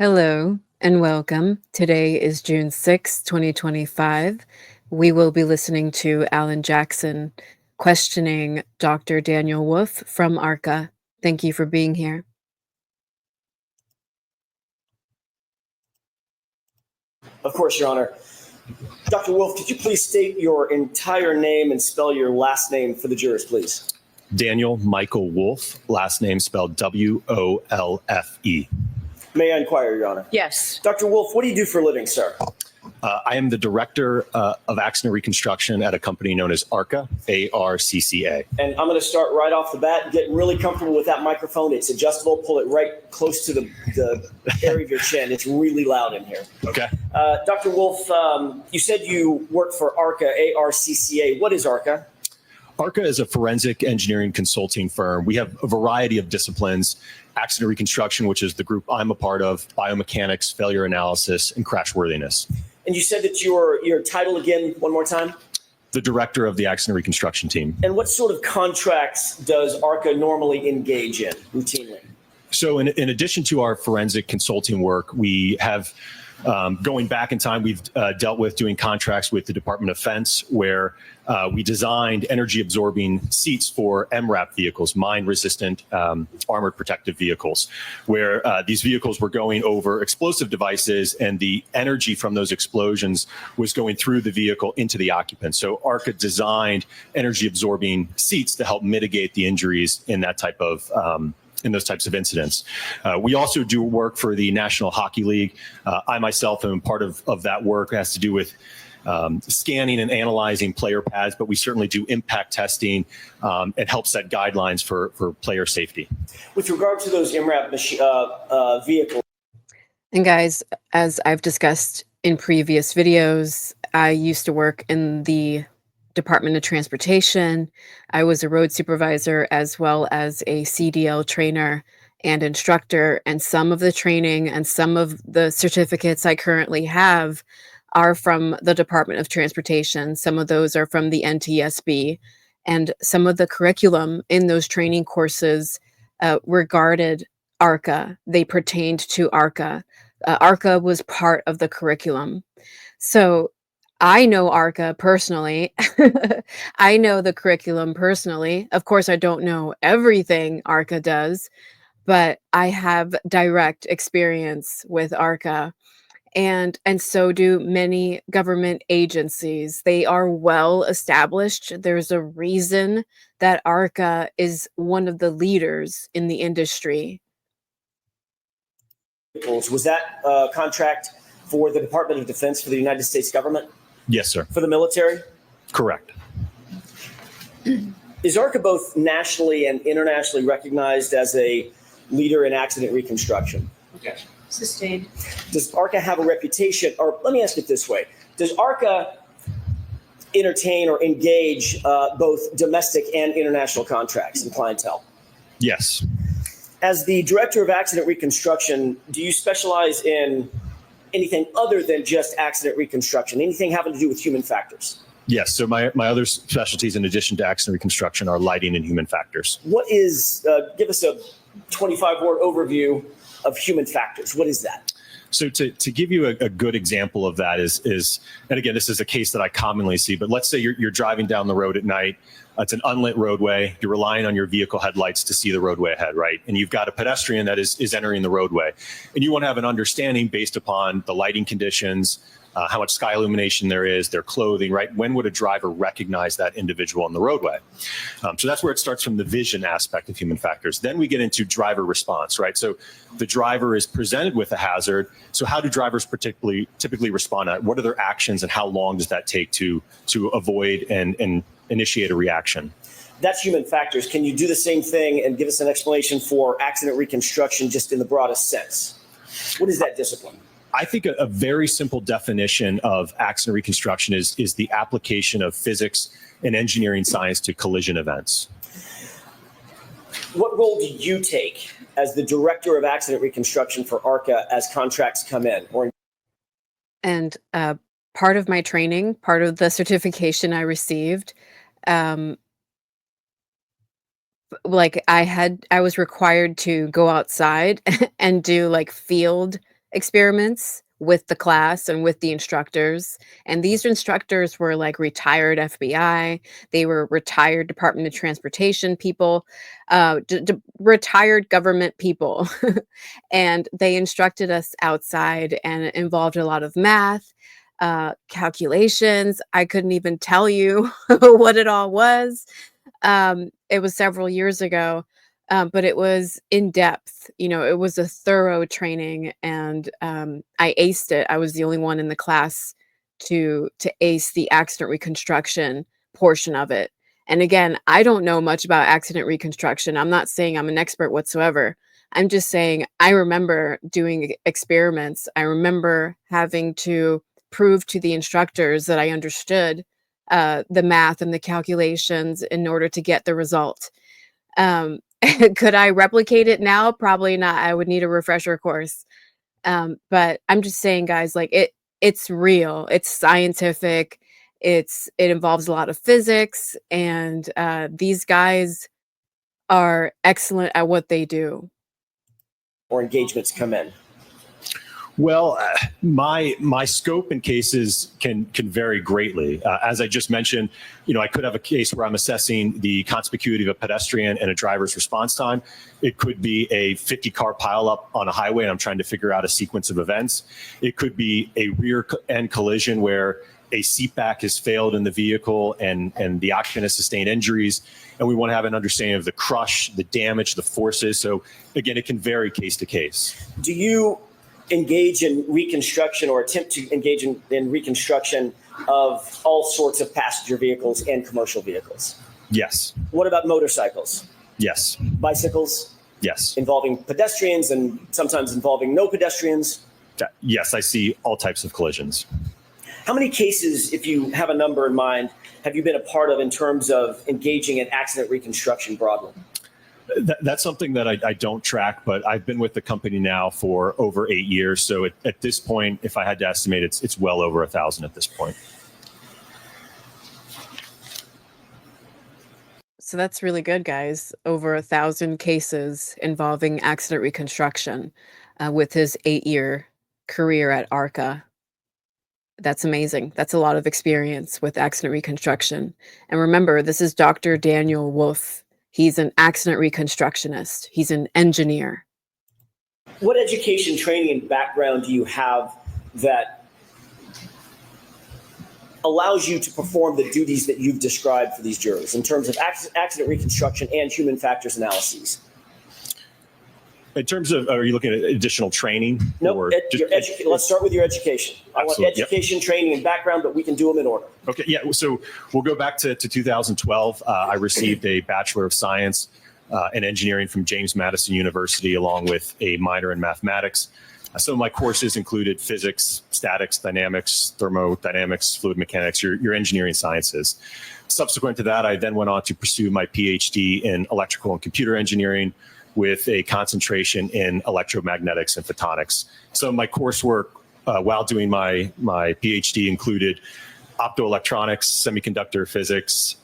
Hello and welcome. Today is June 6, 2025. We will be listening to Alan Jackson questioning Dr. Daniel Wolf from ARCCA. Thank you for being here. Of course, Your Honor. Dr. Wolf, could you please state your entire name and spell your last name for the jurors, please? Daniel Michael Wolf, last name spelled W-O-L-F-E. May I inquire, Your Honor? Yes. Dr. Wolf, what do you do for a living, sir? I am the director of accident reconstruction at a company known as ARCCA, A-R-C-C-A. And I'm going to start right off the bat. Get really comfortable with that microphone. It's adjustable. Pull it right close to the area of your chin. It's really loud in here. Okay. Dr. Wolf, you said you work for ARCCA, A-R-C-C-A. What is ARCCA? ARCCA is a forensic engineering consulting firm. We have a variety of disciplines: accident reconstruction, which is the group I'm a part of, biomechanics, failure analysis, and crashworthiness. And you said that your title again, one more time? The director of the accident reconstruction team. And what sort of contracts does ARCCA normally engage in routinely? So in addition to our forensic consulting work, we have, going back in time, we've dealt with doing contracts with the Department of Defense, where we designed energy-absorbing seats for MRAP vehicles, mine-resistant armored protective vehicles, where these vehicles were going over explosive devices, and the energy from those explosions was going through the vehicle into the occupant. So ARCCA designed energy-absorbing seats to help mitigate the injuries in that type of in those types of incidents. We also do work for the National Hockey League. I myself am part of that work. It has to do with scanning and analyzing player pads, but we certainly do impact testing and help set guidelines for player safety. With regard to those MRAP vehicles. And guys, as I've discussed in previous videos, I used to work in the Department of Transportation. I was a road supervisor as well as a CDL trainer and instructor, and some of the training and some of the certificates I currently have are from the Department of Transportation. Some of those are from the NTSB, and some of the curriculum in those training courses regarded ARCCA. They pertained to ARCCA. ARCCA was part of the curriculum. So I know ARCCA personally. I know the curriculum personally. Of course, I don't know everything ARCCA does, but I have direct experience with ARCCA, and so do many government agencies. They are well established. There's a reason that ARCCA is one of the leaders in the industry. Was that contract for the Department of Defense for the United States government? Yes, sir. For the military? Correct. Is ARCCA both nationally and internationally recognized as a leader in accident reconstruction? Yes. Sustained. Does ARCCA have a reputation, or let me ask it this way, does ARCCA entertain or engage both domestic and international contracts and clientele? Yes. As the director of accident reconstruction, do you specialize in anything other than just accident reconstruction, anything having to do with human factors? Yes. So my other specialties in addition to accident reconstruction are lighting and human factors. What is, give us a 25-word overview of human factors. What is that? So to give you a good example of that is, and again, this is a case that I commonly see, but let's say you're driving down the road at night. It's an unlit roadway. You're relying on your vehicle headlights to see the roadway ahead, right? And you've got a pedestrian that is entering the roadway. And you want to have an understanding based upon the lighting conditions, how much sky illumination there is, their clothing, right? When would a driver recognize that individual on the roadway? So that's where it starts, from the vision aspect of human factors. Then we get into driver response, right? So the driver is presented with a hazard. So how do drivers typically respond to that? What are their actions, and how long does that take to avoid and initiate a reaction? That's human factors. Can you do the same thing and give us an explanation for accident reconstruction just in the broadest sense? What is that discipline? I think a very simple definition of accident reconstruction is the application of physics and engineering science to collision events. What role do you take as the director of accident reconstruction for ARCCA as contracts come in? And part of my training, part of the certification I received, like I was required to go outside and do like field experiments with the class and with the instructors. And these instructors were like retired FBI, they were retired Department of Transportation people, retired government people. And they instructed us outside, and it involved a lot of math, calculations. I couldn't even tell you what it all was. It was several years ago, but it was in depth. You know, it was a thorough training, and I aced it. I was the only one in the class to ace the accident reconstruction portion of it. And again, I don't know much about accident reconstruction. I'm not saying I'm an expert whatsoever. I'm just saying I remember doing experiments. I remember having to prove to the instructors that I understood the math and the calculations in order to get the result. Um, could I replicate it now? Probably not. I would need a refresher course. But I'm just saying, guys, like it's real. It's scientific. It involves a lot of physics, and these guys are excellent at what they do. Or engagements come in? Well, my scope and cases can vary greatly. As I just mentioned, I could have a case where I'm assessing the conspicuity of a pedestrian and a driver's response time. It could be a 50-car pileup on a highway, and I'm trying to figure out a sequence of events. It could be a rear end collision where a seat back has failed in the vehicle and the occupant has sustained injuries, and we want to have an understanding of the crush, the damage, the forces. So again, it can vary case to case. Do you engage in reconstruction or attempt to engage in reconstruction of all sorts of passenger vehicles and commercial vehicles? Yes. What about motorcycles? Yes. Bicycles? Yes. Involving pedestrians and sometimes involving no pedestrians? Yes, I see all types of collisions. How many cases, if you have a number in mind, have you been a part of in terms of engaging in accident reconstruction broadly? That's something that I don't track, but I've been with the company now for over 8 years. So at this point, if I had to estimate, it's well over 1,000 at this point. So that's really good, guys. Over 1,000 cases involving accident reconstruction with his 8-year career at ARCCA. That's amazing. That's a lot of experience with accident reconstruction. And remember, this is Dr. Daniel Wolf. He's an accident reconstructionist. He's an engineer. What education, training, and background do you have that allows you to perform the duties that you've described for these jurors in terms of accident reconstruction and human factors analyses? In terms of, are you looking at additional training? No, let's start with your education. I want education, training, and background, but we can do them in order. Okay, yeah, so we'll go back to 2012. I received a Bachelor of Science in Engineering from James Madison University, along with a minor in mathematics. Some of my courses included physics, statics, dynamics, thermodynamics, fluid mechanics, your engineering sciences. Subsequent to that, I then went on to pursue my PhD in electrical and computer engineering, with a concentration in electromagnetics and photonics. So my coursework while doing my PhD included optoelectronics, semiconductor physics,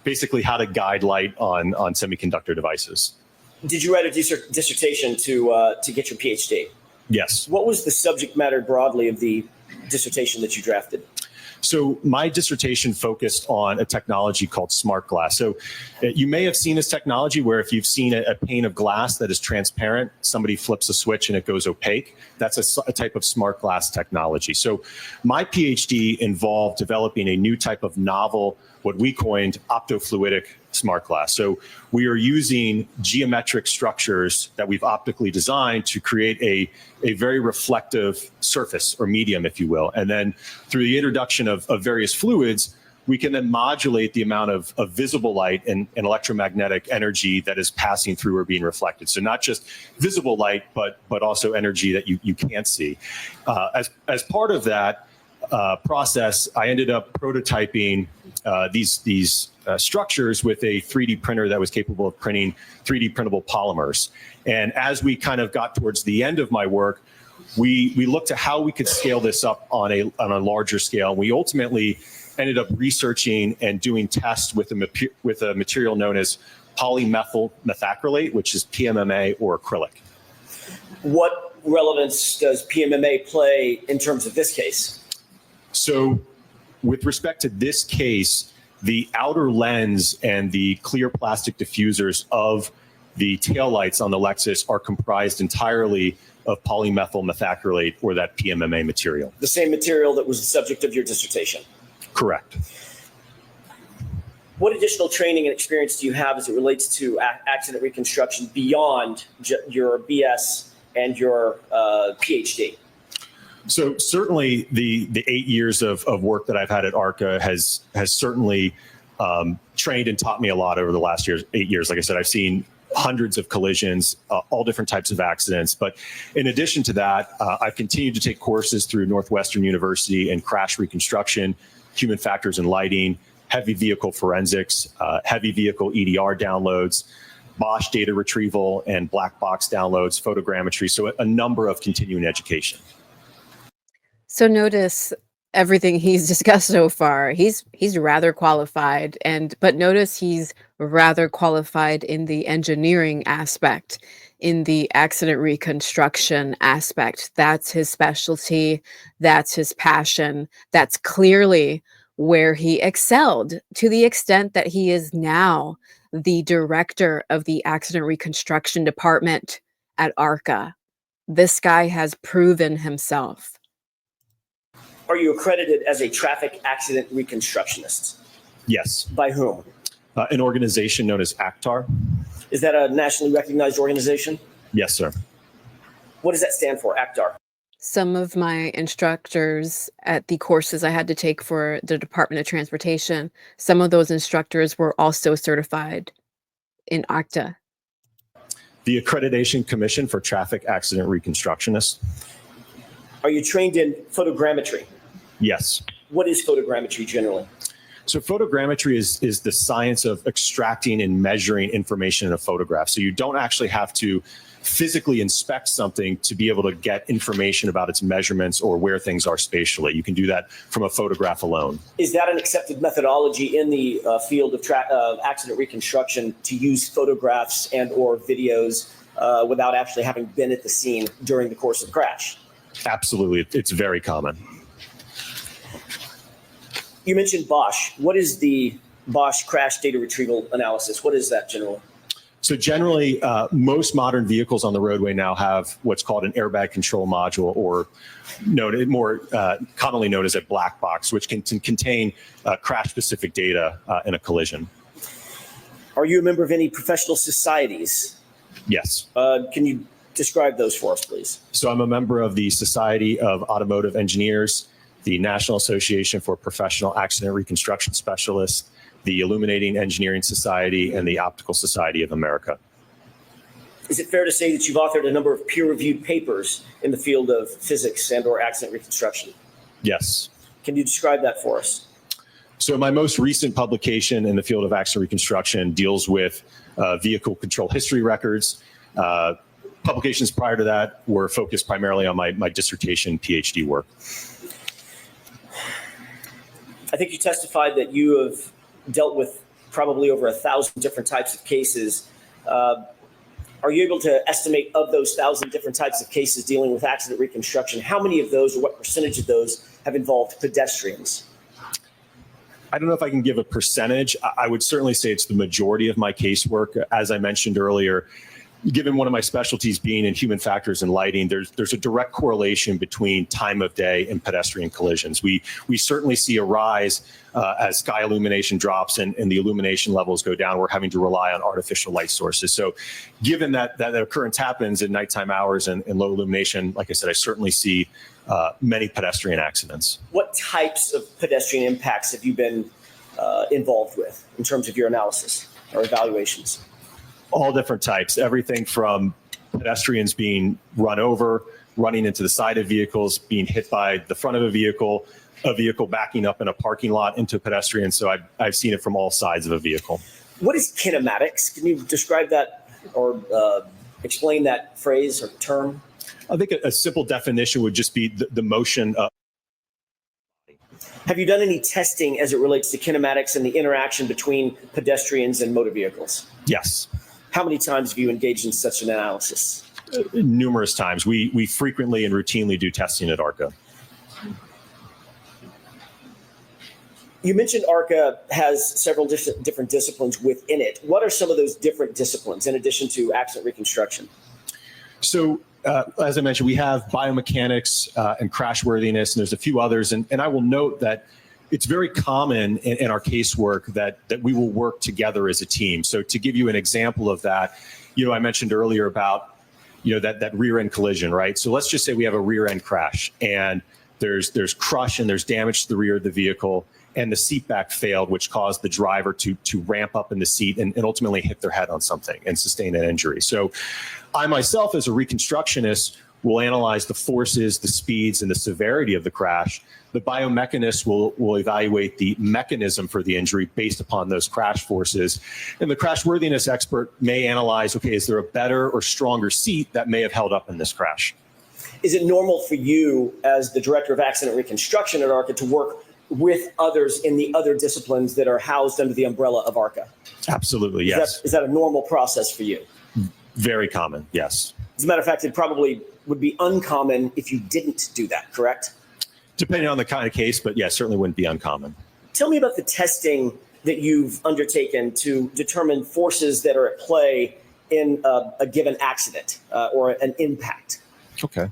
basically how to guide light on semiconductor devices. Did you write a dissertation to get your PhD? Yes. What was the subject matter broadly of the dissertation that you drafted? So my dissertation focused on a technology called smart glass. So you may have seen this technology where if you've seen a pane of glass that is transparent, somebody flips a switch and it goes opaque. That's a type of smart glass technology. So my PhD involved developing a new type of novel, what we coined optofluidic smart glass. So we are using geometric structures that we've optically designed to create a very reflective surface or medium, if you will. And then through the introduction of various fluids, we can then modulate the amount of visible light and electromagnetic energy that is passing through or being reflected. So not just visible light, but also energy that you can't see. As part of that process, I ended up prototyping these structures with a 3D printer that was capable of printing 3D printable polymers. And as we kind of got towards the end of my work, we looked at how we could scale this up on a larger scale. We ultimately ended up researching and doing tests with a material known as polymethyl methacrylate, which is PMMA or acrylic. What relevance does PMMA play in terms of this case? So with respect to this case, the outer lens and the clear plastic diffusers of the taillights on the Lexus are comprised entirely of polymethyl methacrylate, or that PMMA material. The same material that was the subject of your dissertation? Correct. What additional training and experience do you have as it relates to accident reconstruction beyond your BS and your PhD? So certainly the 8 years of work that I've had at ARCCA has certainly trained and taught me a lot over the last 8 years. Like I said, I've seen hundreds of collisions, all different types of accidents. But in addition to that, I've continued to take courses through Northwestern University in crash reconstruction, human factors and lighting, heavy vehicle forensics, heavy vehicle EDR downloads, Bosch data retrieval and black box downloads, photogrammetry. So a number of continuing education. So notice everything he's discussed so far. He's rather qualified, but notice he's rather qualified in the engineering aspect, in the accident reconstruction aspect. That's his specialty. That's his passion. That's clearly where he excelled, to the extent that he is now the director of the accident reconstruction department at ARCCA. This guy has proven himself. Are you accredited as a traffic accident reconstructionist? Yes. By whom? An organization known as ACTAR. Is that a nationally recognized organization? Yes, sir. What does that stand for, ACTAR? Some of my instructors at the courses I had to take for the Department of Transportation, some of those instructors were also certified in ACTA. The Accreditation Commission for Traffic Accident Reconstructionists. Are you trained in photogrammetry? Yes. What is photogrammetry generally? So photogrammetry is the science of extracting and measuring information in a photograph. So you don't actually have to physically inspect something to be able to get information about its measurements or where things are spatially. You can do that from a photograph alone. Is that an accepted methodology in the field of accident reconstruction, to use photographs and or videos without actually having been at the scene during the course of the crash? Absolutely. It's very common. You mentioned Bosch. What is the Bosch crash data retrieval analysis? What is that generally? So generally, most modern vehicles on the roadway now have what's called an airbag control module, or more commonly known as a black box, which can contain crash-specific data in a collision. Are you a member of any professional societies? Yes. Can you describe those for us, please? So I'm a member of the Society of Automotive Engineers, the National Association for Professional Accident Reconstruction Specialists, the Illuminating Engineering Society, and the Optical Society of America. Is it fair to say that you've authored a number of peer-reviewed papers in the field of physics and or accident reconstruction? Yes. Can you describe that for us? So my most recent publication in the field of accident reconstruction deals with vehicle control history records. Publications prior to that were focused primarily on my dissertation PhD work. I think you testified that you have dealt with probably over 1,000 different types of cases. Are you able to estimate, of those 1,000 different types of cases dealing with accident reconstruction, how many of those, or what percentage of those, have involved pedestrians? I don't know if I can give a percentage. I would certainly say it's the majority of my casework. As I mentioned earlier, given one of my specialties being in human factors and lighting, there's a direct correlation between time of day and pedestrian collisions. We certainly see a rise as sky illumination drops and the illumination levels go down. We're having to rely on artificial light sources. So given that occurrence happens in nighttime hours and low illumination, like I said, I certainly see many pedestrian accidents. What types of pedestrian impacts have you been involved with in terms of your analysis or evaluations? All different types, everything from pedestrians being run over, running into the side of vehicles, being hit by the front of a vehicle backing up in a parking lot into a pedestrian. So I've seen it from all sides of a vehicle. What is kinematics? Can you describe that or explain that phrase or term? I think a simple definition would just be the motion of. Have you done any testing as it relates to kinematics and the interaction between pedestrians and motor vehicles? Yes. How many times have you engaged in such an analysis? Numerous times. We frequently and routinely do testing at ARCCA. You mentioned ARCCA has several different disciplines within it. What are some of those different disciplines in addition to accident reconstruction? So as I mentioned, we have biomechanics and crashworthiness, and there's a few others. And I will note that it's very common in our casework that we will work together as a team. So to give you an example of that, I mentioned earlier about, that rear end collision, right? So let's just say we have a rear end crash and there's crush and there's damage to the rear of the vehicle, and the seat back failed, which caused the driver to ramp up in the seat and ultimately hit their head on something and sustain an injury. So I myself, as a reconstructionist, will analyze the forces, the speeds, and the severity of the crash. The biomechanist will evaluate the mechanism for the injury based upon those crash forces. And the crashworthiness expert may analyze, okay, is there a better or stronger seat that may have held up in this crash? Is it normal for you, as the director of accident reconstruction at ARCCA, to work with others in the other disciplines that are housed under the umbrella of ARCCA? Absolutely, yes. Is that a normal process for you? Very common, yes. As a matter of fact, it probably would be uncommon if you didn't do that, correct? Depending on the kind of case, but yes, certainly wouldn't be uncommon. Tell me about the testing that you've undertaken to determine forces that are at play in a given accident or an impact. Okay.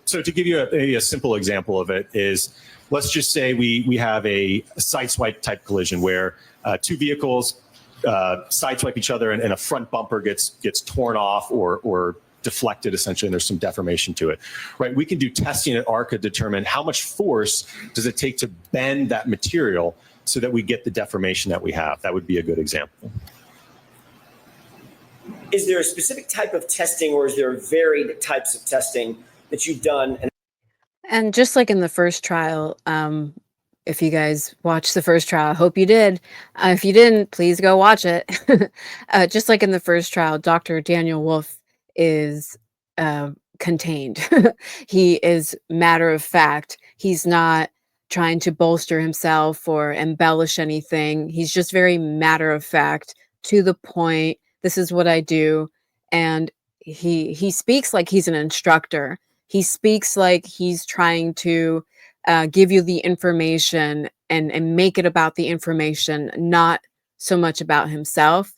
So to give you a simple example of it is, let's just say we have a sideswipe type collision where two vehicles sideswipe each other and a front bumper gets torn off or deflected, essentially, and there's some deformation to it, right? We can do testing at ARCCA to determine how much force does it take to bend that material so that we get the deformation that we have. That would be a good example. Is there a specific type of testing, or is there varied types of testing that you've done? And just like in the first trial, if you guys watched the first trial, I hope you did. If you didn't, please go watch it. Just like in the first trial, Dr. Daniel Wolf is contained. He is matter of fact. He's not trying to bolster himself or embellish anything. He's just very matter of fact, to the point. This is what I do. And he speaks like he's an instructor. He speaks like he's trying to give you the information and make it about the information, not so much about himself.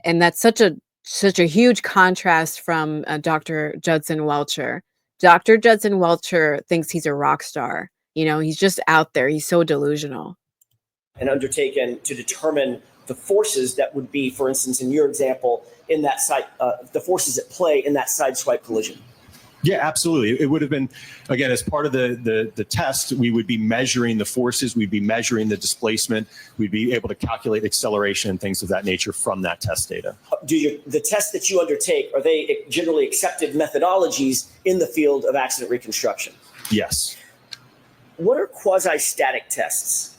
And that's such a huge contrast from Dr. Judson Welcher. Dr. Judson Welcher thinks he's a rock star. He's just out there. He's so delusional. And undertaken to determine the forces that would be, for instance, in your example, in that side, the forces at play in that sideswipe collision. Yeah, absolutely. It would have been, again, as part of the test, we would be measuring the forces, we'd be measuring the displacement, we'd be able to calculate acceleration and things of that nature from that test data. The tests that you undertake, are they generally accepted methodologies in the field of accident reconstruction? Yes. What are quasi-static tests?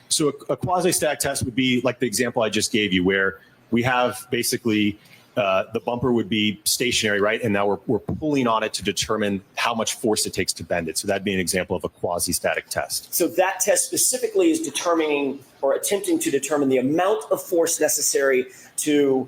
So a quasi-static test would be like the example I just gave you, where we have basically the bumper would be stationary, right? And now we're pulling on it to determine how much force it takes to bend it. So that'd be an example of a quasi-static test. So that test specifically is determining or attempting to determine the amount of force necessary to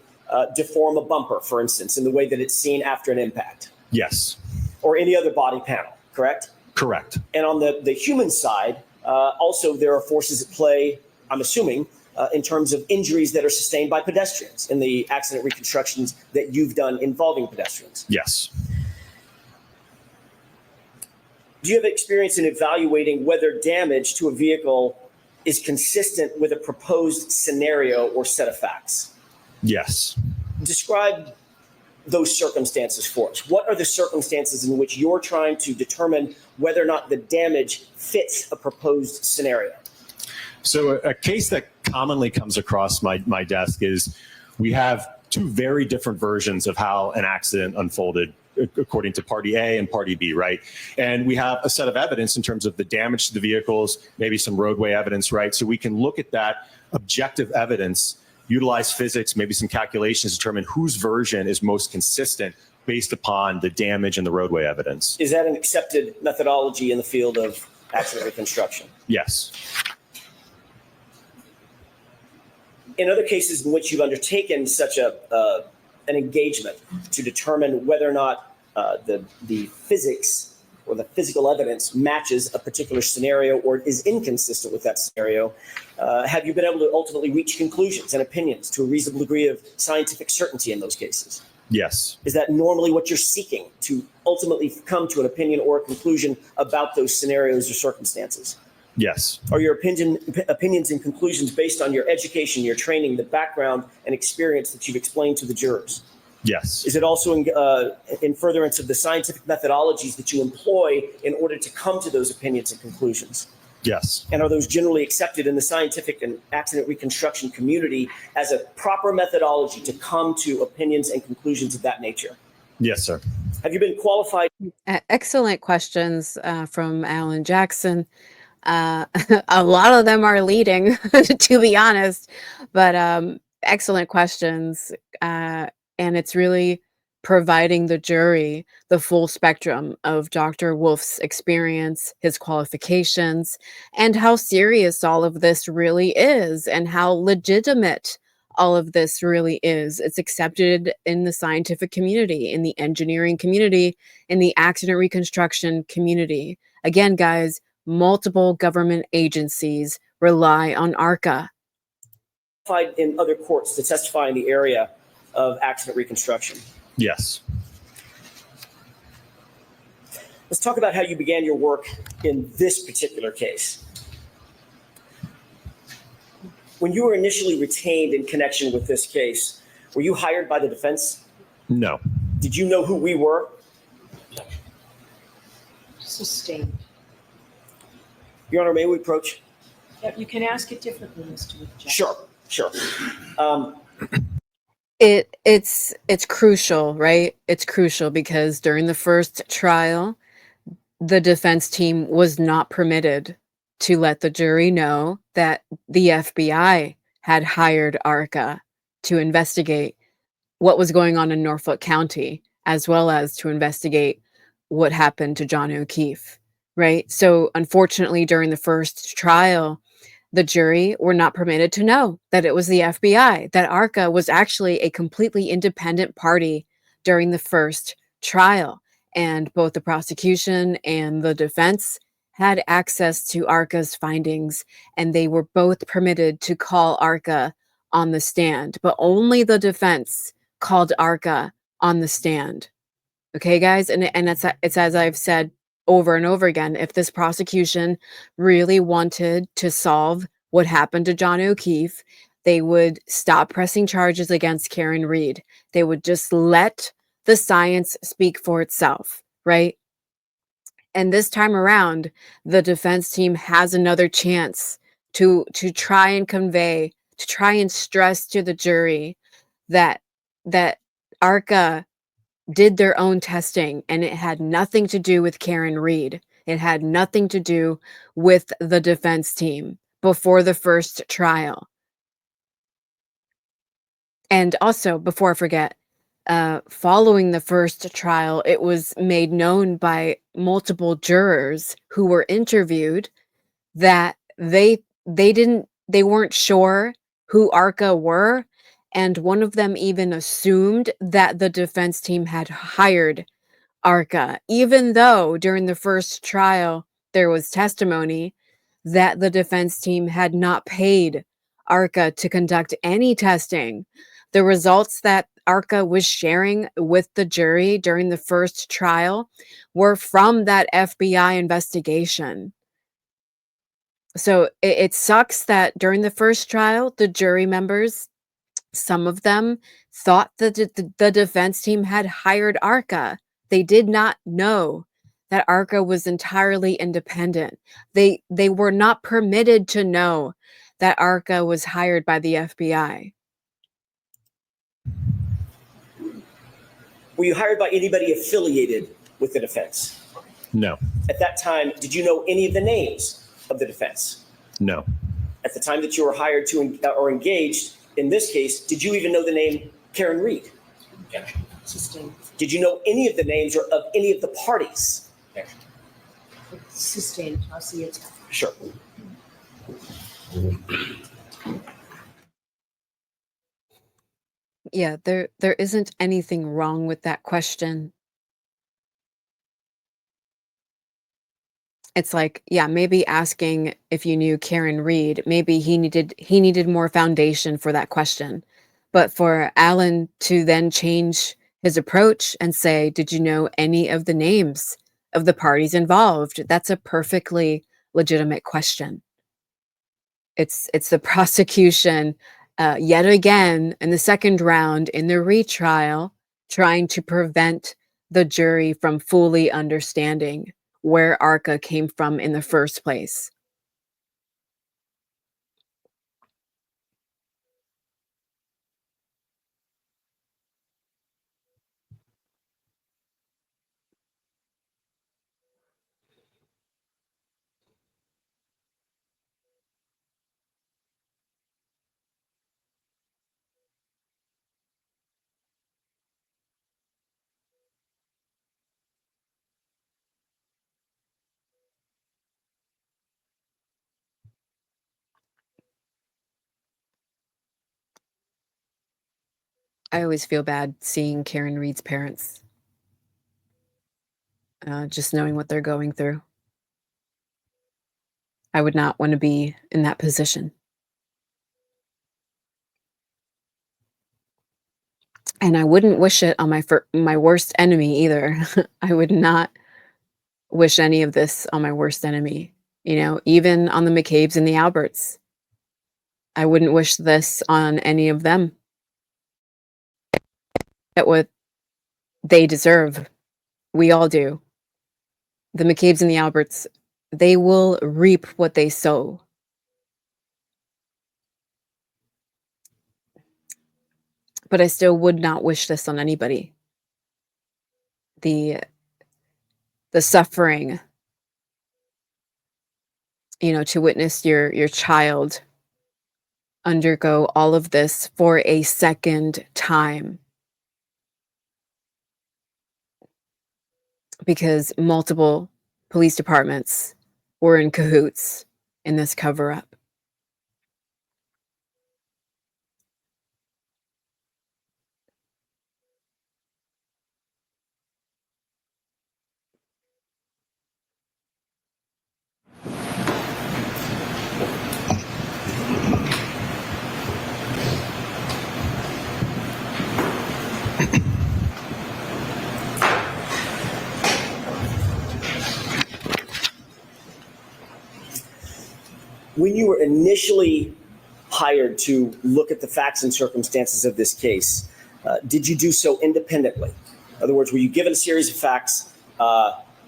deform a bumper, for instance, in the way that it's seen after an impact. Yes. Or any other body panel, correct? Correct. And on the human side, also there are forces at play, I'm assuming, in terms of injuries that are sustained by pedestrians in the accident reconstructions that you've done involving pedestrians. Yes. Do you have experience in evaluating whether damage to a vehicle is consistent with a proposed scenario or set of facts? Yes. Describe those circumstances for us. What are the circumstances in which you're trying to determine whether or not the damage fits a proposed scenario? So a case that commonly comes across my desk is we have two very different versions of how an accident unfolded according to party A and party B, right? And we have a set of evidence in terms of the damage to the vehicles, maybe some roadway evidence, right? So we can look at that objective evidence, utilize physics, maybe some calculations, determine whose version is most consistent based upon the damage and the roadway evidence. Is that an accepted methodology in the field of accident reconstruction? Yes. In other cases in which you've undertaken such a an engagement to determine whether or not the physics or the physical evidence matches a particular scenario or is inconsistent with that scenario, have you been able to ultimately reach conclusions and opinions to a reasonable degree of scientific certainty in those cases? Yes. Is that normally what you're seeking, to ultimately come to an opinion or a conclusion about those scenarios or circumstances? Yes. Are your opinions and conclusions based on your education, your training, the background and experience that you've explained to the jurors? Yes. Is it also in furtherance of the scientific methodologies that you employ in order to come to those opinions and conclusions? Yes. And are those generally accepted in the scientific and accident reconstruction community as a proper methodology to come to opinions and conclusions of that nature? Yes, sir. Have you been qualified? Excellent questions from Alan Jackson. A lot of them are leading, to be honest, but excellent questions. And it's really providing the jury the full spectrum of Dr. Wolf's experience, his qualifications, and how serious all of this really is, and how legitimate all of this really is. It's accepted in the scientific community, in the engineering community, in the accident reconstruction community. Again, guys, multiple government agencies rely on ARCCA. In other courts to testify in the area of accident reconstruction? Yes. Let's talk about how you began your work in this particular case. When you were initially retained in connection with this case, were you hired by the defense? No. Did you know who we were? Sustained. Your Honor, may we approach? Yeah, you can ask it differently, Mr. Jackson. Sure. It's crucial, right? It's crucial because during the first trial, the defense team was not permitted to let the jury know that the FBI had hired ARCCA to investigate what was going on in Norfolk County, as well as to investigate what happened to John O'Keefe, right? So unfortunately, during the first trial, the jury were not permitted to know that it was the FBI, that ARCCA was actually a completely independent party during the first trial. And both the prosecution and the defense had access to ARCCA's findings, and they were both permitted to call ARCCA on the stand, but only the defense called ARCCA on the stand. Okay, guys? And it's as I've said over and over again, if this prosecution really wanted to solve what happened to John O'Keefe, they would stop pressing charges against Karen Reed. They would just let the science speak for itself, right? And this time around, the defense team has another chance to try and convey, to try and stress to the jury that ARCCA did their own testing, and it had nothing to do with Karen Reed. It had nothing to do with the defense team before the first trial. And also, before I forget, following the first trial, it was made known by multiple jurors who were interviewed that they weren't sure who ARCCA were, and one of them even assumed that the defense team had hired ARCCA, even though during the first trial there was testimony that the defense team had not paid ARCCA to conduct any testing. The results that ARCCA was sharing with the jury during the first trial were from that FBI investigation. So it sucks that during the first trial, the jury members, some of them thought that the defense team had hired ARCCA. They did not know that ARCCA was entirely independent. They were not permitted to know that ARCCA was hired by the FBI. Were you hired by anybody affiliated with the defense? No. At that time, did you know any of the names of the defense? No. At the time that you were hired to or engaged in this case, did you even know the name Karen Reed? Objection. Sustained. Did you know any of the names or of any of the parties? Objection. Sustained. I'll see it. Sure. Yeah, there isn't anything wrong with that question. It's like, yeah, maybe asking if you knew Karen Reed, maybe he needed more foundation for that question. But for Alan to then change his approach and say, "Did you know any of the names of the parties involved?" That's a perfectly legitimate question. It's the prosecution, yet again in the second round in the retrial, trying to prevent the jury from fully understanding where ARCA came from in the first place. I always feel bad seeing Karen Reed's parents, just knowing what they're going through. I would not want to be in that position. And I wouldn't wish it on my worst enemy either. I would not wish any of this on my worst enemy, even on the McCabe's and the Alberts. I wouldn't wish this on any of them. Get what they deserve. We all do. The McCabe's and the Alberts, they will reap what they sow. But I still would not wish this on anybody. The suffering, to witness your child undergo all of this for a second time. Because multiple police departments were in cahoots in this cover-up. When you were initially hired to look at the facts and circumstances of this case, did you do so independently? In other words, were you given a series of facts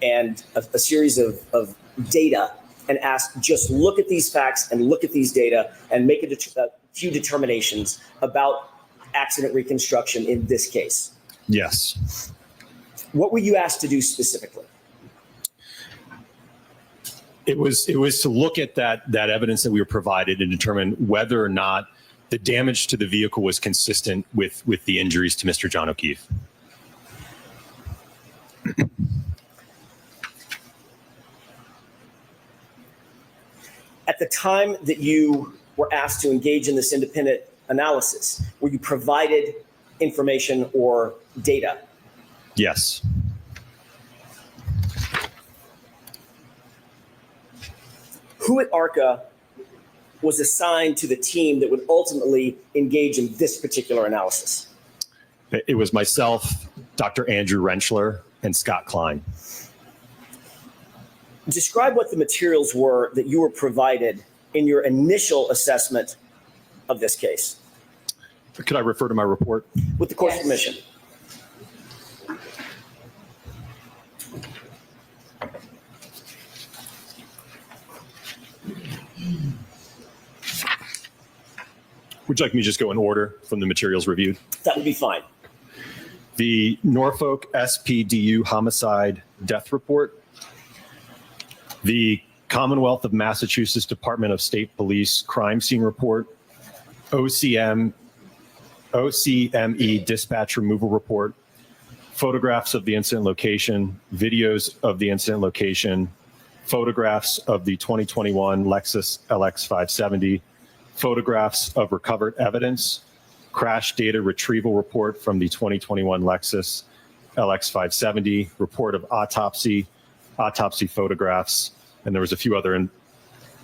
and a series of data and asked, just look at these facts and look at these data and make a few determinations about accident reconstruction in this case? Yes. What were you asked to do specifically? It was to look at that evidence that we were provided and determine whether or not the damage to the vehicle was consistent with the injuries to Mr. John O'Keefe. At the time that you were asked to engage in this independent analysis, were you provided information or data? Yes. Who at ARCCA was assigned to the team that would ultimately engage in this particular analysis? It was myself, Dr. Andrew Rentschler, and Scott Klein. Describe what the materials were that you were provided in your initial assessment of this case. Could I refer to my report? With the court's permission. Would you like me to just go in order from the materials reviewed? That would be fine. The Norfolk SPDU homicide death report, the Commonwealth of Massachusetts Department of State Police crime scene report, OCME dispatch removal report, photographs of the incident location, videos of the incident location, photographs of the 2021 Lexus LX 570, photographs of recovered evidence, crash data retrieval report from the 2021 Lexus LX570, report of autopsy photographs, and there was a few other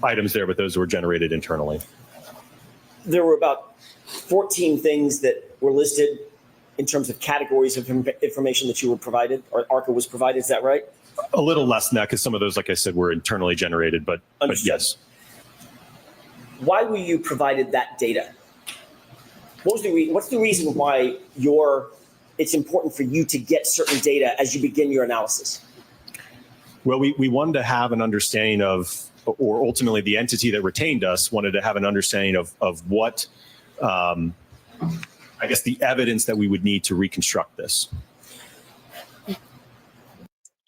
items there, but those were generated internally. There were about 14 things that were listed in terms of categories of information that you were provided, or ARCCA was provided. Is that right? A little less than that, because some of those, like I said, were internally generated, but yes. Why were you provided that data? What's the reason why it's important for you to get certain data as you begin your analysis? Well, we wanted to have an understanding of, or ultimately the entity that retained us wanted to have an understanding of what, I guess, the evidence that we would need to reconstruct this.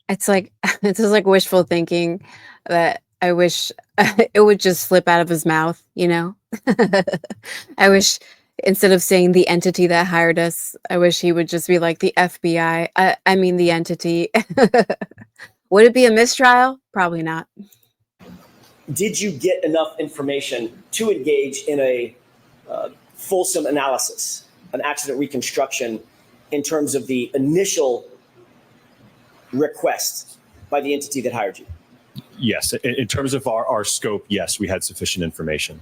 It's like it's just like wishful thinking that I wish it would just slip out of his mouth, you know? I wish instead of saying the entity that hired us, I wish he would just be like the FBI. I mean the entity. Would it be a mistrial? Probably not. Did you get enough information to engage in a fulsome analysis, an accident reconstruction, in terms of the initial request by the entity that hired you? Yes. In terms of our scope, yes, we had sufficient information.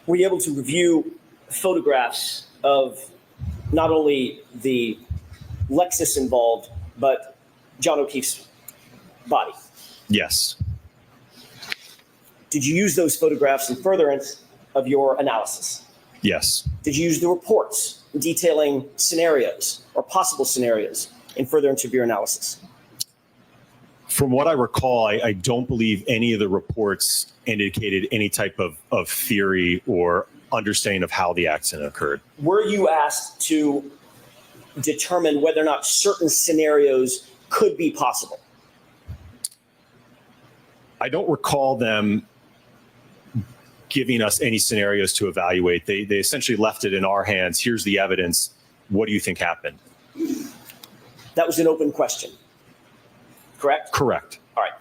Were you able to review photographs of not only the Lexus involved, but John O'Keefe's body? Yes. Did you use those photographs in furtherance of your analysis? Yes. Did you use the reports detailing scenarios or possible scenarios in furtherance of your analysis? From what I recall, I don't believe any of the reports indicated any type of theory or understanding of how the accident occurred. Were you asked to determine whether or not certain scenarios could be possible? I don't recall them giving us any scenarios to evaluate. They essentially left it in our hands. Here's the evidence. What do you think happened? That was an open question, correct? Correct. All right.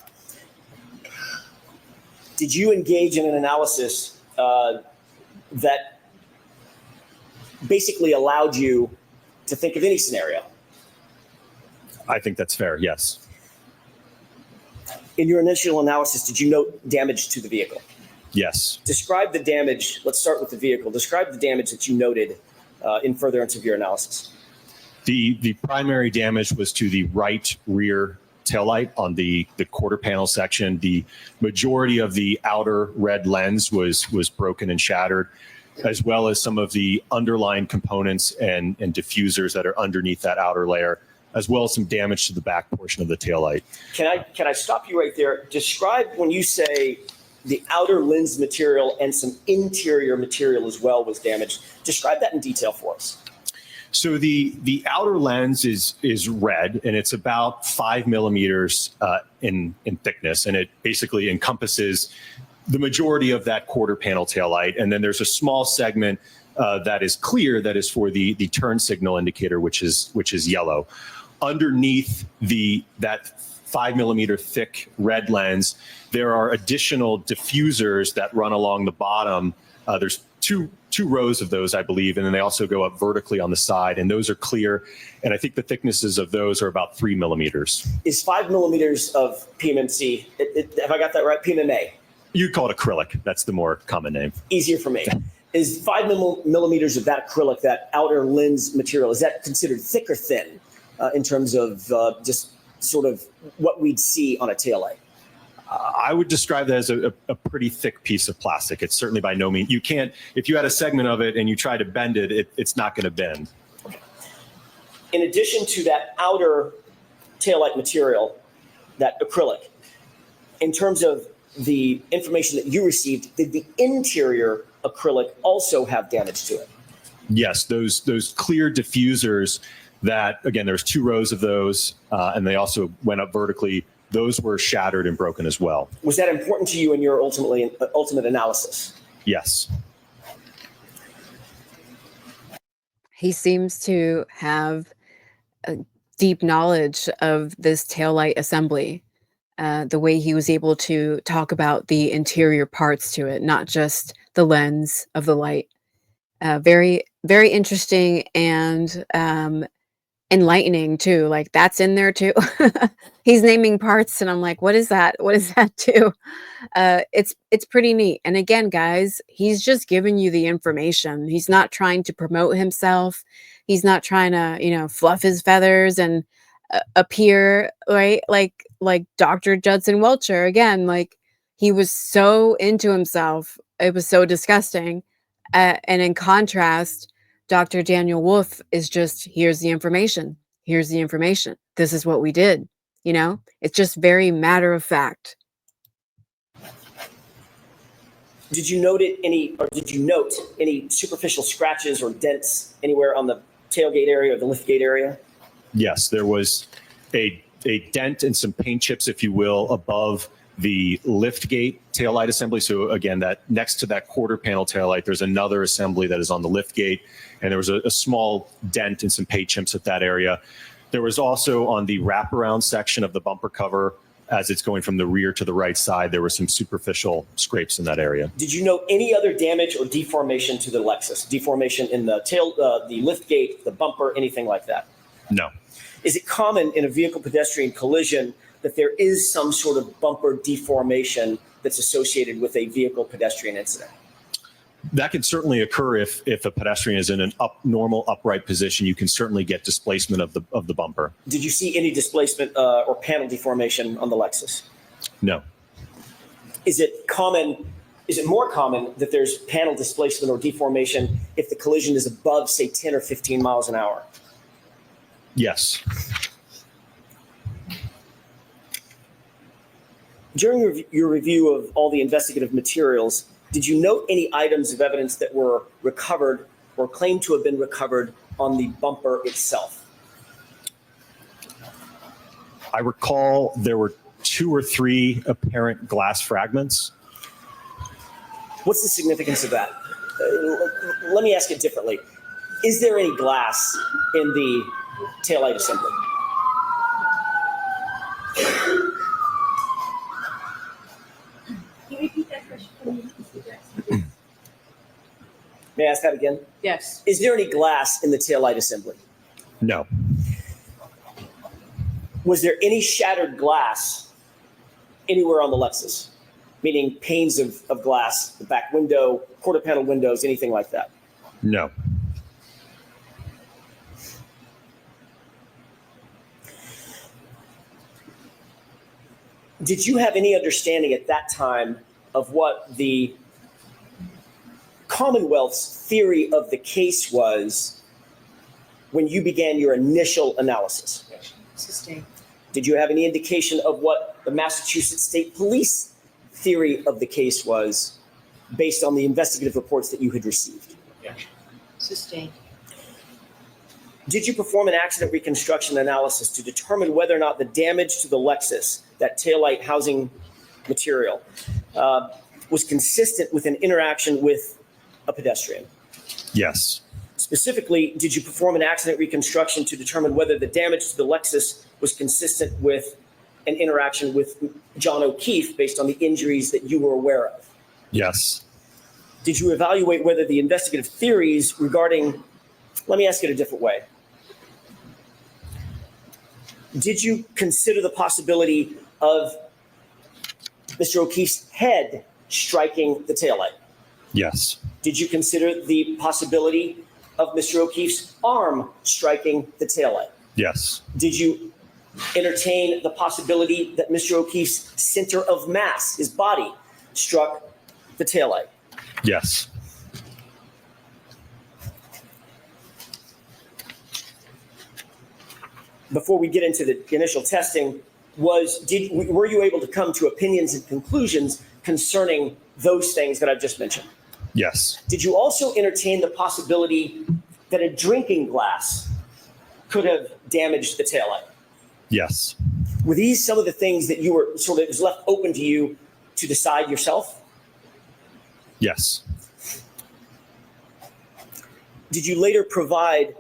Did you engage in an analysis that basically allowed you to think of any scenario? I think that's fair, yes. In your initial analysis, did you note damage to the vehicle? Yes. Describe the damage. Let's start with the vehicle. Describe the damage that you noted in furtherance of your analysis. The primary damage was to the right rear taillight on the quarter panel section. The majority of the outer red lens was broken and shattered, as well as some of the underlying components and diffusers that are underneath that outer layer, as well as some damage to the back portion of the taillight. Can I stop you right there? Describe, when you say the outer lens material and some interior material as well was damaged, describe that in detail for us. So the outer lens is red, and it's about 5 millimeters in thickness, and it basically encompasses the majority of that quarter panel taillight. And then there's a small segment that is clear, that is for the turn signal indicator, which is yellow. Underneath that 5 millimeter thick red lens, there are additional diffusers that run along the bottom. There's two rows of those, I believe, and then they also go up vertically on the side, and those are clear. And I think the thicknesses of those are about 3 millimeters. Is 5 millimeters of PMMC, have I got that right? PMMA? You call it acrylic. That's the more common name. Easier for me. Is 5 millimeters of that acrylic, that outer lens material, is that considered thick or thin in terms of just sort of what we'd see on a taillight? I would describe that as a pretty thick piece of plastic. It's certainly by no means, you can't, if you had a segment of it and you try to bend it, it's not going to bend. Okay. In addition to that outer taillight material, that acrylic, in terms of the information that you received, did the interior acrylic also have damage to it? Yes, those clear diffusers that, again, there's 2 rows of those, and they also went up vertically. Those were shattered and broken as well. Was that important to you in your ultimate analysis? Yes. He seems to have a deep knowledge of this taillight assembly. the way he was able to talk about the interior parts to it, not just the lens of the light. Very, very interesting and enlightening too. Like that's in there too. He's naming parts, and I'm like, what is that? What does that do? It's pretty neat. And again, guys, he's just giving you the information. He's not trying to promote himself. He's not trying to, fluff his feathers and appear right like Dr. Judson Welcher. Again, like he was so into himself. It was so disgusting. And in contrast, Dr. Daniel Wolf is just, here's the information. Here's the information. This is what we did. It's just very matter of fact. Did you note any superficial scratches or dents anywhere on the tailgate area or the liftgate area? Yes, there was a dent and some paint chips, if you will, above the liftgate taillight assembly. So again, that next to that quarter panel taillight, there's another assembly that is on the liftgate, and there was a small dent and some paint chips at that area. There was also on the wraparound section of the bumper cover, as it's going from the rear to the right side, there were some superficial scrapes in that area. Did you note any other damage or deformation to the Lexus? Deformation in the the liftgate, the bumper, anything like that? No. Is it common in a vehicle-pedestrian collision that there is some sort of bumper deformation that's associated with a vehicle-pedestrian incident? That can certainly occur if a pedestrian is in an normal upright position. You can certainly get displacement of the bumper. Did you see any displacement or panel deformation on the Lexus? No. Is it more common that there's panel displacement or deformation if the collision is above, say, 10 or 15 miles an hour? Yes. During your review of all the investigative materials, did you note any items of evidence that were recovered or claimed to have been recovered on the bumper itself? I recall there were 2 or 3 apparent glass fragments. What's the significance of that? Let me ask it differently. Is there any glass in the taillight assembly? Can you repeat that question for me, Mr. Jackson? May I ask that again? Yes. Is there any glass in the taillight assembly? No. Was there any shattered glass anywhere on the Lexus? Meaning panes of glass, the back window, quarter panel windows, anything like that? No. Did you have any understanding at that time of what the Commonwealth's theory of the case was when you began your initial analysis? Sustained. Did you have any indication of what the Massachusetts State Police theory of the case was based on the investigative reports that you had received? Sustained. Did you perform an accident reconstruction analysis to determine whether or not the damage to the Lexus, that taillight housing material, was consistent with an interaction with a pedestrian? Yes. Specifically, did you perform an accident reconstruction to determine whether the damage to the Lexus was consistent with an interaction with John O'Keefe based on the injuries that you were aware of? Yes. Did you evaluate whether the investigative theories regarding, let me ask it a different way. Did you consider the possibility of Mr. O'Keefe's head striking the taillight? Yes. Did you consider the possibility of Mr. O'Keefe's arm striking the taillight? Yes. Did you entertain the possibility that Mr. O'Keefe's center of mass, his body, struck the taillight? Yes. Before we get into the initial testing, were you able to come to opinions and conclusions concerning those things that I've just mentioned? Yes. Did you also entertain the possibility that a drinking glass could have damaged the taillight? Yes. Were these some of the things that you were sort of, it was left open to you to decide yourself? Yes. Did you later provide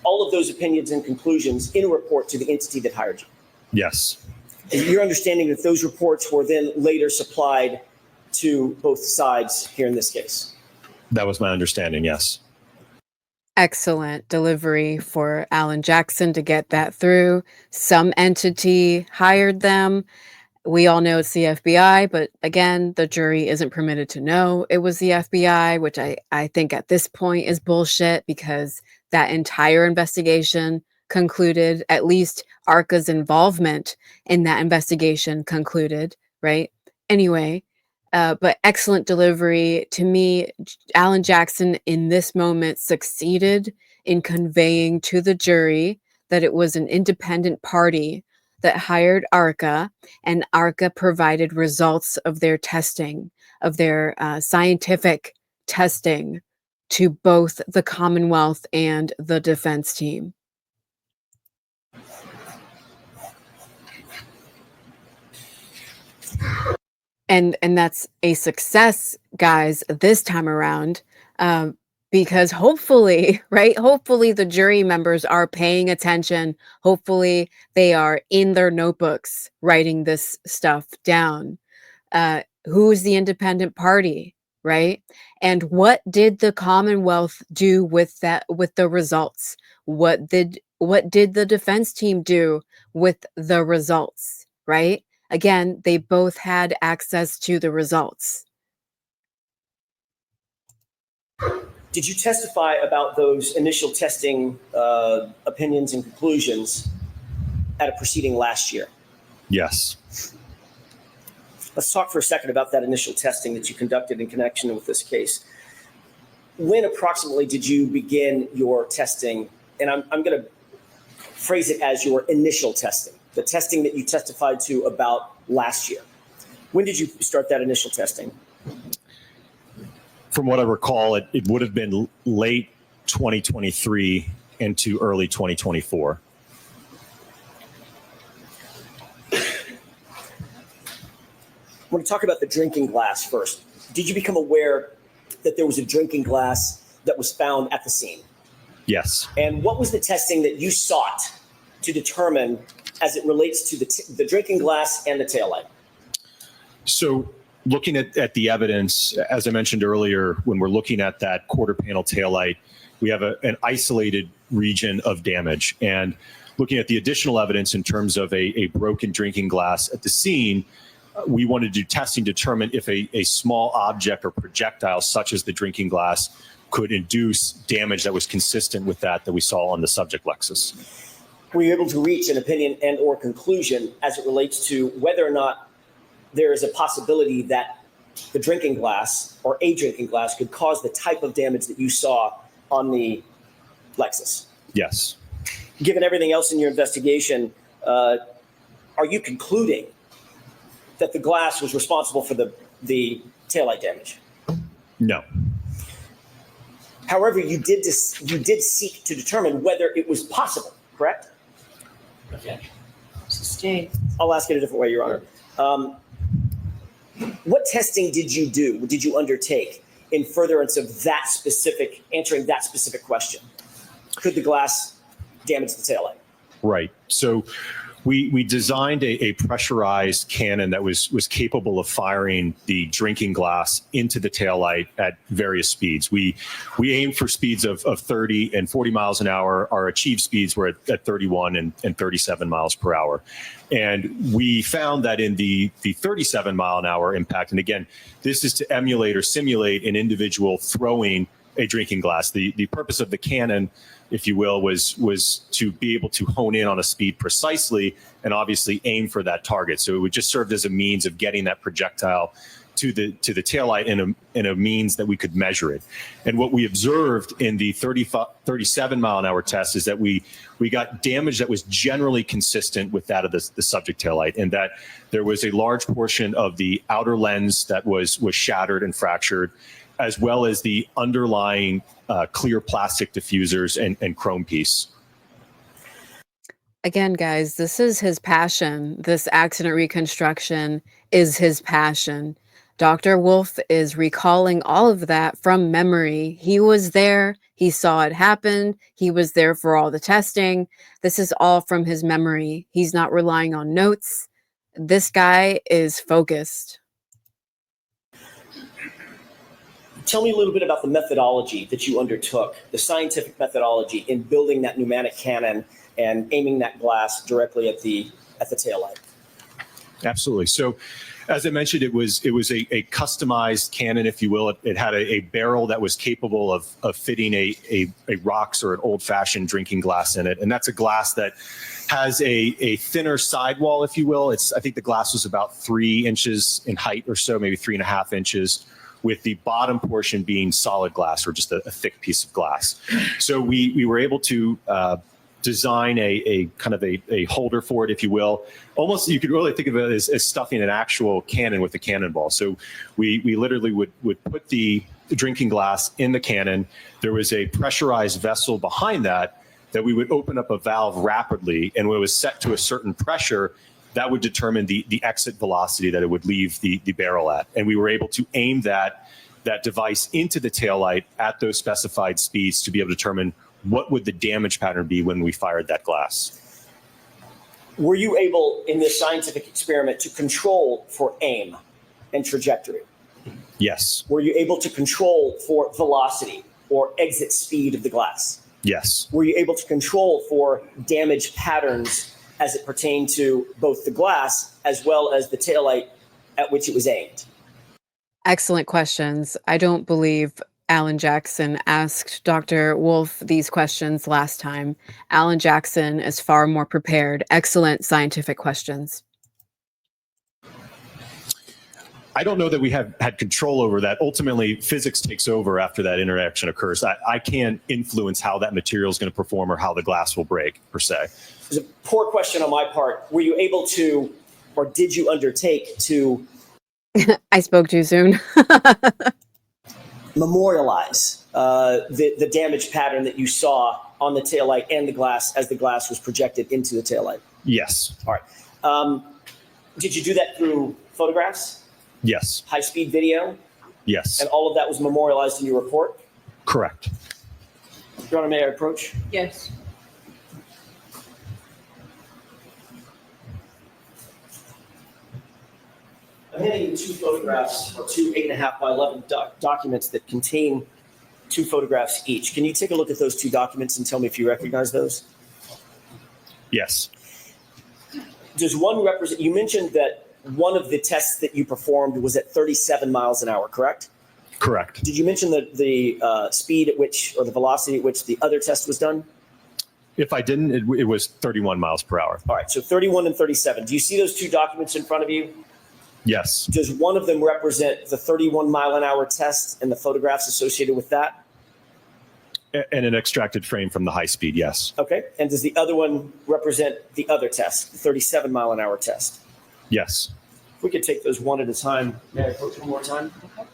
all of those opinions and conclusions in a report to the entity that hired you? Yes. Your understanding that those reports were then later supplied to both sides here in this case? That was my understanding, yes. Excellent delivery for Alan Jackson to get that through. Some entity hired them. We all know it's the FBI, but again, the jury isn't permitted to know it was the FBI, which I think at this point is bullshit, because that entire investigation concluded, at least ARCCA's involvement in that investigation concluded, right? Anyway, but excellent delivery. To me, Alan Jackson in this moment succeeded in conveying to the jury that it was an independent party that hired ARCCA, and ARCCA provided results of their testing, of their scientific testing, to both the Commonwealth and the defense team. And that's a success, guys, this time around, because hopefully, right? Hopefully the jury members are paying attention. Hopefully they are in their notebooks writing this stuff down. Who is the independent party, right? And what did the Commonwealth do with that, with the results? What did the defense team do with the results, right? Again, they both had access to the results. Did you testify about those initial testing opinions and conclusions at a proceeding last year? Yes. Let's talk for a second about that initial testing that you conducted in connection with this case. When approximately did you begin your testing? And I'm going to phrase it as your initial testing, the testing that you testified to about last year. When did you start that initial testing? From what I recall, it would have been late 2023 into early 2024. I want to talk about the drinking glass first. Did you become aware that there was a drinking glass that was found at the scene? Yes. And what was the testing that you sought to determine as it relates to the drinking glass and the taillight? So looking at the evidence, as I mentioned earlier, when we're looking at that quarter panel taillight, we have an isolated region of damage. And looking at the additional evidence in terms of a broken drinking glass at the scene, we wanted to do testing to determine if a small object or projectile such as the drinking glass could induce damage that was consistent with that we saw on the subject Lexus. Were you able to reach an opinion and or conclusion as it relates to whether or not there is a possibility that the drinking glass or a drinking glass could cause the type of damage that you saw on the Lexus? Yes. Given everything else in your investigation, are you concluding that the glass was responsible for the taillight damage? No. However, you did seek to determine whether it was possible, correct? Okay. Sustained. I'll ask it a different way, Your Honor. What testing did you do, did you undertake in furtherance of that specific, answering that specific question? Could the glass damage the taillight? Right. So we designed a pressurized cannon that was capable of firing the drinking glass into the taillight at various speeds. We aimed for speeds of 30 and 40 miles an hour. Our achieved speeds were at 31 and 37 miles per hour. And we found that in the 37 mile an hour impact, and again, this is to emulate or simulate an individual throwing a drinking glass. The purpose of the cannon, if you will, was to be able to hone in on a speed precisely and obviously aim for that target. So it would just serve as a means of getting that projectile to the taillight in a means that we could measure it. And what we observed in the 37 mile an hour test is that we got damage that was generally consistent with that of the subject taillight, and that there was a large portion of the outer lens that was shattered and fractured, as well as the underlying clear plastic diffusers and chrome piece. Again, guys, this is his passion. This accident reconstruction is his passion. Dr. Wolf is recalling all of that from memory. He was there. He saw it happen. He was there for all the testing. This is all from his memory. He's not relying on notes. This guy is focused. Tell me a little bit about the methodology that you undertook, the scientific methodology in building that pneumatic cannon and aiming that glass directly at the taillight. Absolutely. So, as I mentioned, it was a customized cannon, if you will. It had a barrel that was capable of fitting a rocks or an old-fashioned drinking glass in it, and that's a glass that has a thinner sidewall, if you will. I think the glass was about 3 inches in height or so, maybe 3.5 inches, with the bottom portion being solid glass or just a thick piece of glass. So we were able to design a kind of a holder for it, if you will. Almost, you could really think of it as stuffing an actual cannon with a cannonball. So we literally would put the drinking glass in the cannon. There was a pressurized vessel behind that we would open up a valve rapidly, and when it was set to a certain pressure, that would determine the exit velocity that it would leave the barrel at. And we were able to aim that device into the taillight at those specified speeds to be able to determine what would the damage pattern be when we fired that glass. Were you able, in this scientific experiment, to control for aim and trajectory? Yes. Were you able to control for velocity or exit speed of the glass? Yes. Were you able to control for damage patterns as it pertained to both the glass as well as the taillight at which it was aimed? Excellent questions. I don't believe Alan Jackson asked Dr. Wolf these questions last time. Alan Jackson is far more prepared. Excellent scientific questions. I don't know that we have had control over that. Ultimately, physics takes over after that interaction occurs. I can't influence how that material is going to perform or how the glass will break, per se. It's a poor question on my part. Were you able to, or did you undertake to I spoke too soon. memorialize the damage pattern that you saw on the taillight and the glass as the glass was projected into the taillight? Yes. All right. Did you do that through photographs? Yes. High-speed video? Yes. And all of that was memorialized in your report? Correct. Your Honor, may I approach? Yes. I'm handing you 2 photographs, or 2 8.5 by 11 documents that contain 2 photographs each. Can you take a look at those 2 documents and tell me if you recognize those? Yes. Does one represent, you mentioned that one of the tests that you performed was at 37 miles an hour, correct? Correct. Did you mention the speed at which, or the velocity at which the other test was done? If I didn't, it was 31 miles per hour. All right, so 31 and 37. Do you see those 2 documents in front of you? Yes. Does one of them represent the 31 mile an hour test and the photographs associated with that? And an extracted frame from the high speed, yes. Okay, and does the other one represent the other test, the 37 mile an hour test? Yes. If we could take those one at a time. May I approach one more time? Okay.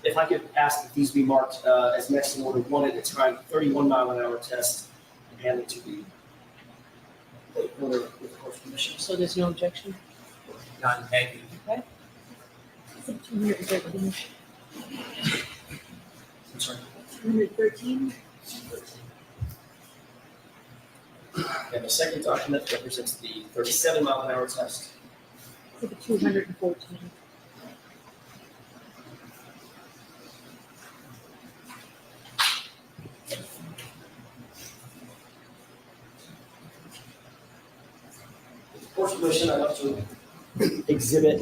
If I could ask that these be marked as next in order, one at a time, 31 mile an hour test, and hand it to the owner with the course permission. So there's no objection? None, thank you. Okay. Is it 213? I'm sorry. 213? And the second document represents the 37 mile an hour test. Is it 214? Course permission, I'd like to exhibit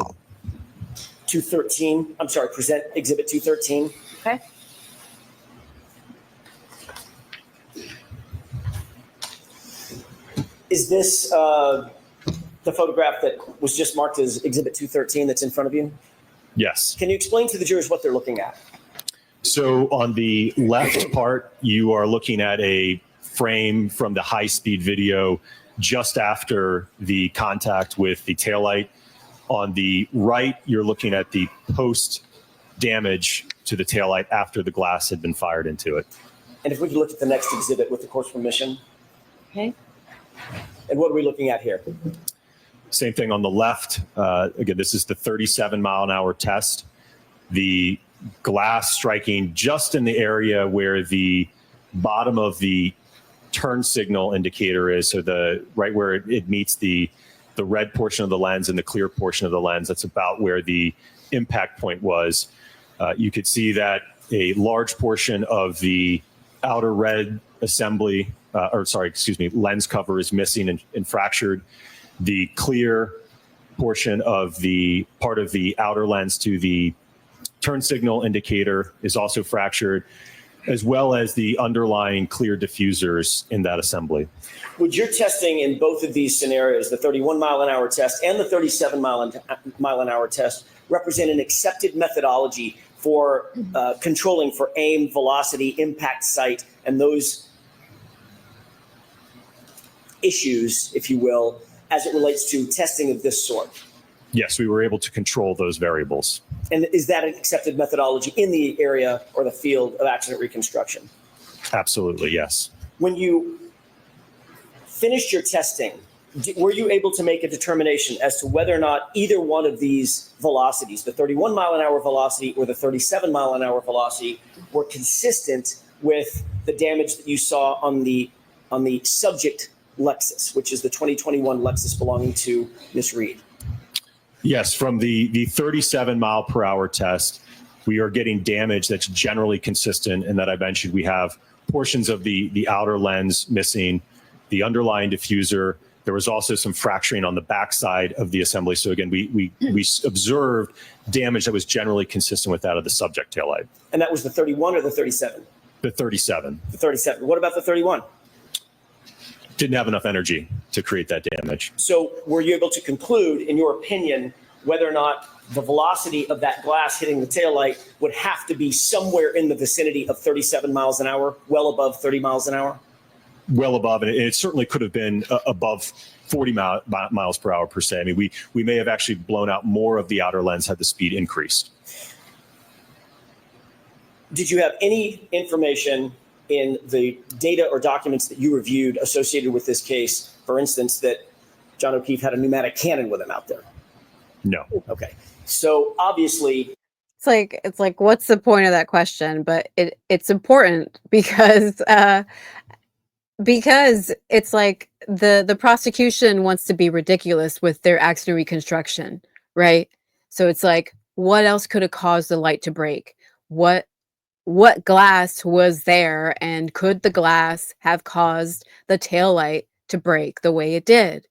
213. I'm sorry, present exhibit 213. Okay. Is this the photograph that was just marked as exhibit 213 that's in front of you? Yes. Can you explain to the jurors what they're looking at? So on the left part, you are looking at a frame from the high-speed video just after the contact with the taillight. On the right, you're looking at the post-damage to the taillight after the glass had been fired into it. And if we could look at the next exhibit with the course permission. Okay. And what are we looking at here? Same thing on the left. Again, this is the 37 mile an hour test. The glass striking just in the area where the bottom of the turn signal indicator is, so right where it meets the red portion of the lens and the clear portion of the lens. That's about where the impact point was. You could see that a large portion of the outer red assembly, lens cover is missing and fractured. The clear portion of the part of the outer lens to the turn signal indicator is also fractured, as well as the underlying clear diffusers in that assembly. Would your testing in both of these scenarios, the 31 mile an hour test and the 37 mile an hour test, represent an accepted methodology for controlling for aim, velocity, impact site, and those issues, if you will, as it relates to testing of this sort? Yes, we were able to control those variables. And is that an accepted methodology in the area or the field of accident reconstruction? Absolutely, yes. When you finished your testing, were you able to make a determination as to whether or not either one of these velocities, the 31 mile an hour velocity or the 37 mile an hour velocity, were consistent with the damage that you saw on the subject Lexus, which is the 2021 Lexus belonging to Ms. Reed? Yes, from the 37 mile per hour test, we are getting damage that's generally consistent, and that I mentioned we have portions of the outer lens missing, the underlying diffuser. There was also some fracturing on the backside of the assembly. So again, we observed damage that was generally consistent with that of the subject taillight. And that was the 31 or the 37? The 37. The 37. What about the 31? Didn't have enough energy to create that damage. So were you able to conclude, in your opinion, whether or not the velocity of that glass hitting the taillight would have to be somewhere in the vicinity of 37 miles an hour, well above 30 miles an hour? Well above, and it certainly could have been above 40 miles per hour per se. I mean, we may have actually blown out more of the outer lens had the speed increased. Did you have any information in the data or documents that you reviewed associated with this case, for instance, that John O'Keefe had a pneumatic cannon with him out there? No. Okay. So obviously, It's like, what's the point of that question? But it's important because it's like the prosecution wants to be ridiculous with their accident reconstruction, right? So it's like, what else could have caused the light to break? What glass was there, and could the glass have caused the taillight to break the way it did?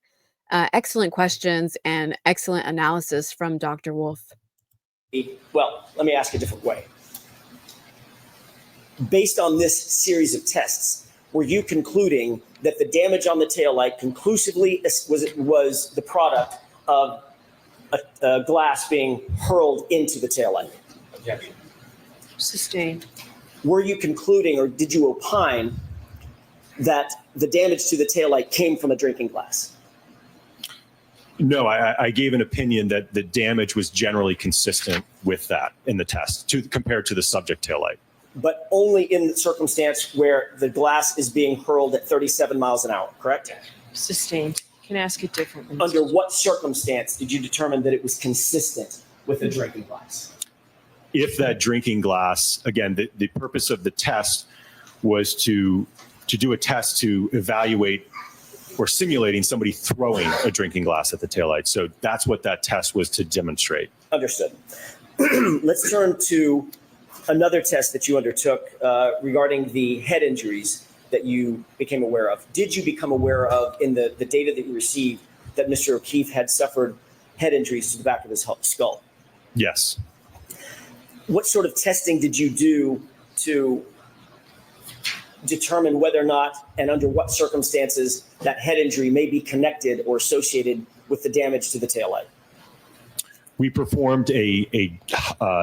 Excellent questions and excellent analysis from Dr. Wolf. well, let me ask a different way. Based on this series of tests, were you concluding that the damage on the taillight conclusively was the product of a glass being hurled into the taillight? Objection. Sustained. Were you concluding, or did you opine that the damage to the taillight came from a drinking glass? No, I gave an opinion that the damage was generally consistent with that in the test compared to the subject taillight. But only in the circumstance where the glass is being hurled at 37 miles an hour, correct? Sustained. Can ask it differently. Under what circumstance did you determine that it was consistent with a drinking glass? If that drinking glass, again, the purpose of the test was to do a test to evaluate or simulating somebody throwing a drinking glass at the taillight. So that's what that test was to demonstrate. Understood. Let's turn to another test that you undertook regarding the head injuries that you became aware of. Did you become aware of, in the data that you received, that Mr. O'Keefe had suffered head injuries to the back of his skull? Yes. What sort of testing did you do to determine whether or not and under what circumstances that head injury may be connected or associated with the damage to the taillight? We performed a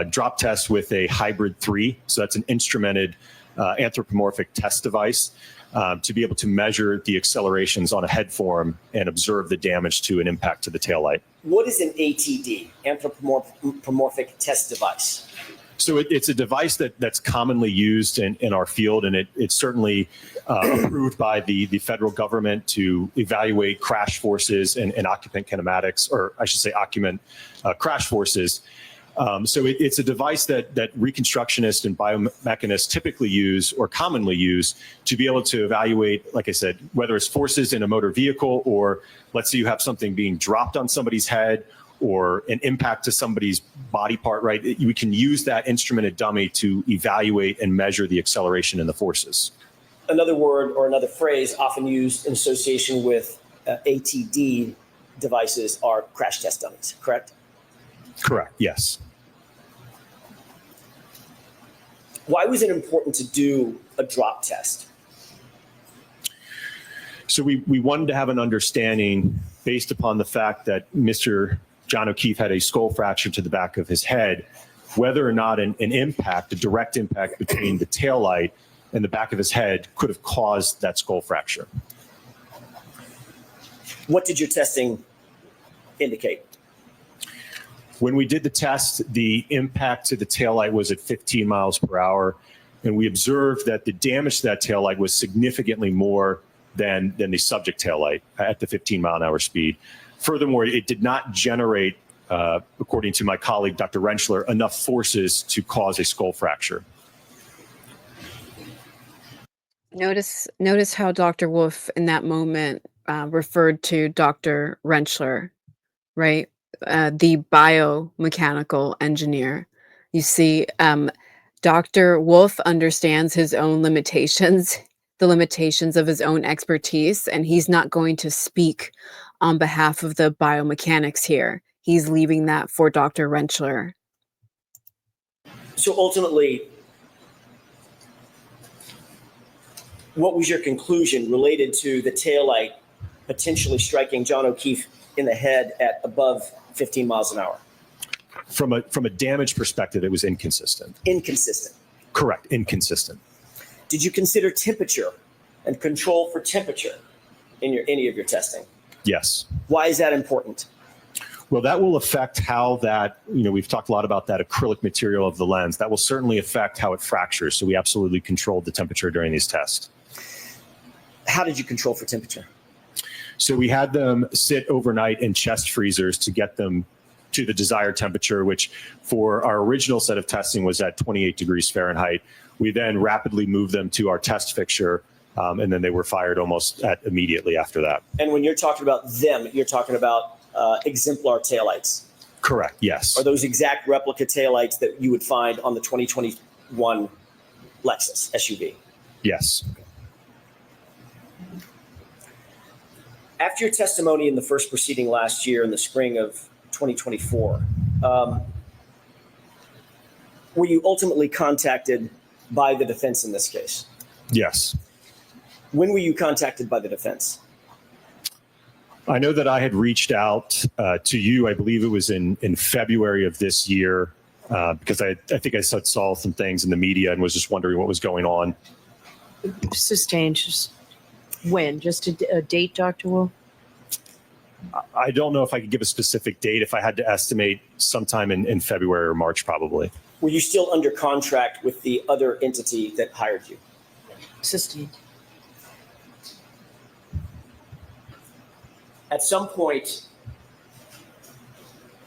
drop test with a hybrid 3. So that's an instrumented anthropomorphic test device to be able to measure the accelerations on a head form and observe the damage to an impact to the taillight. What is an ATD, anthropomorphic test device? So it's a device that's commonly used in our field, and it's certainly approved by the federal government to evaluate crash forces and occupant kinematics, or I should say occupant crash forces. So it's a device that reconstructionists and biomechanists typically use or commonly use to be able to evaluate, like I said, whether it's forces in a motor vehicle, or let's say you have something being dropped on somebody's head or an impact to somebody's body part, right? We can use that instrumented dummy to evaluate and measure the acceleration and the forces. Another word or another phrase often used in association with ATD devices are crash test dummies, correct? Correct, yes. Why was it important to do a drop test? So we wanted to have an understanding based upon the fact that Mr. John O'Keefe had a skull fracture to the back of his head, whether or not an impact, a direct impact between the taillight and the back of his head could have caused that skull fracture. What did your testing indicate? When we did the test, the impact to the taillight was at 15 miles per hour, and we observed that the damage to that taillight was significantly more than the subject taillight at the 15-mile-an-hour speed. Furthermore, it did not generate, according to my colleague, Dr. Rentschler, enough forces to cause a skull fracture. Notice how Dr. Wolf in that moment referred to Dr. Rentschler, right? The biomechanical engineer. You see, Dr. Wolf understands his own limitations, the limitations of his own expertise, and he's not going to speak on behalf of the biomechanics here. He's leaving that for Dr. Rentschler. So ultimately, what was your conclusion related to the taillight potentially striking John O'Keefe in the head at above 15 miles an hour? From a damage perspective, it was inconsistent. Inconsistent. Correct, inconsistent. Did you consider temperature and control for temperature in any of your testing? Yes. Why is that important? Well, that will affect how that, we've talked a lot about that acrylic material of the lens. That will certainly affect how it fractures. So we absolutely controlled the temperature during these tests. How did you control for temperature? So we had them sit overnight in chest freezers to get them to the desired temperature, which for our original set of testing was at 28 degrees Fahrenheit. We then rapidly moved them to our test fixture, and then they were fired almost immediately after that. And when you're talking about them, you're talking about exemplar taillights. Correct, yes. Are those exact replica taillights that you would find on the 2021 Lexus SUV? Yes. After your testimony in the first proceeding last year in the spring of 2024, were you ultimately contacted by the defense in this case? Yes. When were you contacted by the defense? I know that I had reached out to you, I believe it was in February of this year, because I think I saw some things in the media and was just wondering what was going on. Sustained. Just when? Just a date, Dr. Wolf? I don't know if I could give a specific date. If I had to estimate, sometime in February or March, probably. Were you still under contract with the other entity that hired you? Sustained. At some point,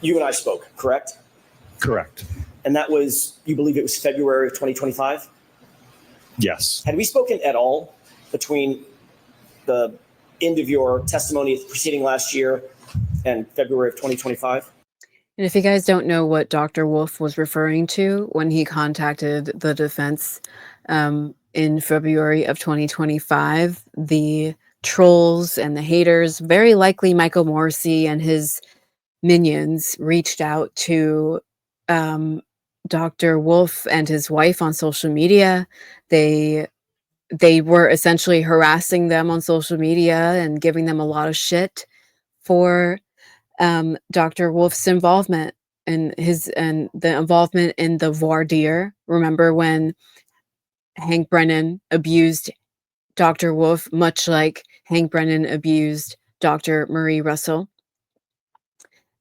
you and I spoke, correct? Correct. And that was, you believe it was February of 2025? Yes. Had we spoken at all between the end of your testimony at the proceeding last year and February of 2025? And if you guys don't know what Dr. Wolf was referring to when he contacted the defense in February of 2025, the trolls and the haters, very likely Michael Morrissey and his minions, reached out to Dr. Wolf and his wife on social media. They were essentially harassing them on social media and giving them a lot of shit for Dr. Wolf's involvement and the involvement in the voir dire. Remember when Hank Brennan abused Dr. Wolf, much like Hank Brennan abused Dr. Marie Russell,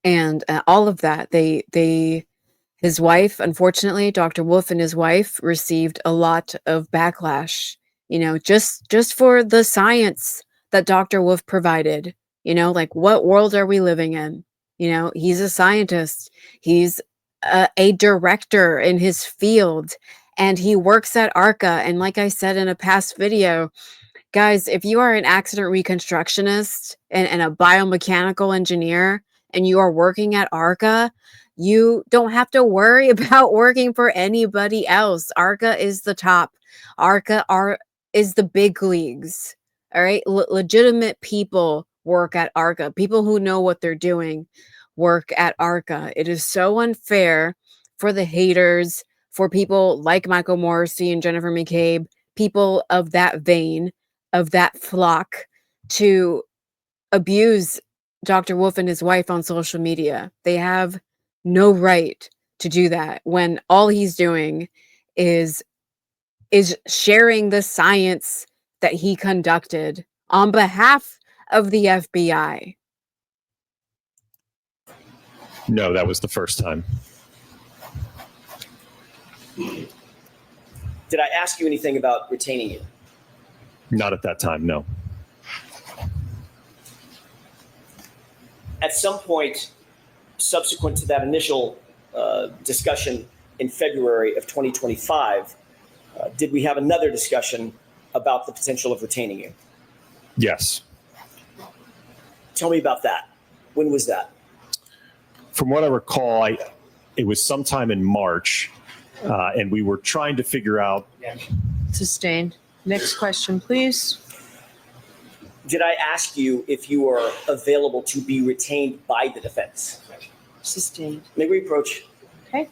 and all of that. His wife, unfortunately, Dr. Wolf and his wife received a lot of backlash. Just for the science that Dr. Wolf provided. Like, what world are we living in? He's a scientist. He's a director in his field, and he works at ARCCA. And like I said in a past video, guys, if you are an accident reconstructionist and a biomechanical engineer and you are working at ARCCA, you don't have to worry about working for anybody else. ARCCA is the top. Is the big leagues. All right. Legitimate people work at ARCCA. People who know what they're doing work at ARCCA. It is so unfair for the haters, for people like Michael Morrissey and Jennifer McCabe, people of that vein, of that flock, to abuse Dr. Wolf and his wife on social media. They have no right to do that when all he's doing is sharing the science that he conducted on behalf of the FBI. No, that was the first time. Did I ask you anything about retaining you? Not at that time, no. At some point subsequent to that initial discussion in February of 2025, did we have another discussion about the potential of retaining you? Yes. Tell me about that. When was that? From what I recall, it was sometime in March, and we were trying to figure out. Sustained. Next question, please. Did I ask you if you are available to be retained by the defense? Sustained. May we approach? Okay.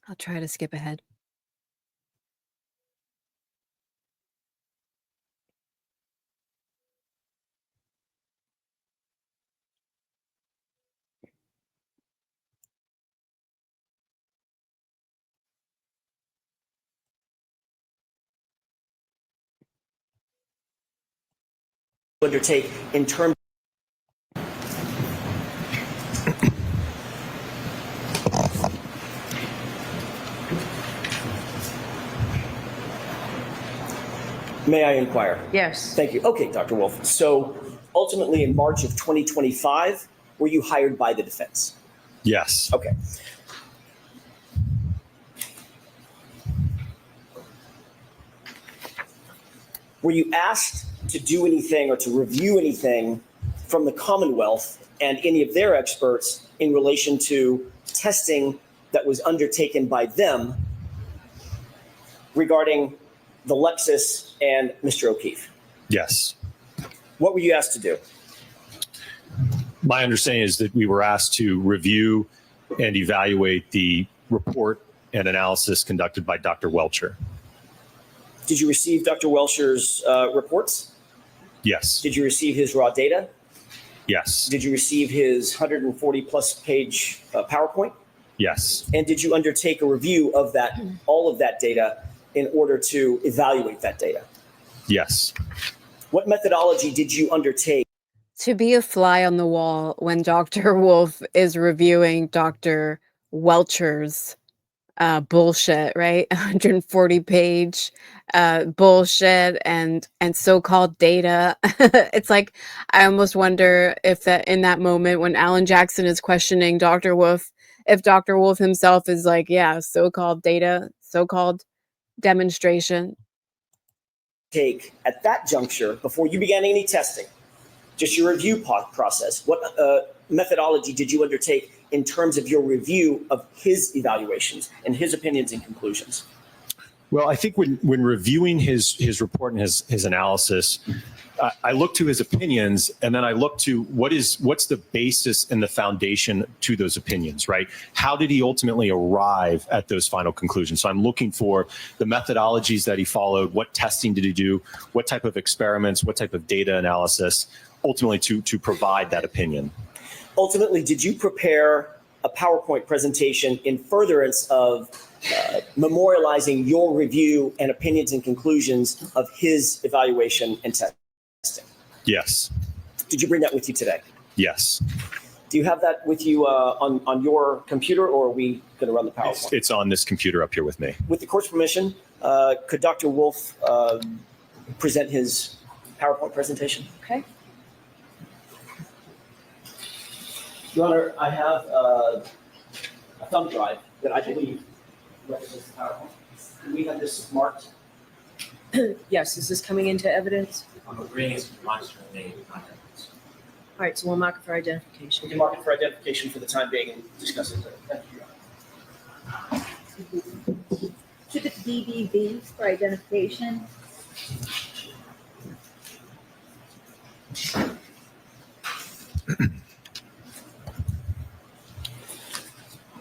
I'll try to skip ahead. Undertake in terms. May I inquire? Yes. Thank you. Okay, Dr. Wolf. So ultimately in March of 2025, were you hired by the defense? Yes. Okay. Were you asked to do anything or to review anything from the Commonwealth and any of their experts in relation to testing that was undertaken by them regarding the Lexus and Mr. O'Keefe? Yes. What were you asked to do? My understanding is that we were asked to review and evaluate the report and analysis conducted by Dr. Welcher. Did you receive Dr. Welcher's reports? Yes. Did you receive his raw data? Yes. Did you receive his 140 plus page PowerPoint? Yes. And did you undertake a review of that, all of that data, in order to evaluate that data? Yes. What methodology did you undertake? To be a fly on the wall when Dr. Wolf is reviewing Dr. Welcher's bullshit, right? 140-page bullshit and so-called data. It's like, I almost wonder if that in that moment when Alan Jackson is questioning Dr. Wolf, if Dr. Wolf himself is like, yeah, so-called data, so-called demonstration. Take at that juncture before you began any testing, just your review process. What methodology did you undertake in terms of your review of his evaluations and his opinions and conclusions? Well, I think when reviewing his report and his analysis, I look to his opinions, and then I look to what's the basis and the foundation to those opinions, right? How did he ultimately arrive at those final conclusions? So I'm looking for the methodologies that he followed. What testing did he do? What type of experiments? What type of data analysis? Ultimately, to provide that opinion. Ultimately, did you prepare a PowerPoint presentation in furtherance of memorializing your review and opinions and conclusions of his evaluation and testing? Yes. Did you bring that with you today? Yes. Do you have that with you on your computer, or are we going to run the PowerPoint? It's on this computer up here with me. With the court's permission, could Dr. Wolf present his PowerPoint presentation? Okay. Your Honor, I have a thumb drive that I believe represents the PowerPoint. Do we have this marked? Yes, is this coming into evidence? I'm agreeing it's monitoring the content. All right, so we'll mark it for We identification. can mark it for identification for the time being and discuss it later. Thank you, Your Honor. Should it DBV for identification?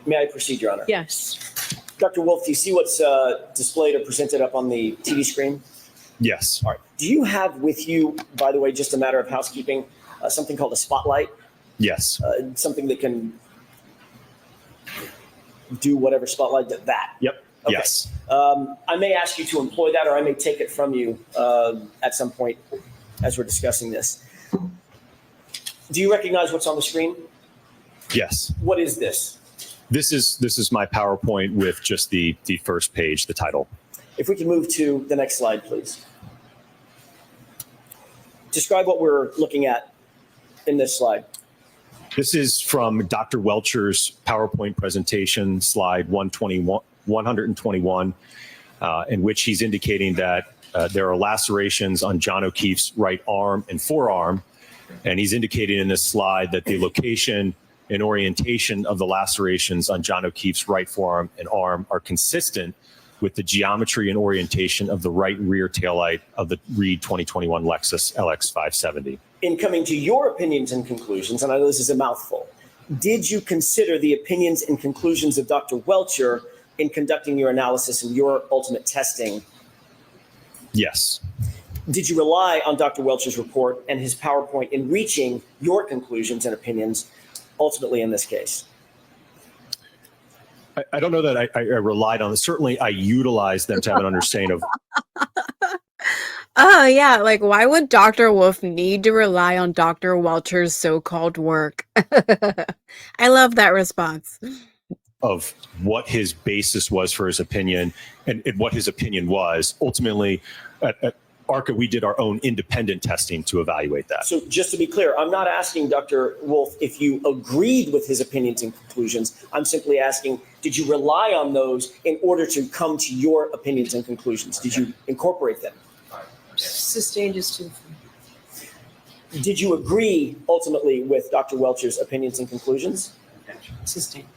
May I proceed, Your Honor? Yes. Dr. Wolf, do you see what's displayed or presented up on the TV screen? Yes. All right. Do you have with you, by the way, just a matter of housekeeping, something called a spotlight? Yes. Something that can do whatever spotlight that. Yep. Okay. Yes. I may ask you to employ that, or I may take it from you at some point as we're discussing this. Do you recognize what's on the screen? Yes. What is this? This is my PowerPoint with just the first page, the title. If we can move to the next slide, please. Describe what we're looking at in this slide. This is from Dr. Welcher's PowerPoint presentation, slide 121, in which he's indicating that there are lacerations on John O'Keefe's right arm and forearm. And he's indicating in this slide that the location and orientation of the lacerations on John O'Keefe's right forearm and arm are consistent with the geometry and orientation of the right rear taillight of the Reed 2021 Lexus LX 570. In coming to your opinions and conclusions, and I know this is a mouthful, did you consider the opinions and conclusions of Dr. Welcher in conducting your analysis and your ultimate testing? Yes. Did you rely on Dr. Welcher's report and his PowerPoint in reaching your conclusions and opinions ultimately in this case? I don't know that I relied on it. Certainly, I utilized them to have an understanding of. Oh, yeah. Like, why would Dr. Wolf need to rely on Dr. Welcher's so-called work? I love that response. Of what his basis was for his opinion and what his opinion was. Ultimately, at ARCCA, we did our own independent testing to evaluate that. So just to be clear, I'm not asking Dr. Wolf if you agreed with his opinions and conclusions. I'm simply asking, did you rely on those in order to come to your opinions and conclusions? Did you incorporate them? Sustained is to. Did you agree ultimately with Dr. Welcher's opinions and conclusions? Sustained.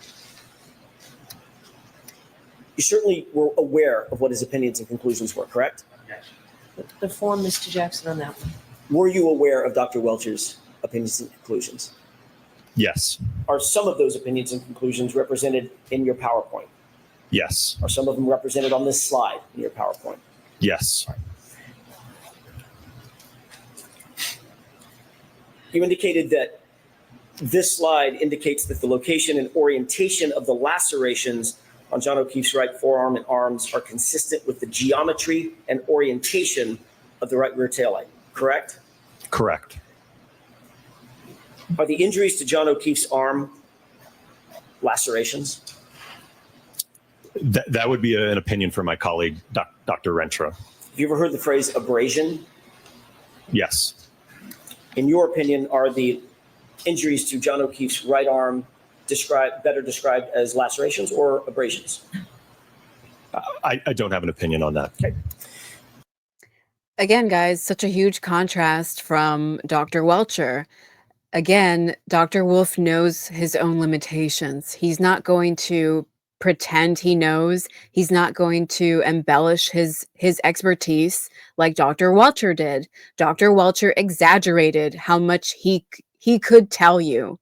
You certainly were aware of what his opinions and conclusions were, correct? The form, Mr. Jackson, on that one. Were you aware of Dr. Welcher's opinions and conclusions? Yes. Are some of those opinions and conclusions represented in your PowerPoint? Yes. Are some of them represented on this slide in your PowerPoint? Yes. You indicated that this slide indicates that the location and orientation of the lacerations on John O'Keefe's right forearm and arms are consistent with the geometry and orientation of the right rear taillight, correct? Correct. Are the injuries to John O'Keefe's arm lacerations? That would be an opinion from my colleague, Dr. Rentra. Have you ever heard the phrase abrasion? Yes. In your opinion, are the injuries to John O'Keefe's right arm better described as lacerations or abrasions? I don't have an opinion on that. Okay. Again, guys, such a huge contrast from Dr. Welcher. Again, Dr. Wolf knows his own limitations. He's not going to pretend he knows. He's not going to embellish his expertise like Dr. Welcher did. Dr. Welcher exaggerated how much he could tell you.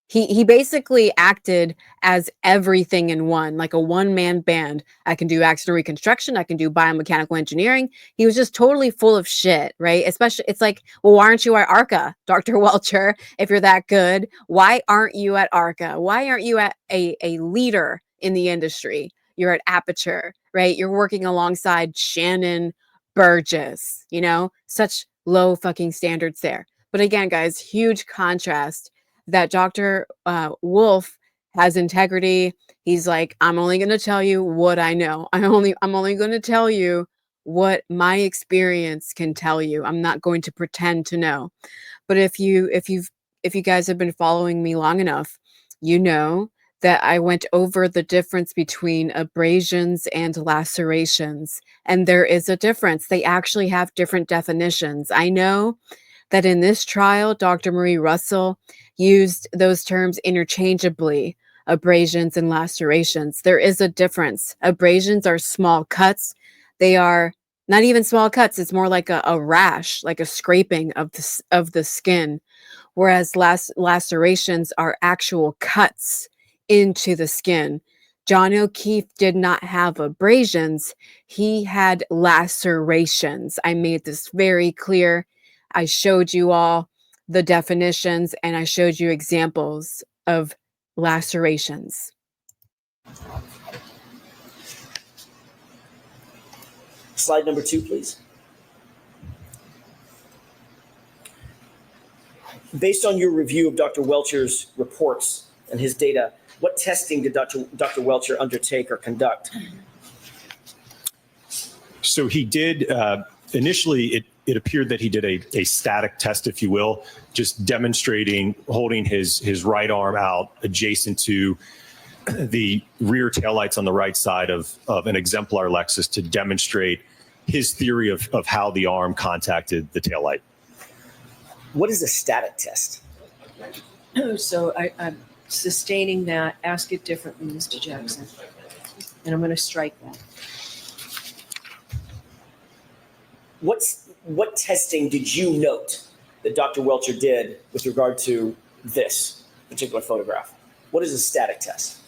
He basically acted as everything in one, like a one-man band. I can do accident reconstruction. I can do biomechanical engineering. He was just totally full of shit, right? Especially, it's like, well, why aren't you at ARCCA, Dr. Welcher, if you're that good? Why aren't you at ARCCA? Why aren't you at a leader in the industry? You're at Aperture, right? You're working alongside Shannon Burgess, such low fucking standards there. But again, guys, huge contrast. that Dr. Wolf has integrity. He's like, I'm only going to tell you what I know. I'm only going to tell you what my experience can tell you. I'm not going to pretend to know. But if you guys have been following me long enough, you know that I went over the difference between abrasions and lacerations, and there is a difference. They actually have different definitions. I know that in this trial, Dr. Marie Russell used those terms interchangeably, abrasions and lacerations. There is a difference. Abrasions are small cuts. They are not even small cuts. It's more like a rash, like a scraping of the skin, whereas lacerations are actual cuts into the skin. John O'Keefe did not have abrasions. He had lacerations. I made this very clear. I showed you all the definitions and I showed you examples of lacerations. Slide number 2, please. Based on your review of Dr. Welcher's reports and his data, what testing did Dr. Welcher undertake or conduct? So he did, initially, it appeared that he did a static test, if you will, just demonstrating holding his right arm out adjacent to the rear taillights on the right side of an exemplar Lexus to demonstrate his theory of how the arm contacted the taillight. What is a static test? So I'm sustaining that. Ask it differently, Mr. Jackson. And I'm going to strike that. What testing did you note that Dr. Welcher did with regard to this particular photograph? What is a static test?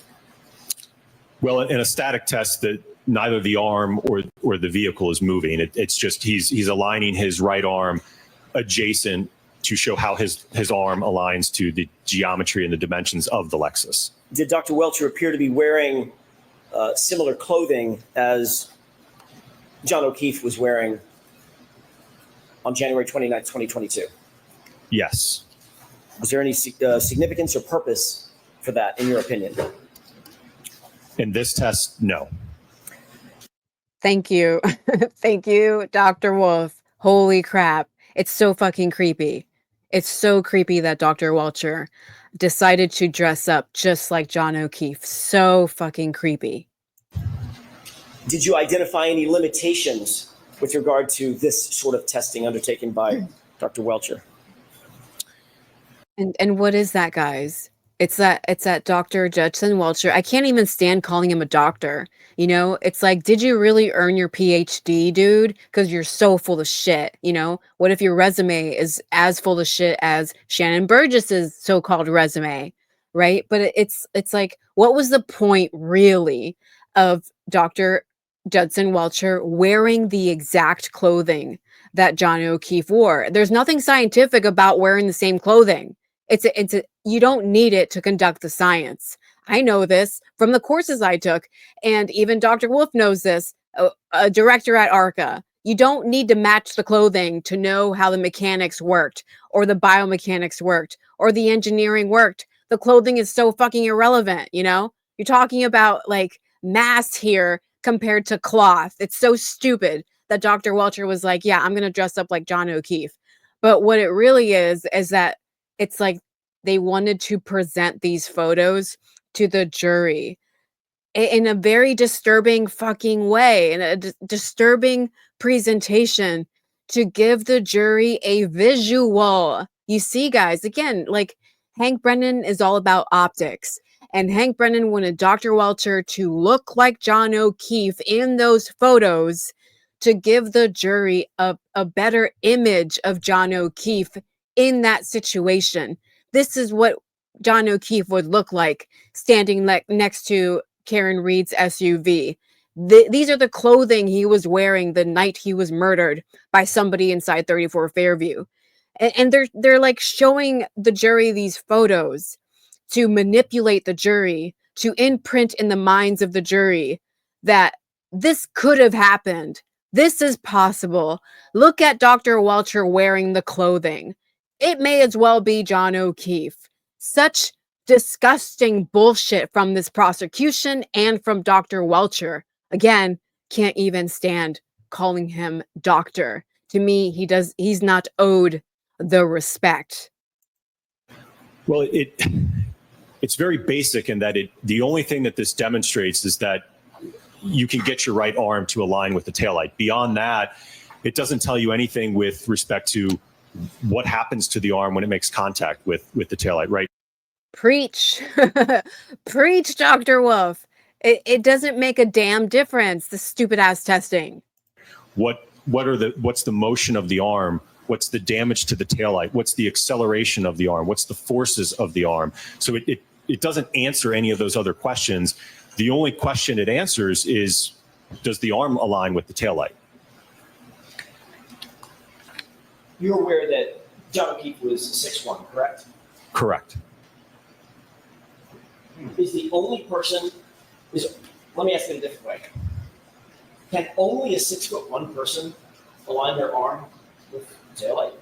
Well, in a static test, that neither the arm or the vehicle is moving. It's just he's aligning his right arm adjacent to show how his arm aligns to the geometry and the dimensions of the Lexus. Did Dr. Welcher appear to be wearing similar clothing as John O'Keefe was wearing on January 29th, 2022? Yes. Was there any significance or purpose for that, in your opinion? In this test, no. Thank you. Thank you, Dr. Wolf. Holy crap. It's so fucking creepy. It's so creepy that Dr. Welcher decided to dress up just like John O'Keefe. So fucking creepy. Did you identify any limitations with regard to this sort of testing undertaken by Dr. Welcher? And what is that, guys? It's that Dr. Judson Welcher. I can't even stand calling him a doctor. You know, it's like, did you really earn your PhD, dude? Because you're so full of shit. You know, what if your resume is as full of shit as Shannon Burgess's so-called resume, right? But it's like, what was the point really of Dr. Judson Welcher wearing the exact clothing that John O'Keefe wore? There's nothing scientific about wearing the same clothing. You don't need it to conduct the science. I know this from the courses I took, and even Dr. Wolf knows this, a director at ARCCA. You don't need to match the clothing to know how the mechanics worked, or the biomechanics worked, or the engineering worked. The clothing is so fucking irrelevant, you know? You're talking about like mass here compared to cloth. It's so stupid that Dr. Welcher was like, yeah, I'm going to dress up like John O'Keefe. But what it really is that it's like they wanted to present these photos to the jury in a very disturbing fucking way, in a disturbing presentation to give the jury a visual. You see, guys, again, like Hank Brennan is all about optics. And Hank Brennan wanted Dr. Welcher to look like John O'Keefe in those photos to give the jury a better image of John O'Keefe in that situation. This is what John O'Keefe would look like standing next to Karen Reed's SUV. These are the clothing he was wearing the night he was murdered by somebody inside 34 Fairview. And they're like showing the jury these photos to manipulate the jury, to imprint in the minds of the jury that this could have happened. This is possible. Look at Dr. Welcher wearing the clothing. It may as well be John O'Keefe. Such disgusting bullshit from this prosecution and from Dr. Welcher. Again, can't even stand calling him doctor. To me, he's not owed the respect. Well, it's very basic in that the only thing that this demonstrates is that you can get your right arm to align with the taillight. Beyond that, it doesn't tell you anything with respect to what happens to the arm when it makes contact with the taillight, right? Preach. Preach, Dr. Wolf. It doesn't make a damn difference, the stupid ass testing. What's the motion of the arm? What's the damage to the taillight? What's the acceleration of the arm? What's the forces of the arm? So it doesn't answer any of those other questions. The only question it answers is, does the arm align with the taillight? You're aware that John O'Keefe was 6'1", correct? Correct. Is the only person, let me ask it a different way. Can only a 6'1" person align their arm with the taillight?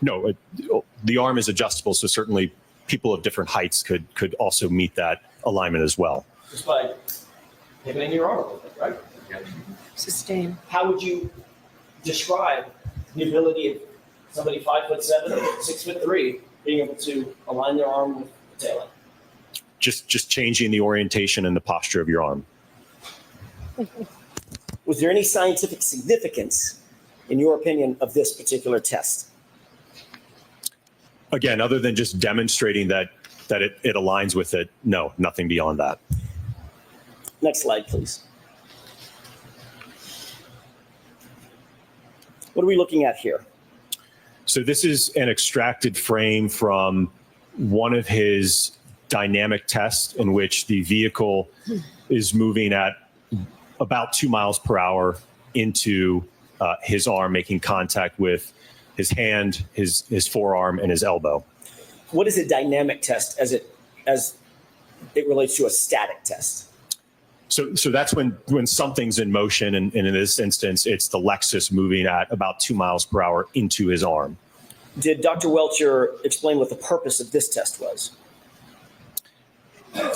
No, the arm is adjustable, so certainly people of different heights could also meet that alignment as well. Just by pivoting your arm a little bit, right? Sustain. How would you describe the ability of somebody 5'7", 6'3", being able to align their arm with the taillight? Just changing the orientation and the posture of your arm. Was there any scientific significance, in your opinion, of this particular test? Again, other than just demonstrating that it aligns with it, no, nothing beyond that. Next slide, please. What are we looking at here? So this is an extracted frame from one of his dynamic tests in which the vehicle is moving at about 2 miles per hour into his arm, making contact with his hand, his forearm, and his elbow. What is a dynamic test as it relates to a static test? So that's when something's in motion, and in this instance, it's the Lexus moving at about 2 miles per hour into his arm. Did Dr. Welcher explain what the purpose of this test was?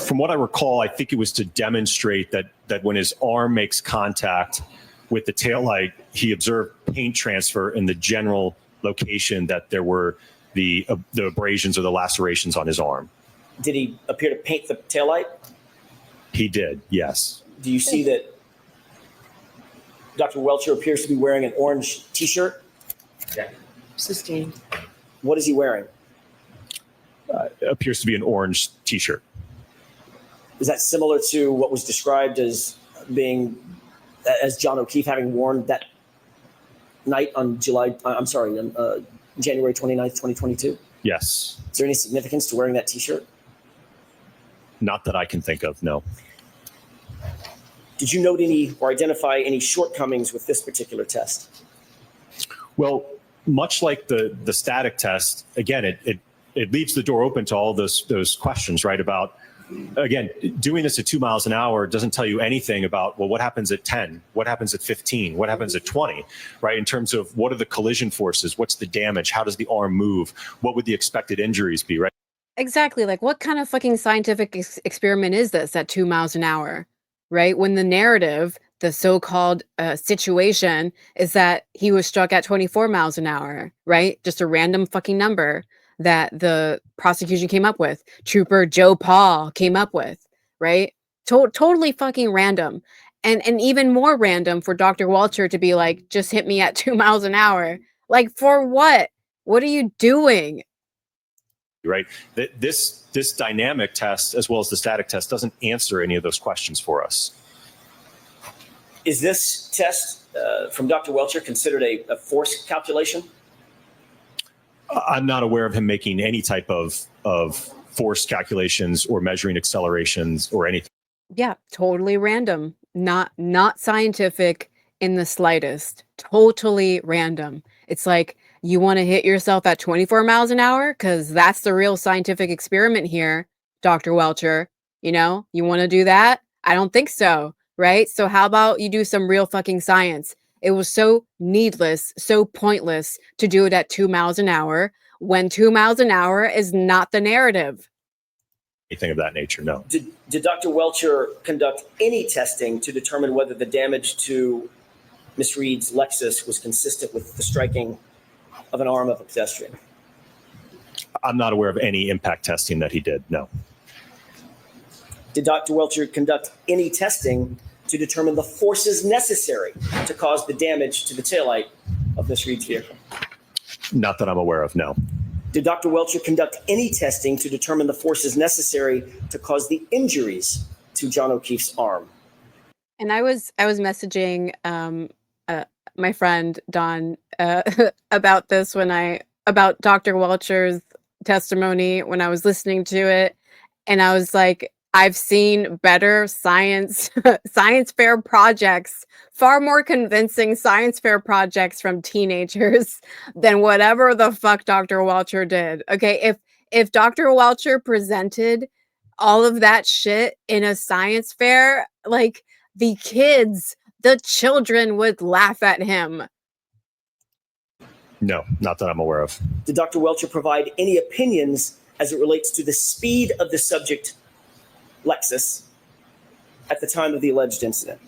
From what I recall, I think it was to demonstrate that when his arm makes contact with the taillight, he observed paint transfer in the general location that there were the abrasions or the lacerations on his arm. Did he appear to paint the taillight? He did, yes. Do you see that Dr. Welcher appears to be wearing an orange T-shirt? Yeah. Sustain. What is he wearing? Appears to be an orange T-shirt. Is that similar to what was described as John O'Keefe having worn that night on January 29th, 2022? Yes. Is there any significance to wearing that T-shirt? Not that I can think of, no. Did you note any or identify any shortcomings with this particular test? Well, much like the static test, again, it leaves the door open to all those questions, right? About, again, doing this at 2 miles an hour doesn't tell you anything about, well, what happens at 10? What happens at 15? What happens at 20, right? In terms of what are the collision forces? What's the damage? How does the arm move? What would the expected injuries be, right? Exactly. Like, what kind of fucking scientific experiment is this at 2 miles an hour, right? When the narrative, the so-called situation, is that he was struck at 24 miles an hour, right? Just a random fucking number that the prosecution came up with. Trooper Joe Paul came up with, right? Totally fucking random. And even more random for Dr. Welcher to be like, just hit me at 2 miles an hour. Like, for what? What are you doing? Right? This dynamic test, as well as the static test, doesn't answer any of those questions for us. Is this test from Dr. Welcher considered a force calculation? I'm not aware of him making any type of force calculations or measuring accelerations or anything. Yeah, totally random. Not scientific in the slightest. Totally random. It's like, you want to hit yourself at 24 miles an hour? Because that's the real scientific experiment here, Dr. Welcher. You know, you want to do that? I don't think so, right? So how about you do some real fucking science? It was so needless, so pointless to do it at 2 miles an hour when 2 miles an hour is not the narrative. Anything of that nature, no. Did Dr. Welcher conduct any testing to determine whether the damage to Ms. Reed's Lexus was consistent with the striking of an arm of a pedestrian? I'm not aware of any impact testing that he did, no. Did Dr. Welcher conduct any testing to determine the forces necessary to cause the damage to the taillight of Ms. Reed's vehicle? Not that I'm aware of, no. Did Dr. Welcher conduct any testing to determine the forces necessary to cause the injuries to John O'Keefe's arm? And I was messaging my friend Don about this about Dr. Welcher's testimony when I was listening to it, and I was like, I've seen better science fair projects, far more convincing science fair projects from teenagers than whatever the fuck Dr. Welcher did. Okay, if Dr. Welcher presented all of that shit in a science fair, like the children would laugh at him. No, not that I'm aware of. Did Dr. Welcher provide any opinions as it relates to the speed of the subject Lexus at the time of the alleged incident?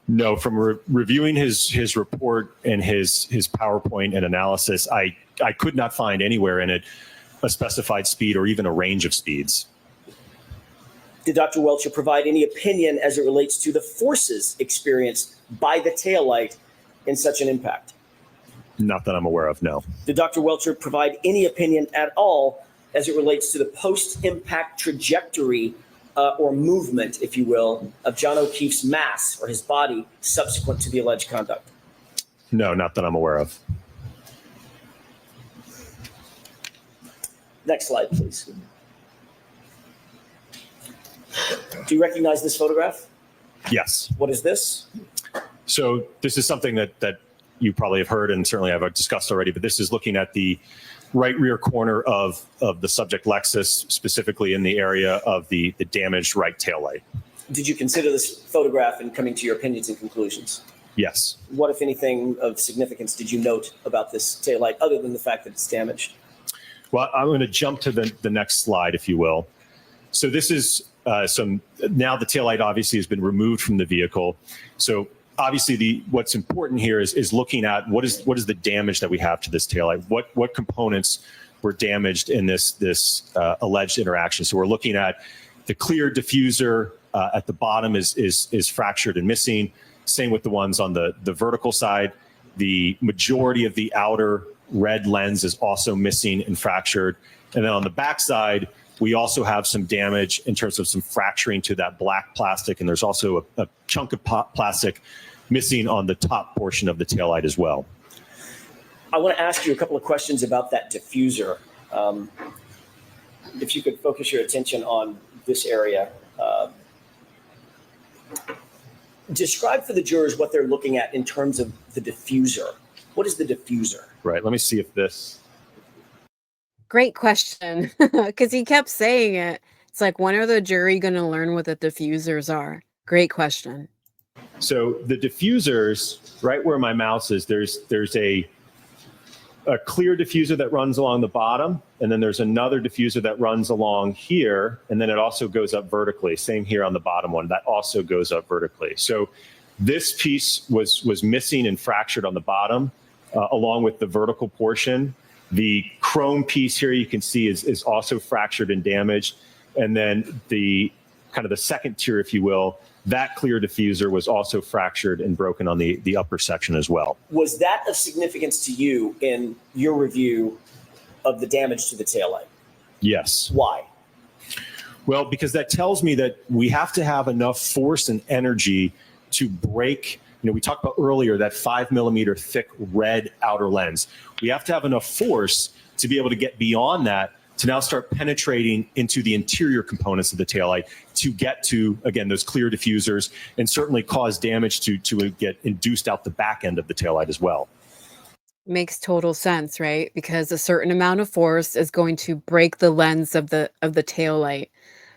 No, from reviewing his report and his PowerPoint and analysis, I could not find anywhere in it a specified speed or even a range of speeds. Did Dr. Welcher provide any opinion as it relates to the forces experienced by the taillight in such an impact? Not that I'm aware of, no. Did Dr. Welcher provide any opinion at all as it relates to the post-impact trajectory or movement, if you will, of John O'Keefe's mass or his body subsequent to the alleged conduct? No, not that I'm aware of. Next slide, please. Do you recognize this photograph? Yes. What is this? So this is something that you probably have heard and certainly I've discussed already, but this is looking at the right rear corner of the subject Lexus, specifically in the area of the damaged right taillight. Did you consider this photograph in coming to your opinions and conclusions? Yes. What, if anything, of significance did you note about this taillight other than the fact that it's damaged? Well, I'm going to jump to the next slide, if you will. So this is now the taillight obviously has been removed from the vehicle. So obviously what's important here is looking at what is the damage that we have to this taillight. What components were damaged in this alleged interaction. So we're looking at the clear diffuser at the bottom is fractured and missing. Same with the ones on the vertical side. The majority of the outer red lens is also missing and fractured. And then on the back side, we also have some damage in terms of some fracturing to that black plastic. And there's also a chunk of plastic missing on the top portion of the taillight as well. I want to ask you a couple of questions about that diffuser. If you could focus your attention on this area. Describe for the jurors what they're looking at in terms of the diffuser. What is the diffuser? Right, let me see if this. Great question, because he kept saying it. It's like, when are the jury going to learn what the diffusers are? Great question. So the diffusers, right where my mouse is, there's a clear diffuser that runs along the bottom, and then there's another diffuser that runs along here, and then it also goes up vertically. Same here on the bottom one, that also goes up vertically. So this piece was missing and fractured on the bottom, along with the vertical portion. The chrome piece here you can see is also fractured and damaged. And then the kind of the second tier, if you will, that clear diffuser was also fractured and broken on the upper section as well. Was that of significance to you in your review of the damage to the taillight? Yes. Why? Well, because that tells me that we have to have enough force and energy to break. We talked about earlier that 5 millimeter thick red outer lens. We have to have enough force to be able to get beyond that to now start penetrating into the interior components of the taillight to get to, again, those clear diffusers and certainly cause damage to get induced out the back end of the taillight as well. Makes total sense, right? Because a certain amount of force is going to break the lens of the taillight,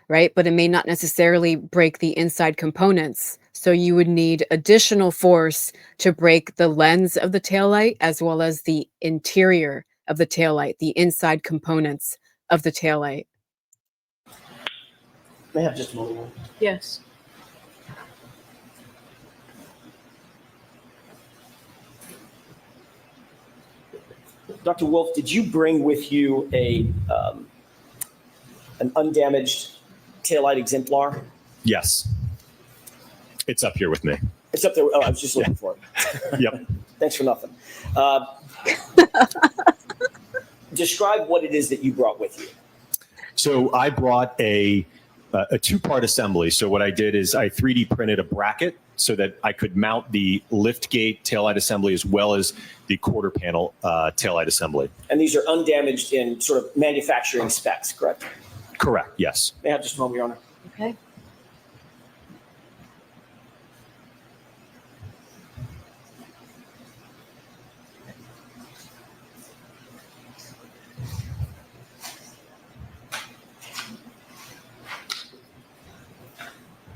right? But it may not necessarily break the inside components. So you would need additional force to break the lens of the taillight as well as the interior of the taillight, the inside components of the taillight. May I have just a moment? Yes. Dr. Wolf, did you bring with you an undamaged taillight exemplar? Yes. It's up here with me. It's up there. Oh, I was just looking for it. Yep. Thanks for nothing. Describe what it is that you brought with you. So I brought a two-part assembly. So what I did is I 3D printed a bracket so that I could mount the lift gate taillight assembly as well as the quarter panel taillight assembly. And these are undamaged in sort of manufacturing specs, correct? Correct, yes. May I have just a moment, Your Honor? Okay.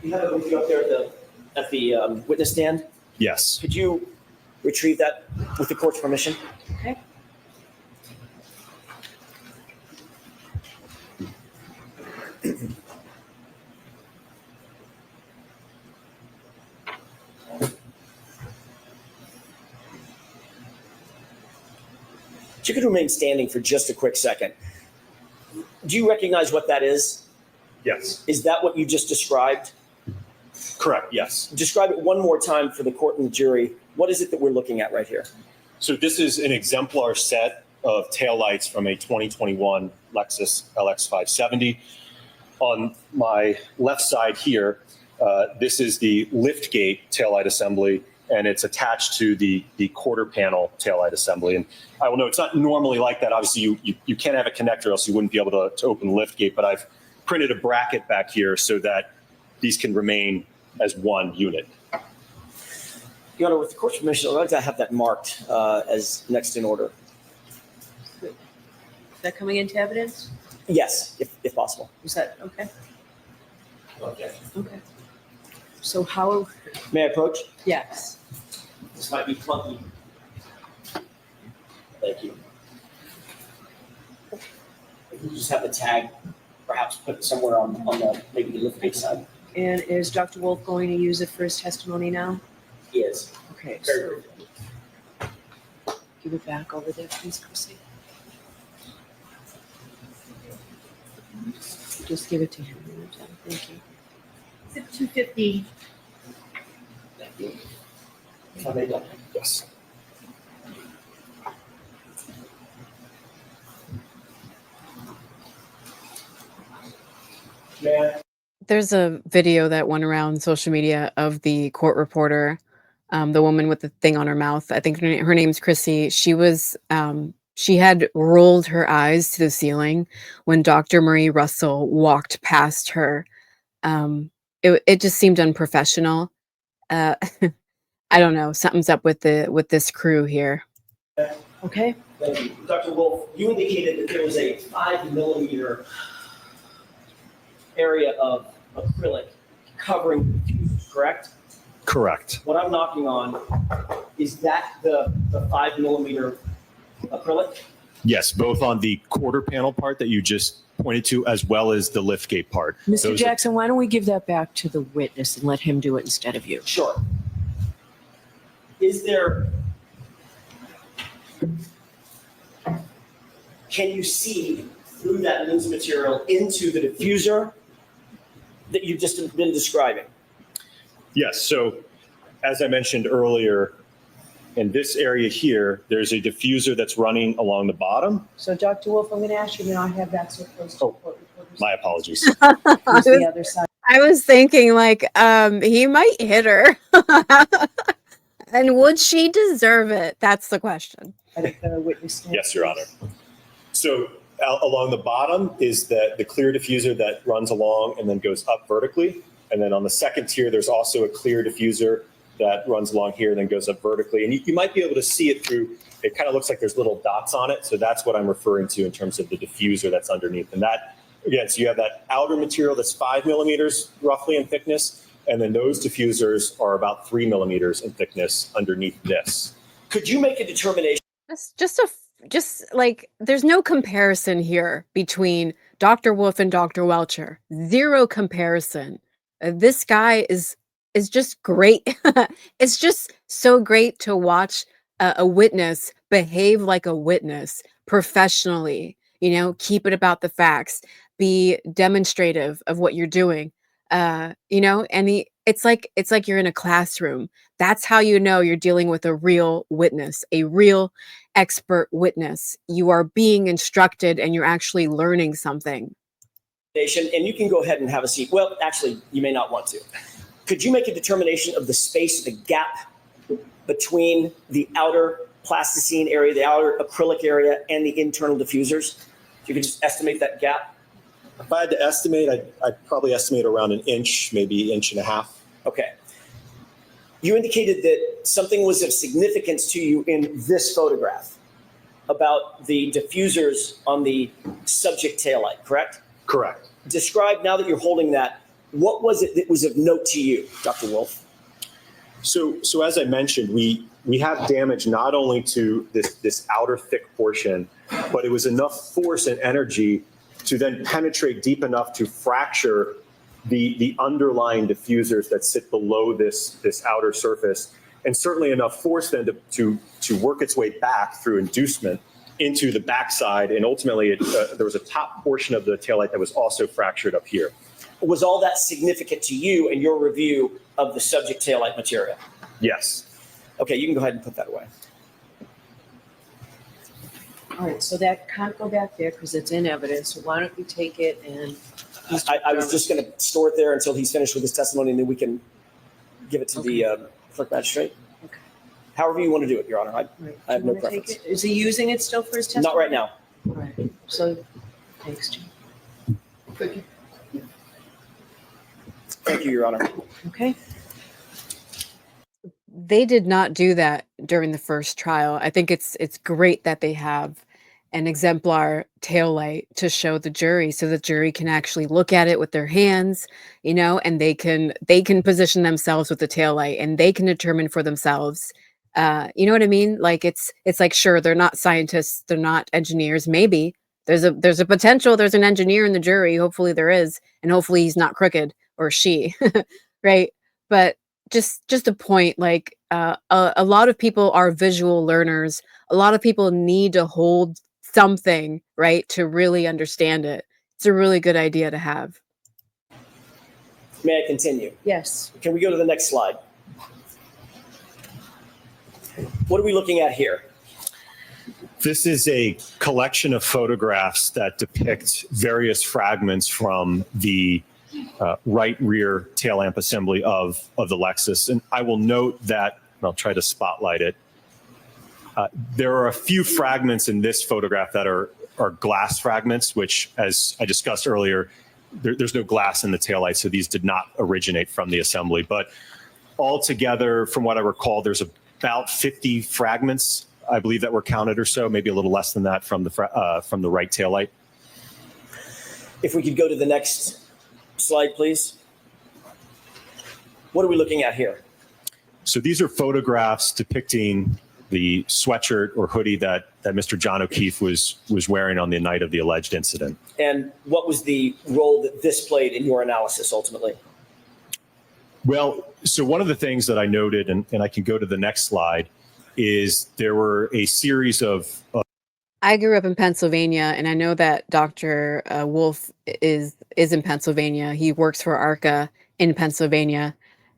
You have it with you up there at the witness stand. Yes. Could you retrieve that with the court's permission? Okay. You could remain standing for just a quick second. Do you recognize what that is? Yes. Is that what you just described? Correct, yes. Describe it one more time for the court and the jury. What is it that we're looking at right here? So this is an exemplar set of taillights from a 2021 Lexus LX 570. On my left side here, this is the lift gate taillight assembly, and it's attached to the quarter panel taillight assembly. And I will note it's not normally like that. Obviously, you can't have a connector, else you wouldn't be able to open the lift gate. But I've printed a bracket back here so that these can remain as one unit. Your Honor, with the court's permission, I'd like to have that marked as next in order. Is that coming into evidence? Yes, if possible. Is that okay? Okay. Okay. So how, May I approach? yes. This might be clunky. Thank you. If you just have the tag, perhaps put it somewhere on the maybe the lift gate side. And is Dr. Wolf going to use it for his testimony now? He is. Okay, Very so give it back over there, please, Chrissy. Just give it to him. Thank you. Zip 250. Thank you. If I may, Doctor. Yes. May I? There's a video that went around social media of the court reporter, the woman with the thing on her mouth. I think her name's Chrissy. She had rolled her eyes to the ceiling when Dr. Marie Russell walked past her. It just seemed unprofessional. I don't know. Something's up with this crew here. Okay, Thank you. Dr. Wolf, you indicated that there was a 5 millimeter area of acrylic covering the fuse, correct? Correct. What I'm knocking on, is that the 5 millimeter acrylic? Yes, both on the quarter panel part that you just pointed to, as well as the lift gate part. Mr. Those are- Jackson, why don't we give that back to the witness and let him do it instead of you? Sure. Is there, can you see through that lens material into the diffuser that you've just been describing? Yes, so as I mentioned earlier, in this area here, there's a diffuser that's running along the bottom. So Dr. Wolf, I'm going to ask you to not have that so close to court reporters. My apologies. Use the other side. I was thinking like, he might hit her. And would she deserve it? That's the question. I think the witness stand. Yes, Your Honor. So along the bottom is the clear diffuser that runs along and then goes up vertically. And then on the second tier, there's also a clear diffuser that runs along here and then goes up vertically. And you might be able to see it through, it kind of looks like there's little dots on it. So that's what I'm referring to in terms of the diffuser that's underneath. And that, again, so you have that outer material that's 5 millimeters roughly in thickness. And then those diffusers are about 3 millimeters in thickness underneath this. Could you make a determination? Just a just like there's no comparison here between Dr. Wolf and Dr. Welcher. Zero comparison. This guy is just great. It's just so great to watch a witness behave like a witness professionally. Keep it about the facts. Be demonstrative of what you're doing. And it's like you're in a classroom. That's how you know you're dealing with a real witness, a real expert witness. You are being instructed and you're actually learning something. And you can go ahead and have a seat. Well, actually, you may not want to. Could you make a determination of the space, the gap between the outer plasticine area, the outer acrylic area, and the internal diffusers? If you could just estimate that gap. If I had to estimate, I'd probably estimate around an inch, maybe inch and a half. Okay. You indicated that something was of significance to you in this photograph about the diffusers on the subject taillight, correct? Correct. Describe, now that you're holding that, what was it that was of note to you, Dr. Wolf? So as I mentioned, we have damage not only to this outer thick portion, but it was enough force and energy to then penetrate deep enough to fracture the underlying diffusers that sit below this outer surface, and certainly enough force then to work its way back through inducement into the backside, and ultimately there was a top portion of the taillight that was also fractured up here. Was all that significant to you in your review of the subject taillight material? Yes. Okay, you can go ahead and put that away. All right, so that can't go back there because it's in evidence. So why don't you take it and. I was just going to store it there until he's finished with his testimony, and then we can give it to the clerk magistrate. Okay. However you want to do it, Your Honor. Right. I have Do you no wanna take preference. it? Is he using it still for his testimony? Not right now. All right, so, thanks, Jim. Thank you, Your Honor. Okay, They did not do that during the first trial. I think it's great that they have an exemplar taillight to show the jury so the jury can actually look at it with their hands, and they can position themselves with the taillight and they can determine for themselves. You know what I mean? Like it's like, sure, they're not scientists, they're not engineers. Maybe there's a potential there's an engineer in the jury. Hopefully there is, and hopefully he's not crooked, or she, right? But just a point, like a lot of people are visual learners. A lot of people need to hold something, right, to really understand it. It's a really good idea to have. May I continue? yes. Can we go to the next slide? What are we looking at here? This is a collection of photographs that depict various fragments from the right rear tail lamp assembly of the Lexus. And I will note that, and I'll try to spotlight it, there are a few fragments in this photograph that are glass fragments, which, as I discussed earlier, there's no glass in the taillight, so these did not originate from the assembly. But altogether, from what I recall, there's about 50 fragments, I believe, that were counted or so, maybe a little less than that from the right taillight. If we could go to the next slide, please. What are we looking at here? So these are photographs depicting the sweatshirt or hoodie that Mr. John O'Keefe was wearing on the night of the alleged incident. And what was the role that this played in your analysis ultimately? Well, so one of the things that I noted, and I can go to the next slide, is there were a series of I grew up in Pennsylvania, and I know that Dr. Wolf is in Pennsylvania. He works for ARCCA in Pennsylvania,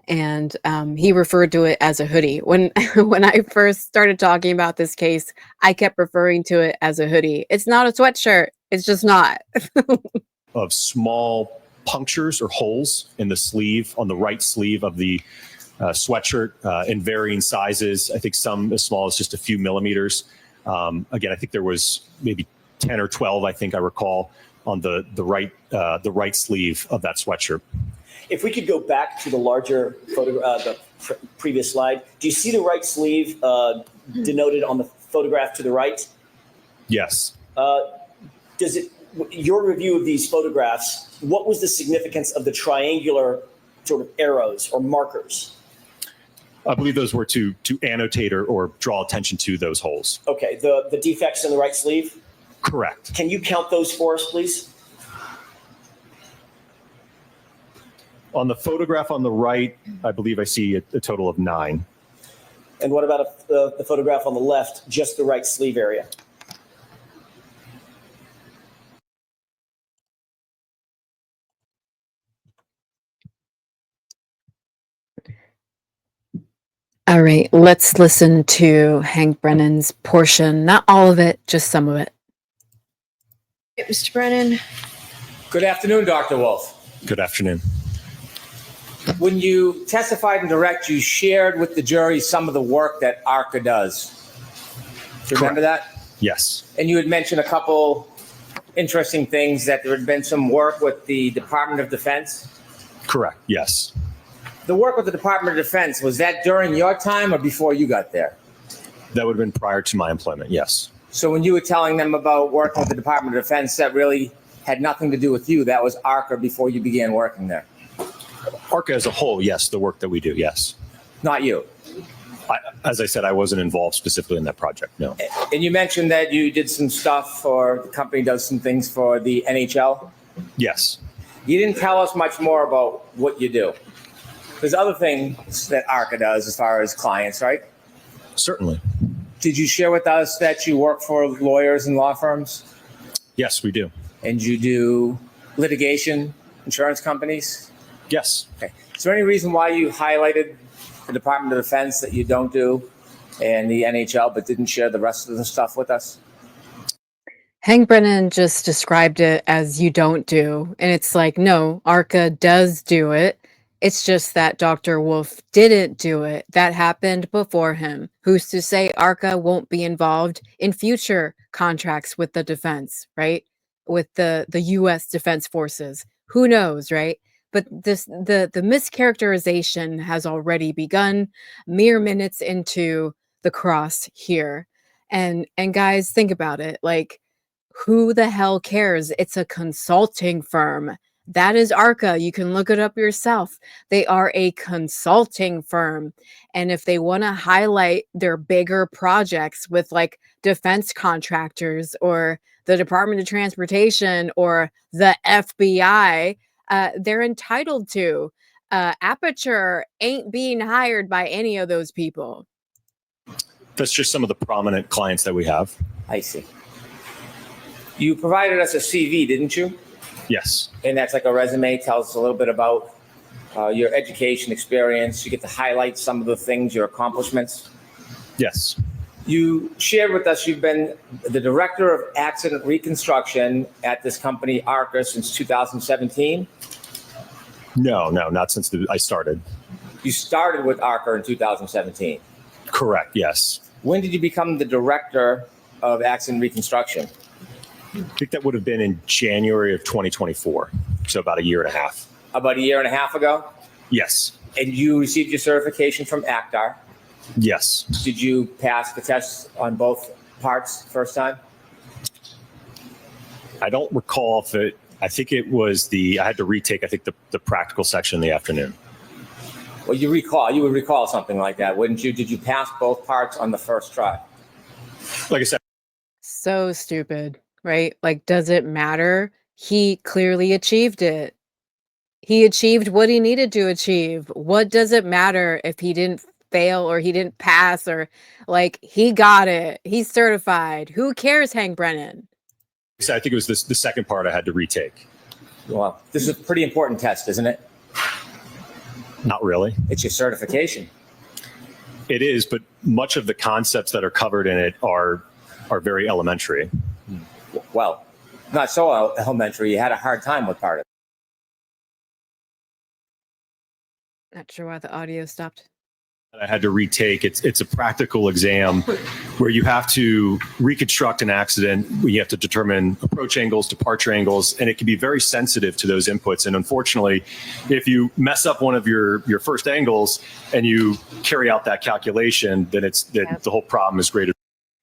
and he referred to it as a hoodie. When I first started talking about this case, I kept referring to it as a hoodie. It's not a sweatshirt. It's just not. of small punctures or holes in the sleeve, on the right sleeve of the sweatshirt, in varying sizes. I think some as small as just a few millimeters. Again, I think there was maybe 10 or 12, I think I recall, on the right sleeve of that sweatshirt. If we could go back to the larger photo, the previous slide, do you see the right sleeve denoted on the photograph to the right? Yes. Your review of these photographs, what was the significance of the triangular sort of arrows or markers? I believe those were to annotate or draw attention to those holes. Okay, the defects in the right sleeve? Correct. Can you count those for us, please? On the photograph on the right, I believe I see a total of 9. And what about the photograph on the left, just the right sleeve area? All right, let's listen to Hank Brennan's portion. Not all of it, just some of it. Mr. Brennan, Good afternoon, Dr. Wolf. Good afternoon. When you testified in direct, you shared with the jury some of the work that ARCCA does. Do you remember that? Yes. And you had mentioned a couple interesting things, that there had been some work with the Department of Defense. Correct. Yes. The work with the Department of Defense, was that during your time or before you got there? That would have been prior to my employment. Yes. So when you were telling them about working with the Department of Defense, that really had nothing to do with you. That was ARCCA before you began working there. ARCCA as a whole, yes. The work that we do, yes. Not you. As I said, I wasn't involved specifically in that project. No. And you mentioned that you did some stuff, or the company does some things for the NHL. Yes. You didn't tell us much more about what you do. There's other things that ARCCA does as far as clients, right? Certainly. Did you share with us that you work for lawyers and law firms? Yes, we do. And you do litigation, insurance companies? Yes. Okay. Is there any reason why you highlighted the Department of Defense that you don't do and the NHL, but didn't share the rest of the stuff with us? Hank Brennan just described it as you don't do. And it's like, no, ARCCA does do it. It's just that Dr. Wolf didn't do it. That happened before him. Who's to say ARCCA won't be involved in future contracts with the defense, right? With the U.S. Defense Forces. Who knows, right? But the mischaracterization has already begun mere minutes into the cross here. And guys, think about it. Like, who the hell cares? It's a consulting firm. That is ARCCA. You can look it up yourself. They are a consulting firm. And if they want to highlight their bigger projects with like defense contractors or the Department of Transportation or the FBI, they're entitled to. Aperture ain't being hired by any of those people. That's just some of the prominent clients that we have. I see. You provided us a CV, didn't you? Yes. And that's like a resume, tells us a little bit about your education experience. You get to highlight some of the things, your accomplishments. Yes. You shared with us you've been the director of accident reconstruction at this company, ARCCA, since 2017. No, not since I started. You started with ARCCA in 2017. Correct. Yes. When did you become the director of accident reconstruction? I think that would have been in January of 2024. So about a year and a half. About a year and a half ago? Yes. And you received your certification from ACDAR. Yes. Did you pass the test on both parts first time? I don't recall if it, I think it was I had to retake, I think the practical section in the afternoon. Well, you would recall something like that, wouldn't you? Did you pass both parts on the first try? Like I said. So stupid, right? Like, does it matter? He clearly achieved it. He achieved what he needed to achieve. What does it matter if he didn't fail or he didn't pass or like he got it? He's certified. Who cares, Hank Brennan? I think it was the second part I had to retake. Well, this is a pretty important test, isn't it? Not really. It's your certification. It is, but much of the concepts that are covered in it are very elementary. Well, not so elementary. You had a hard time with part of it. Not sure why the audio stopped. I had to retake. It's a practical exam where you have to reconstruct an accident. You have to determine approach angles, departure angles, and it can be very sensitive to those inputs. And unfortunately, if you mess up one of your first angles and you carry out that calculation, then the whole problem is greater.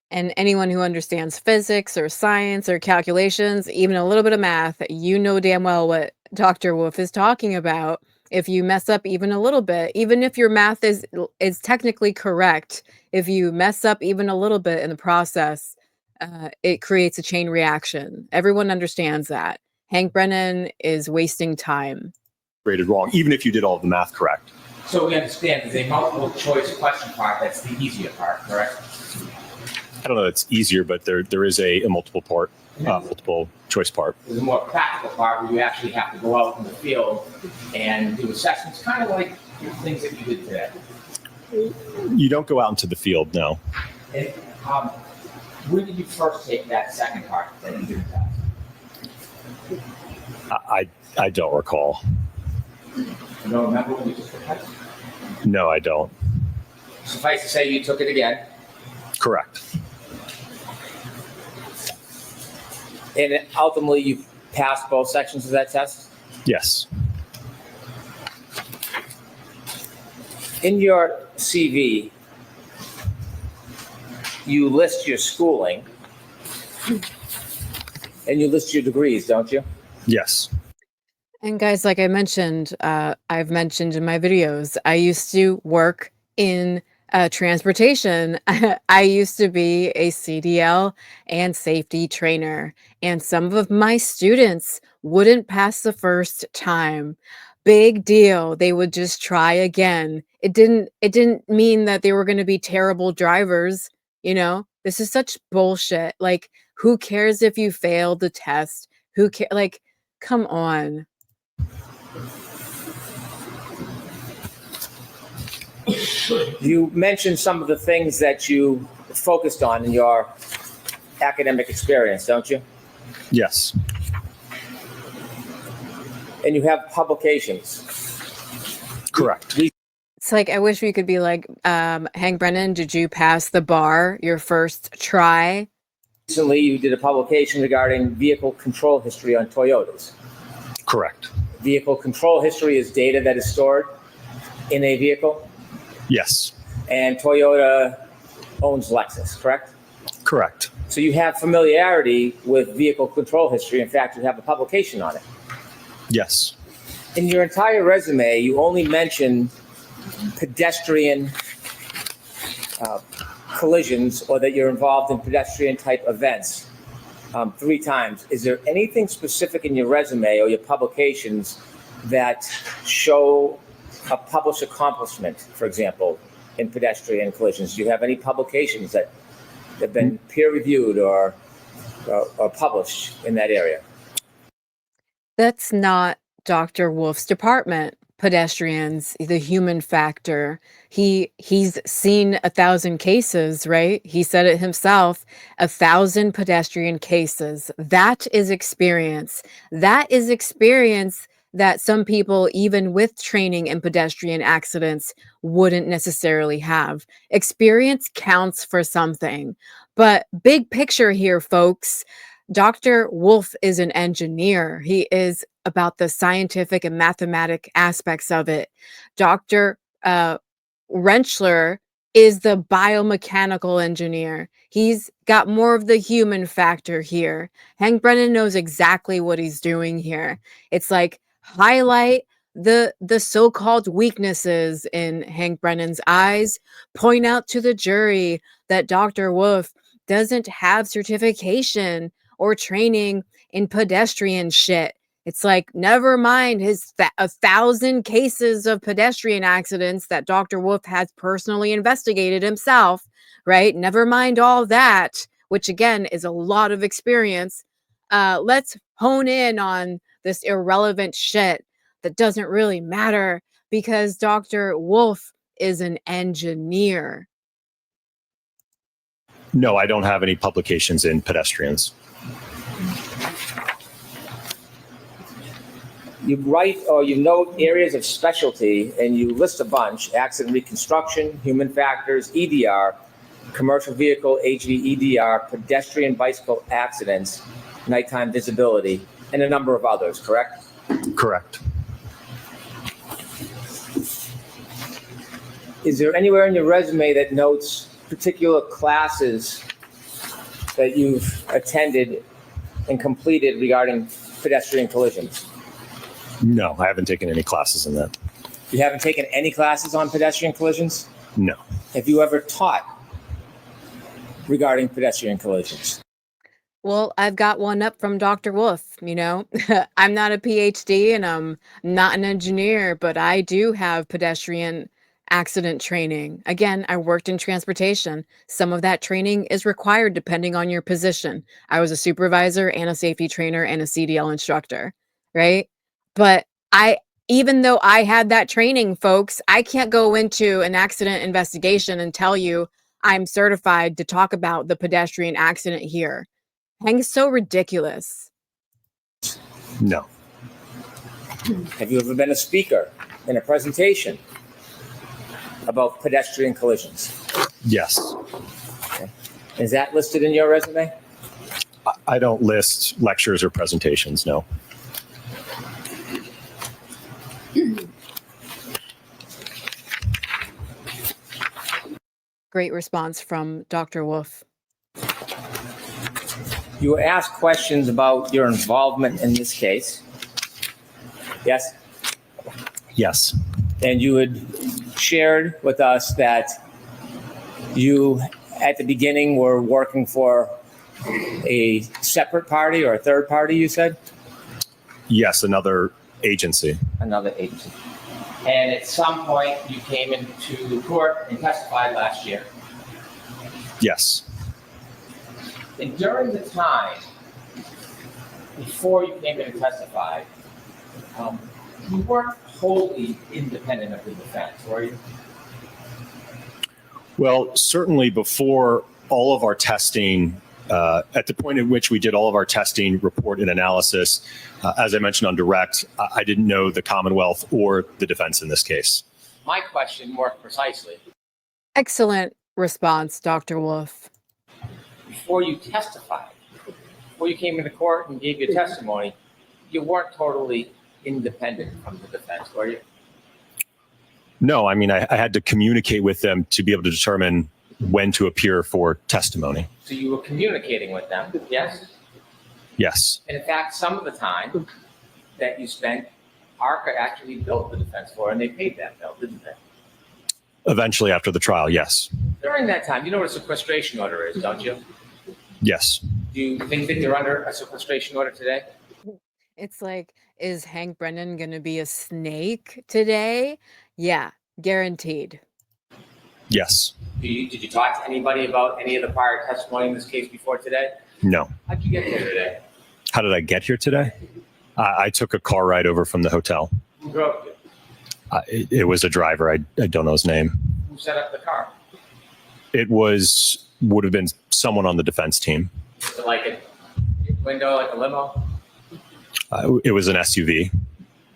And anyone who understands physics or science or calculations, even a little bit of math, you know damn well what Dr. Wolf is talking about. if you mess up even a little bit, even if your math is technically correct, if you mess up even a little bit in the process, it creates a chain reaction. Everyone understands that. Hank Brennan is wasting time. Rated wrong, even if you did all of the math correct. So we understand there's a multiple choice question part that's the easier part, correct? I don't know, it's easier, but there is a multiple choice part. There's a more practical part where you actually have to go out in the field and do assessments, kind of like the things that you did today. You don't go out into the field, no. And when did you first take that second part that you did that? I don't recall. You don't remember when you took the test? No, I don't. Suffice to say, you took it again. Correct. And ultimately, you passed both sections of that test? Yes. In your CV, you list your schooling and you list your degrees, don't you? Yes. And guys, like I mentioned, I've mentioned in my videos, I used to work in transportation. I used to be a CDL and safety trainer, and some of my students wouldn't pass the first time. Big deal. They would just try again. It didn't mean that they were going to be terrible drivers, you know? This is such bullshit. Like, who cares if you failed the test? Who cares? Like, come on. You mentioned some of the things that you focused on in your academic experience, don't you? Yes. And you have publications. Correct. It's like, I wish we could be like, Hank Brennan, did you pass the bar your first try? Recently, you did a publication regarding vehicle control history on Toyotas. Correct. Vehicle control history is data that is stored in a vehicle, Yes. and Toyota owns Lexus, correct? Correct. So you have familiarity with vehicle control history. In fact, you have a publication on it. Yes. In your entire resume, you only mention pedestrian collisions, or that you're involved in pedestrian type events 3 times. Is there anything specific in your resume or your publications that show a published accomplishment, for example, in pedestrian collisions? Do you have any publications that have been peer reviewed or published in that area? That's not Dr. Wolf's department. Pedestrians, the human factor. He's seen 1,000 cases, right? He said it himself, 1,000 pedestrian cases. That is experience. That is experience that some people, even with training in pedestrian accidents, wouldn't necessarily have. Experience counts for something. But big picture here, folks, Dr. Wolf is an engineer. He is about the scientific and mathematic aspects of it. Dr. Rentschler is the biomechanical engineer. He's got more of the human factor here. Hank Brennan knows exactly what he's doing here. It's like, highlight the so-called weaknesses in Hank Brennan's eyes, point out to the jury that Dr. Wolf doesn't have certification or training in pedestrian shit. It's like, never mind his 1,000 cases of pedestrian accidents that Dr. Wolf has personally investigated himself, right? Never mind all that, which again is a lot of experience. Let's hone in on this irrelevant shit that doesn't really matter because Dr. Wolf is an engineer. No, I don't have any publications in pedestrians. You write or you note areas of specialty, and you list a bunch: accident reconstruction, human factors, EDR, commercial vehicle, HVEDR, pedestrian bicycle accidents, nighttime visibility, and a number of others, correct? Correct. Is there anywhere in your resume that notes particular classes that you've attended and completed regarding pedestrian collisions? No, I haven't taken any classes in that. You haven't taken any classes on pedestrian collisions? No. Have you ever taught regarding pedestrian collisions? Well, I've got one up from Dr. Wolf, you know. I'm not a PhD and I'm not an engineer, but I do have pedestrian accident training. Again, I worked in transportation. Some of that training is required depending on your position. I was a supervisor and a safety trainer and a CDL instructor, right? But even though I had that training, folks, I can't go into an accident investigation and tell you I'm certified to talk about the pedestrian accident here. Hank's so ridiculous. No. Have you ever been a speaker in a presentation about pedestrian collisions? Yes. Okay. Is that listed in your resume? I don't list lectures or presentations, no. Great response from Dr. Wolf. You were asked questions about your involvement in this case. Yes? Yes. And you had shared with us that you, at the beginning, were working for a separate party or a third party, you said? Yes, another agency. Another agency. And at some point, you came into court and testified last year. Yes. And during the time before you came in and testified, you weren't wholly independent of the defense, were you? Well, certainly before all of our testing, at the point in which we did all of our testing, report, and analysis, as I mentioned on direct, I didn't know the Commonwealth or the defense in this case. My question, more precisely, Excellent response, Dr. Wolf. before you testified, before you came into court and gave your testimony, you weren't totally independent from the defense, were you? No, I mean, I had to communicate with them to be able to determine when to appear for testimony. So you were communicating with them, yes? Yes. And in fact, some of the time that you spent, ARCCA actually billed the defense for, and they paid that bill, didn't they? Eventually after the trial, yes. During that time, you know what a sequestration order is, don't you? Yes. Do you think that you're under a sequestration order today? It's like, is Hank Brennan going to be a snake today? Yeah, guaranteed. Yes. Did you talk to anybody about any of the prior testimony in this case before today? No. How'd you get here today? How did I get here today? I took a car ride over from the hotel. Who drove you? It was a driver. I don't know his name. Who set up the car? It would have been someone on the defense team. Was it like a window, like a limo? It was an SUV.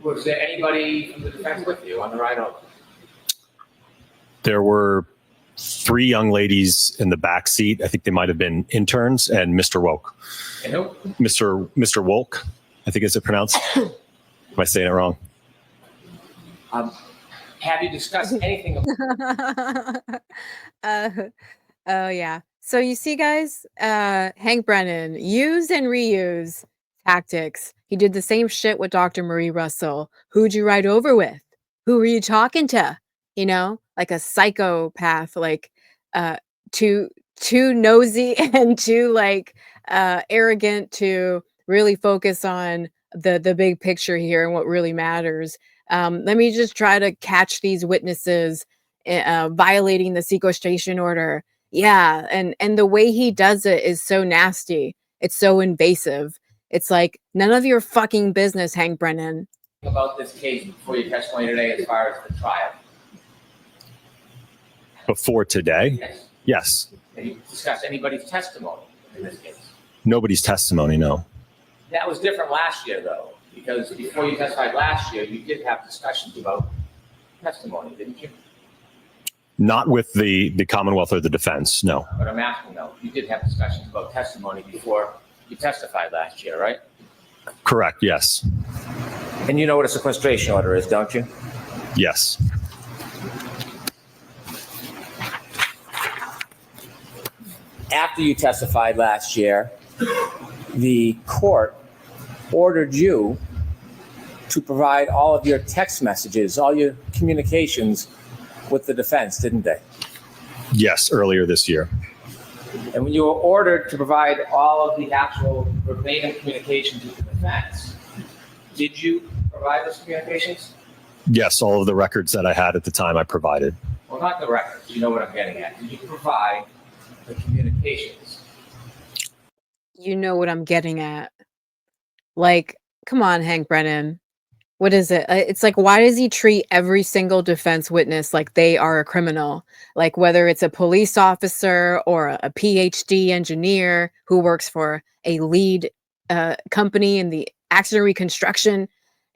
Was there anybody from the defense with you on the ride over? There were 3 young ladies in the back seat. I think they might have been interns, and Mr. Woke. And who? Mr. Wolk, I think is it pronounced? Am I saying it wrong? Have you discussed anything? Oh, yeah. So you see, guys, Hank Brennan, use and reuse tactics. He did the same shit with Dr. Marie Russell. Who'd you ride over with? Who were you talking to? You know, like a psychopath, like too nosy and too like arrogant to really focus on the big picture here and what really matters. Let me just try to catch these witnesses violating the sequestration order. Yeah, and the way he does it is so nasty. It's so invasive. It's like none of your fucking business, Hank Brennan. About this case before your testimony today as far as the trial? Before today? Yes. Yes. Have you discussed anybody's testimony in this case? Nobody's testimony, no. That was different last year, though, because before you testified last year, you did have discussions about testimony, didn't you? Not with the Commonwealth or the defense, no. But I'm asking, though, you did have discussions about testimony before you testified last year, right? Correct, yes. And you know what a sequestration order is, don't you? Yes. After you testified last year, the court ordered you to provide all of your text messages, all your communications with the defense, didn't they? Yes, earlier this year. And when you were ordered to provide all of the actual verbatim communications with the defense, did you provide those communications? Yes, all of the records that I had at the time I provided. Well, not the records. You know what I'm getting at. Did you provide the communications? You know what I'm getting at. Like, come on, Hank Brennan. What is it? It's like, why does he treat every single defense witness like they are a criminal? Like, whether it's a police officer or a PhD engineer who works for a lead company in the accident reconstruction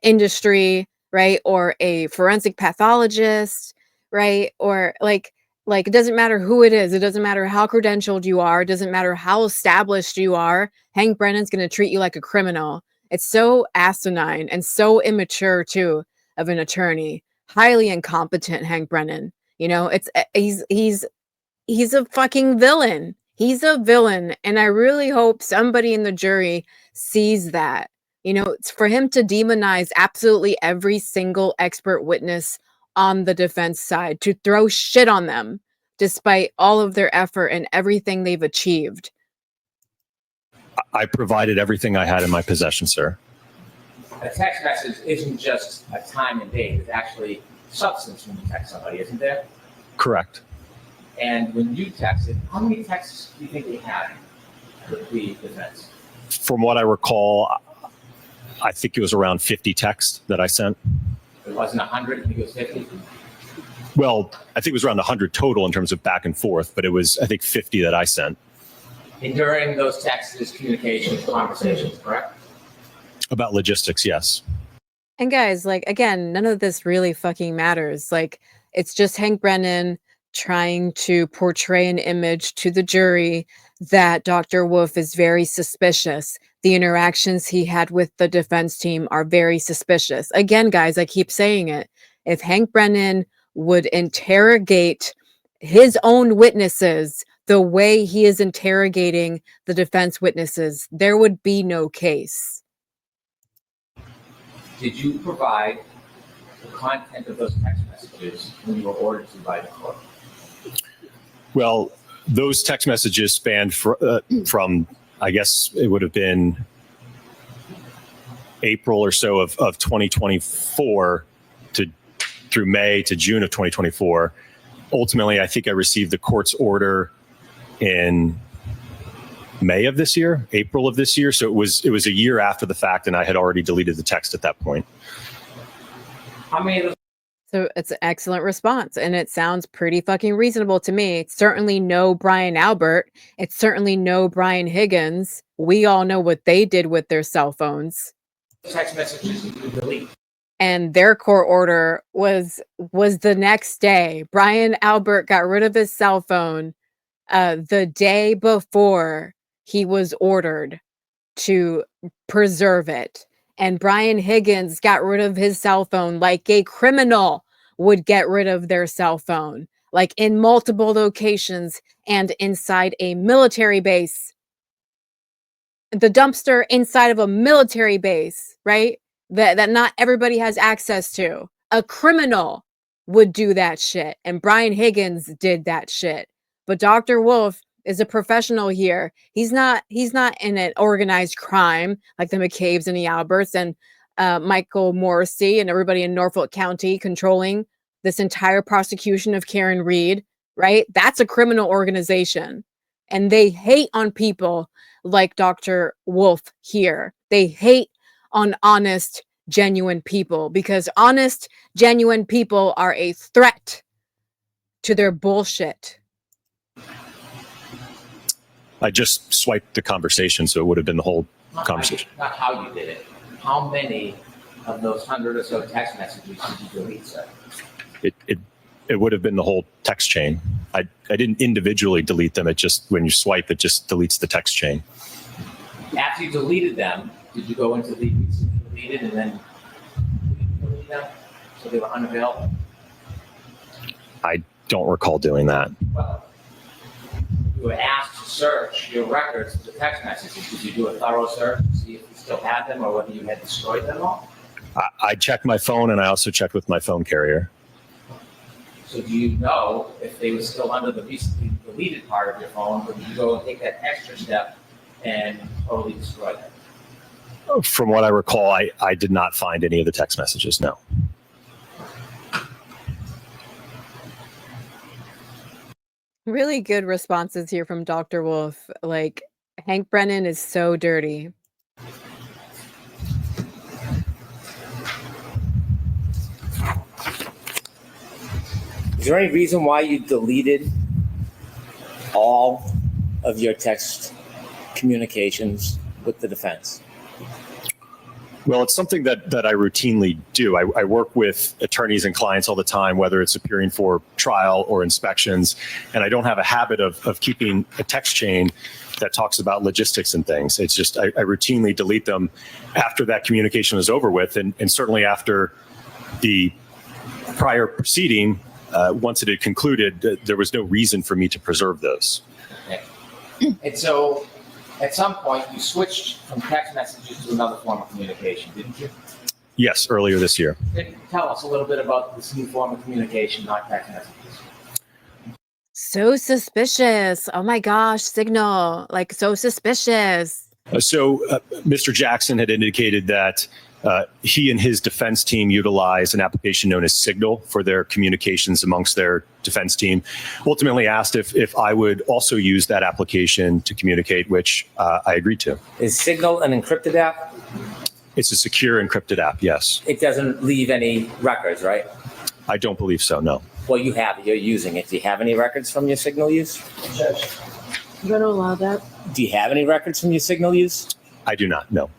industry, right? Or a forensic pathologist, right? Or like it doesn't matter who it is. It doesn't matter how credentialed you are. It doesn't matter how established you are. Hank Brennan's going to treat you like a criminal. It's so asinine and so immature too of an attorney. Highly incompetent, Hank Brennan. You know, he's a fucking villain. He's a villain, and I really hope somebody in the jury sees that. You know, it's for him to demonize absolutely every single expert witness on the defense side, to throw shit on them despite all of their effort and everything they've achieved. I provided everything I had in my possession, sir. A text message isn't just a time and date. It's actually substance when you text somebody, isn't there? Correct. And when you texted, how many texts do you think you had with the defense? From what I recall, I think it was around 50 texts that I sent. It wasn't 100, I think it was 50. Well, I think it was around 100 total in terms of back and forth, but it was, I think, 50 that I sent. And during those texts, communications, conversations, correct? About logistics, yes. And guys, like, again, none of this really fucking matters. Like, it's just Hank Brennan trying to portray an image to the jury that Dr. Wolf is very suspicious. The interactions he had with the defense team are very suspicious. Again, guys, I keep saying it. If Hank Brennan would interrogate his own witnesses the way he is interrogating the defense witnesses, there would be no case. Did you provide the content of those text messages when you were ordered to by the court? Well, those text messages spanned from, I guess it would have been April or so of 2024 through May to June of 2024. Ultimately, I think I received the court's order in May of this year, April of this year. So it was a year after the fact, and I had already deleted the text at that point. How many of those? So it's an excellent response, and it sounds pretty fucking reasonable to me. It's certainly no Brian Albert. It's certainly no Brian Higgins. We all know what they did with their cell phones. Text messages you delete. And their court order was the next day. Brian Albert got rid of his cell phone the day before he was ordered to preserve it. And Brian Higgins got rid of his cell phone like a criminal would get rid of their cell phone, like in multiple locations and inside a military base. The dumpster inside of a military base, right? That not everybody has access to. A criminal would do that shit. And Brian Higgins did that shit. But Dr. Wolf is a professional here. He's not in an organized crime like the McCabe's and the Alberts and Michael Morrissey and everybody in Norfolk County controlling this entire prosecution of Karen Reed, right? That's a criminal organization. And they hate on people like Dr. Wolf here. They hate on honest, genuine people because honest, genuine people are a threat to their bullshit. I just swiped the conversation, so it would have been the whole conversation. Not how you did it. How many of those 100 or so text messages did you delete, sir? It would have been the whole text chain. I didn't individually delete them. It just, when you swipe, it just deletes the text chain. After you deleted them, did you go into the deleted and then delete them so they were unavailable? I don't recall doing that. Well, you were asked to search your records of the text messages. Did you do a thorough search to see if you still had them or whether you had destroyed them all? I checked my phone, and I also checked with my phone carrier. So do you know if they were still under the recently deleted part of your phone, or did you go and take that extra step and totally destroy that? From what I recall, I did not find any of the text messages, no. Really good responses here from Dr. Wolf. Like, Hank Brennan is so dirty. Is there any reason why you deleted all of your text communications with the defense? Well, it's something that I routinely do. I work with attorneys and clients all the time, whether it's appearing for trial or inspections, and I don't have a habit of keeping a text chain that talks about logistics and things. It's just I routinely delete them after that communication is over with, and certainly after the prior proceeding, once it had concluded, there was no reason for me to preserve those. Okay. And so at some point, you switched from text messages to another form of communication, didn't you? Yes, earlier this year. Tell us a little bit about this new form of communication, not text messages. So suspicious. Oh my gosh, Signal. Like, so suspicious. So Mr. Jackson had indicated that he and his defense team utilize an application known as Signal for their communications amongst their defense team. Ultimately asked if I would also use that application to communicate, which I agreed to. Is Signal an encrypted app? It's a secure encrypted app, yes. It doesn't leave any records, right? I don't believe so, no. Well, you have it. You're using it. Do you have any records from your Signal use? You going to allow that? Do you have any records from your Signal use? I do not, no.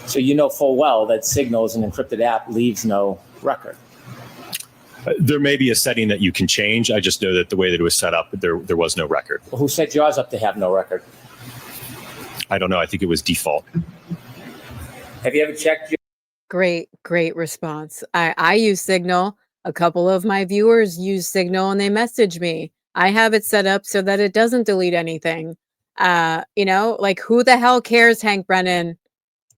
So you know full well that Signal as an encrypted app leaves no record. There may be a setting that you can change. I just know that the way that it was set up, there was no record. Well, who set yours up to have no record? I don't know. I think it was default. Have you ever checked your... Great response. I use Signal. A couple of my viewers use Signal and they message me. I have it set up so that it doesn't delete anything. Like, who the hell cares, Hank Brennan?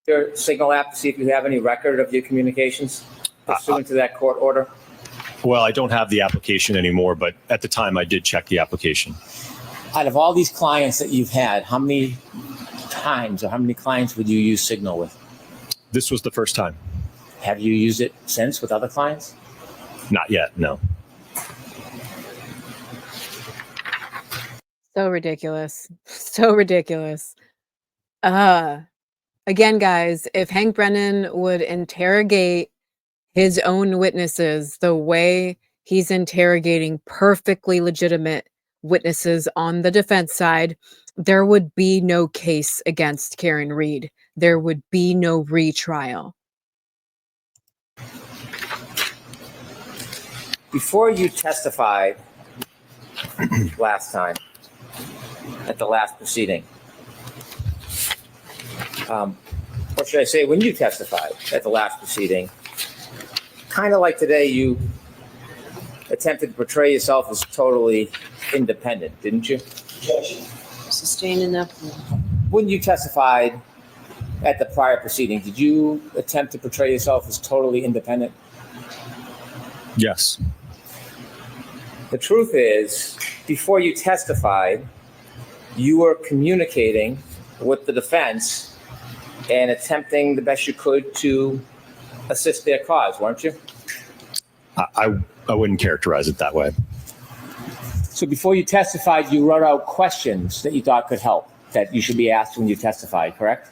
your Signal app to see if you have any record of your communications pursuant to that court order? Well, I don't have the application anymore, but at the time I did check the application. Out of all these clients that you've had, how many times or how many clients would you use Signal with? This was the first time. Have you used it since with other clients? Not yet, no. So ridiculous. So ridiculous. Again, guys, if Hank Brennan would interrogate his own witnesses the way he's interrogating perfectly legitimate witnesses on the defense side, there would be no case against Karen Reed. There would be no retrial. Before you testified last time, at the last proceeding, or should I say when you testified at the last proceeding, kind of like today, you attempted to portray yourself as totally independent, didn't you? Sustaining that point. When you testified at the prior proceeding, did you attempt to portray yourself as totally independent? Yes. The truth is, before you testified, you were communicating with the defense and attempting the best you could to assist their cause, weren't you? I wouldn't characterize it that way. So before you testified, you wrote out questions that you thought could help, that you should be asked when you testified, correct?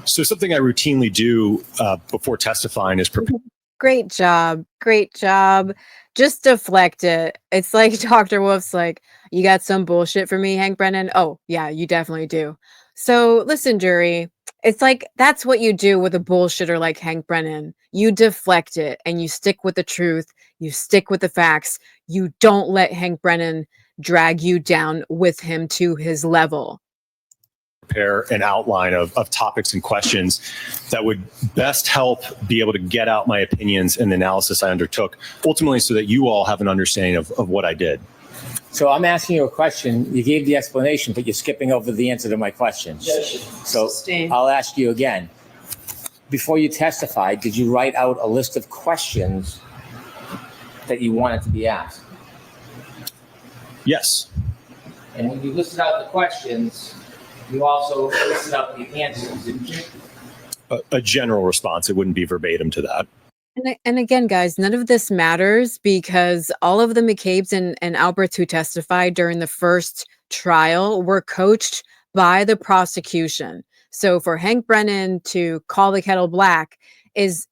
So something I routinely do before testifying is prepare. Great job. Great job. Just deflect it. It's like Dr. Wolf's like, you got some bullshit for me, Hank Brennan? Oh, yeah, you definitely do. So listen, jury, it's like that's what you do with a bullshitter like Hank Brennan. You deflect it and you stick with the truth. You stick with the facts. You don't let Hank Brennan drag you down with him to his level. Prepare an outline of topics and questions that would best help be able to get out my opinions and the analysis I undertook, ultimately so that you all have an understanding of what I did. So I'm asking you a question. You gave the explanation, but you're skipping over the answer to my question. So Sustained. I'll ask you again. before you testified, did you write out a list of questions that you wanted to be asked? Yes. And when you listed out the questions, you also listed out the answers, didn't you? A general response. It wouldn't be verbatim to that. And again, guys, none of this matters because all of the McCabe's and Alberts who testified during the first trial were coached by the prosecution. So for Hank Brennan to call the kettle black is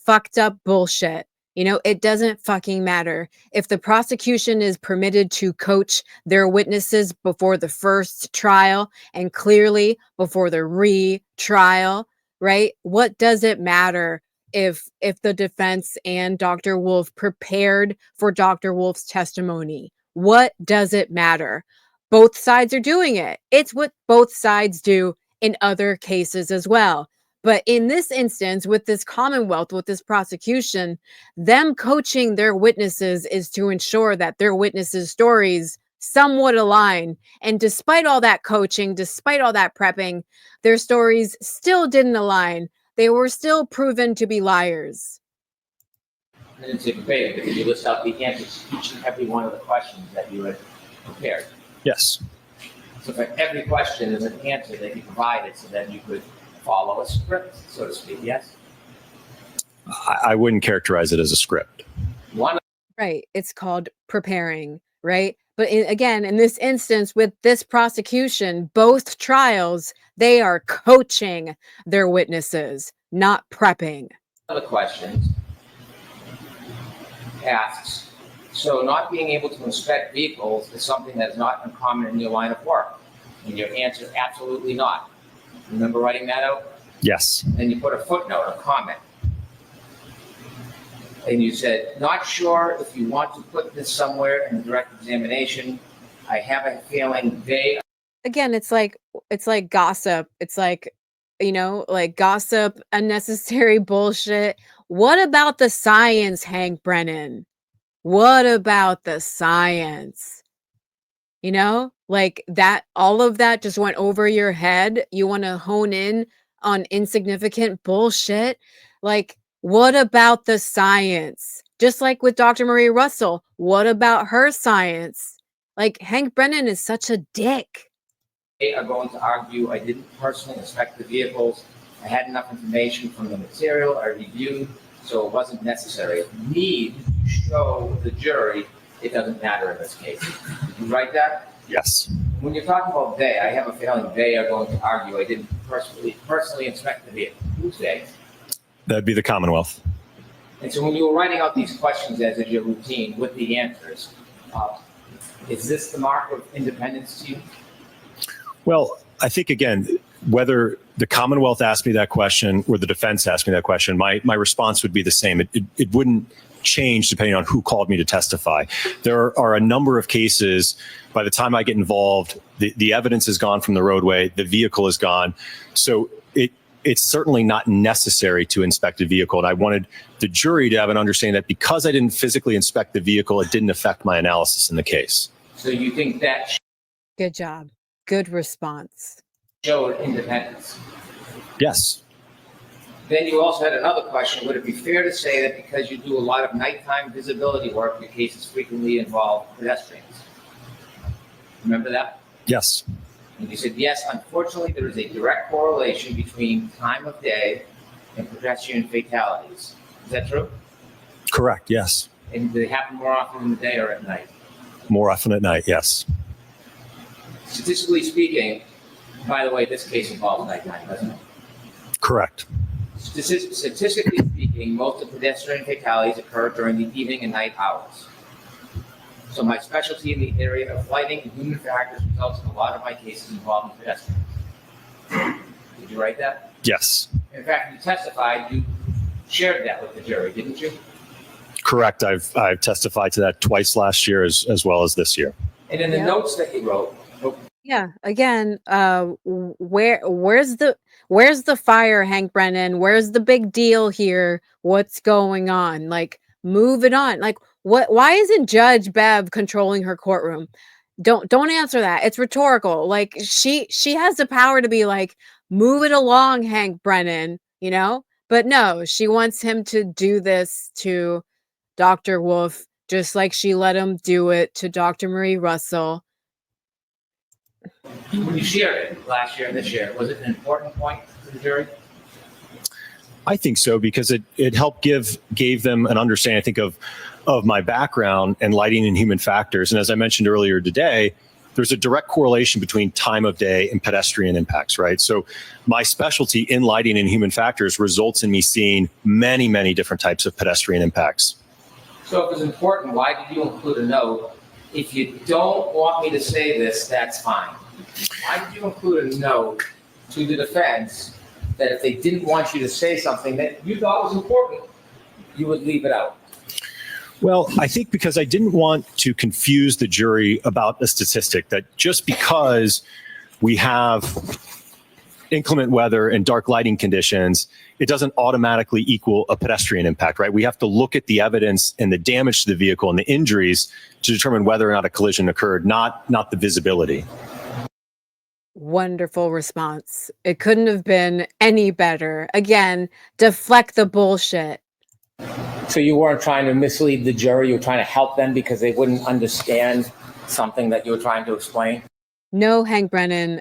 fucked up bullshit. You know, it doesn't fucking matter. If the prosecution is permitted to coach their witnesses before the first trial and clearly before the re-trial, right? What does it matter if the defense and Dr. Wolf prepared for Dr. Wolf's testimony? What does it matter? Both sides are doing it. It's what both sides do in other cases as well. But in this instance, with this Commonwealth, with this prosecution, them coaching their witnesses is to ensure that their witnesses' stories somewhat align. And despite all that coaching, despite all that prepping, their stories still didn't align. They were still proven to be liars. I didn't say verbatim, because you list out the answers to each and every one of the questions that you had prepared. Yes. So for every question, there's an answer that you provided so that you could follow a script, so to speak, yes? I wouldn't characterize it as a script. One Right. It's called preparing, right? But again, in this instance, with this prosecution, both trials, they are coaching their witnesses, not prepping. of the questions asks, so not being able to inspect vehicles is something that is not uncommon in your line of work? And your answer, absolutely not. Remember writing that out? Yes. And you put a footnote, a comment. And you said, not sure if you want to put this somewhere in direct examination. I have a feeling they. Again, it's like gossip. It's like, you know, like gossip, unnecessary bullshit. What about the science, Hank Brennan? What about the science? You know, like that, all of that just went over your head. You want to hone in on insignificant bullshit. Like, what about the science? Just like with Dr. Marie Russell, what about her science? Like, Hank Brennan is such a dick. They are going to argue I didn't personally inspect the vehicles. I had enough information from the material I reviewed, so it wasn't necessary. Need to show the jury it doesn't matter in this case. Did you write that? Yes. When you're talking about they, I have a feeling they are going to argue I didn't personally inspect the vehicle. Who's they? That'd be the Commonwealth. And so when you were writing out these questions as is your routine with the answers, is this the mark of independence to you? Well, I think, again, whether the Commonwealth asked me that question or the defense asked me that question, my response would be the same. It wouldn't change depending on who called me to testify. There are a number of cases, by the time I get involved, the evidence is gone from the roadway, the vehicle is gone. So it's certainly not necessary to inspect a vehicle. And I wanted the jury to have an understanding that because I didn't physically inspect the vehicle, it didn't affect my analysis in the case. So you think that Good job. Good response. showed independence? Yes. Then you also had another question. Would it be fair to say that because you do a lot of nighttime visibility work, your cases frequently involve pedestrians? Remember that? Yes. And you said, yes, unfortunately, there is a direct correlation between time of day and pedestrian fatalities. Is that true? Correct. Yes. And do they happen more often in the day or at night? More often at night. Yes. Statistically speaking, by the way, this case involves nighttime, doesn't it? Correct. Statistically speaking, most of pedestrian fatalities occur during the evening and night hours. So my specialty in the area of lighting and human factors results in a lot of my cases involving pedestrians. Did you write that? Yes. In fact, you testified, you shared that with the jury, didn't you? Correct. I've testified to that twice last year as well as this year. And in the Yeah. notes that you wrote, Yeah. Again, where's the fire, Hank Brennan? Where's the big deal here? What's going on? Like, move it on. Like, why isn't Judge Bev controlling her courtroom? Don't answer that. It's rhetorical. Like, she has the power to be like, move it along, Hank Brennan, you know? But no, she wants him to do this to Dr. Wolf, just like she let him do it to Dr. Marie Russell. When you shared it last year and this year, was it an important point to the jury? I think so, because it helped gave them an understanding, I think, of my background and lighting and human factors. And as I mentioned earlier today, there's a direct correlation between time of day and pedestrian impacts, right? So my specialty in lighting and human factors results in me seeing many, many different types of pedestrian impacts. So if it's important, why did you include a note? If you don't want me to say this, that's fine. Why did you include a note to the defense that if they didn't want you to say something that you thought was important, you would leave it out? Well, I think because I didn't want to confuse the jury about a statistic that just because we have inclement weather and dark lighting conditions, it doesn't automatically equal a pedestrian impact, right? We have to look at the evidence and the damage to the vehicle and the injuries to determine whether or not a collision occurred, not the visibility. Wonderful response. It couldn't have been any better. Again, deflect the bullshit. So you weren't trying to mislead the jury, you were trying to help them because they wouldn't understand something that you were trying to explain? No, Hank Brennan,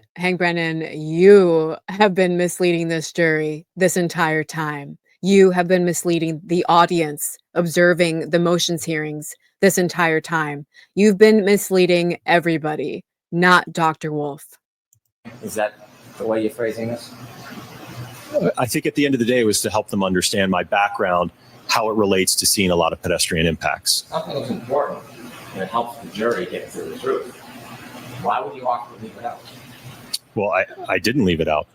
you have been misleading this jury this entire time. You have been misleading the audience observing the motions hearings this entire time. You've been misleading everybody, not Dr. Wolf. Is that the way you're phrasing this? I think at the end of the day, it was to help them understand my background, how it relates to seeing a lot of pedestrian impacts. Something that's important and it helps the jury get to the truth. Why would you offer to leave it out? Well, I didn't leave it out.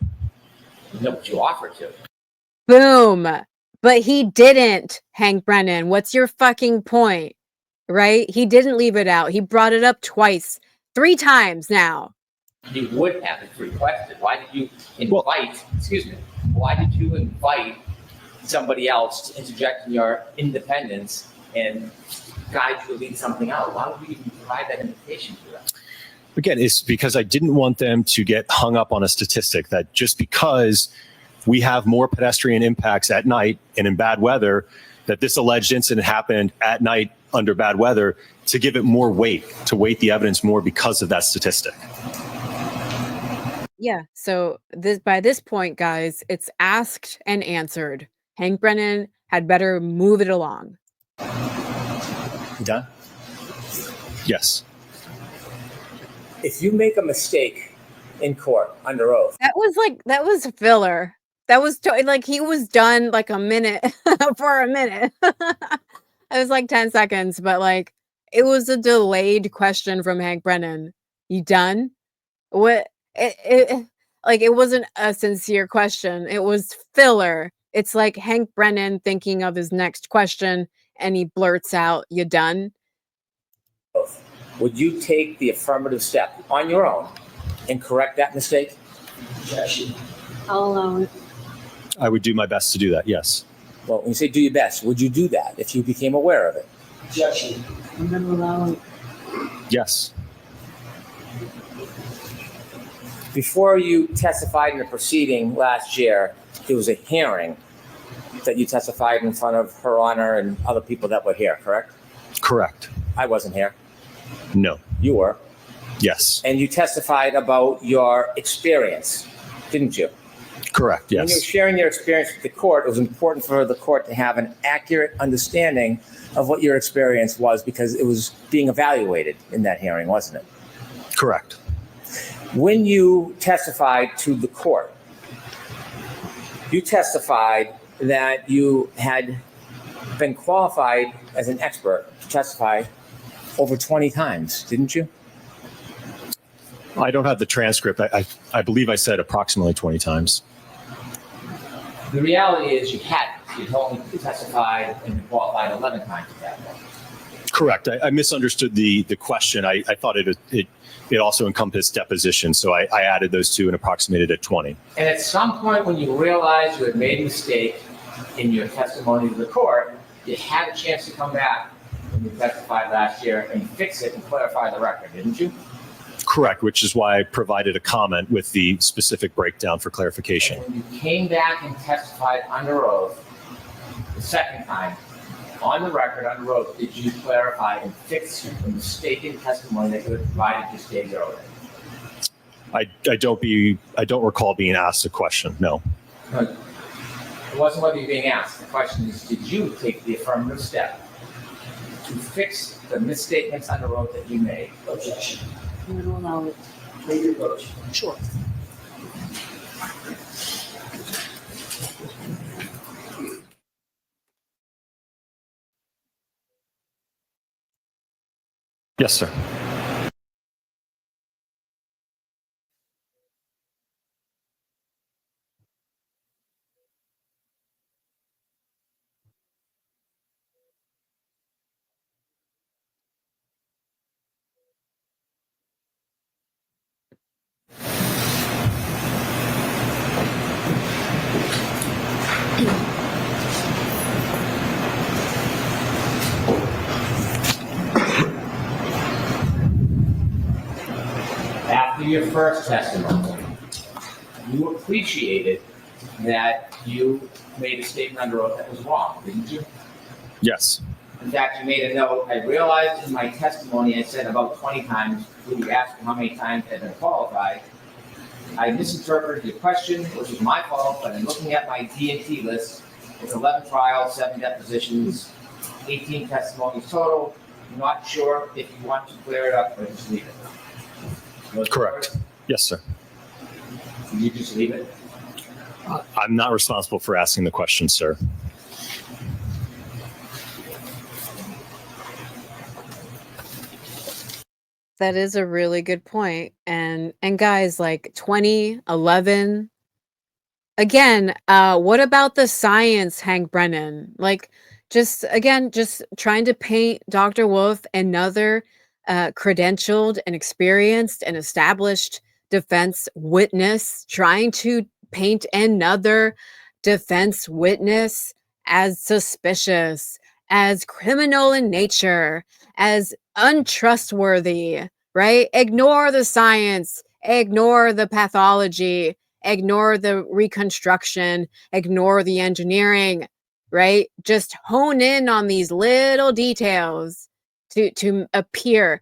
No, but you offered to. Boom. But he didn't, Hank Brennan. What's your fucking point? Right? He didn't leave it out. He brought it up twice, 3 times now. You would have if requested. Why did you invite, why did you invite somebody else to interject in your independence and guide you to leave something out? Why would you even provide that invitation to them? Again, it's because I didn't want them to get hung up on a statistic that just because we have more pedestrian impacts at night and in bad weather, that this alleged incident happened at night under bad weather, to give it more weight, to weight the evidence more because of that statistic. Yeah, so by this point, guys, it's asked and answered. Hank Brennan had better move it along. You done? Yes. If you make a mistake in court under oath, That was filler. That was like he was done like a minute for a minute. It was like 10 seconds, but like it was a delayed question from Hank Brennan. You done? What? It wasn't a sincere question. It was filler. It's like Hank Brennan thinking of his next question and he blurts out, "You done?" would you take the affirmative step on your own and correct that mistake? I'll allow it. I would do my best to do that, yes. Well, when you say do your best, would you do that if you became aware of it? I'm going to allow it. Yes. Before you testified in a proceeding last year, there was a hearing that you testified in front of Her Honor and other people that were here, correct? Correct. I wasn't here. No. You were. Yes. And you testified about your experience, didn't you? Correct, When you were yes. sharing your experience with the court, it was important for the court to have an accurate understanding of what your experience was because it was being evaluated in that hearing, wasn't it? Correct. When you testified to the court, you testified that you had been qualified as an expert to testify over 20 times, didn't you? I don't have the transcript. I believe I said approximately 20 times. The reality is you hadn't. You'd only testified and been qualified 11 times at that point. Correct. I misunderstood the question. I thought it also encompassed deposition, so I added those two and approximated at 20. And at some point when you realized you had made a mistake in your testimony to the court, you had a chance to come back when you testified last year and fix it and clarify the record, didn't you? correct, which is why I provided a comment with the specific breakdown for clarification. When you came back and testified under oath the second time, on the record, under oath, did you clarify and fix the mistaken testimony that you had provided just days earlier? I don't recall being asked a question. No. No, it wasn't whether you're being asked. The question is, did you take the affirmative step to fix the misstatements under oath that you made? Objection. I'm going to allow it. Make your vote. Sure. Yes, sir. After your first testimony, you appreciated that you made a statement under oath that was wrong, didn't you? Yes. In fact, you made a note. I realized in my testimony I said about 20 times, when you asked how many times had been qualified, I misinterpreted your question, which is my fault, but in looking at my D&T list, it's 11 trials, 7 depositions, 18 testimonies total. I'm not sure if you want to clear it up or just leave it. Was it Correct. Yes, sir. clear? You just leave it? I'm not responsible for asking the question, sir. That is a really good point. And guys, like 2011, again, what about the science, Hank Brennan? Like, just trying to paint Dr. Wolf another credentialed and experienced and established defense witness, trying to paint another defense witness as suspicious, as criminal in nature, as untrustworthy, right? Ignore the science, ignore the pathology, ignore the reconstruction, ignore the engineering, right? Just hone in on these little details to appear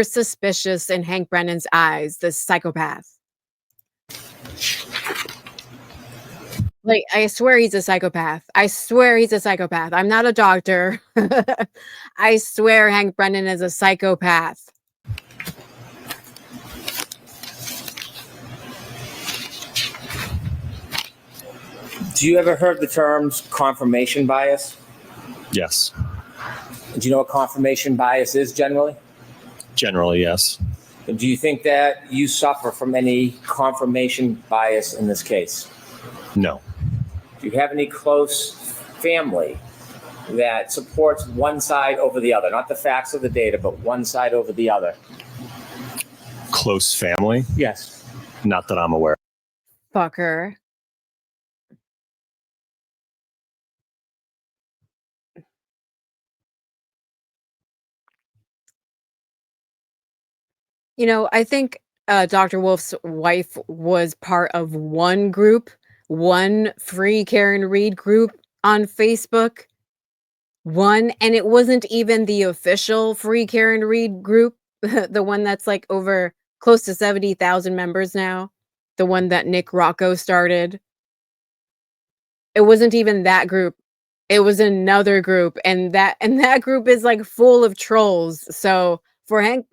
suspicious in Hank Brennan's eyes, the psychopath. Like, I swear he's a psychopath. I swear he's a psychopath. I'm not a doctor. I swear Hank Brennan is a psychopath. Do you ever heard the terms confirmation bias? Yes. Do you know what confirmation bias is generally? Generally, yes. Do you think that you suffer from any confirmation bias in this case? No. Do you have any close family that supports one side over the other? Not the facts of the data, but one side over the other. Close family? Yes. Not that I'm aware. Fucker. You know, I think Dr. Wolf's wife was part of one group, one Free Karen Reed group on Facebook. One, and it wasn't even the official Free Karen Reed group, the one that's like over close to 70,000 members now, the one that Nick Rocco started. It wasn't even that group. It was another group, and that group is like full of trolls. So for Hank,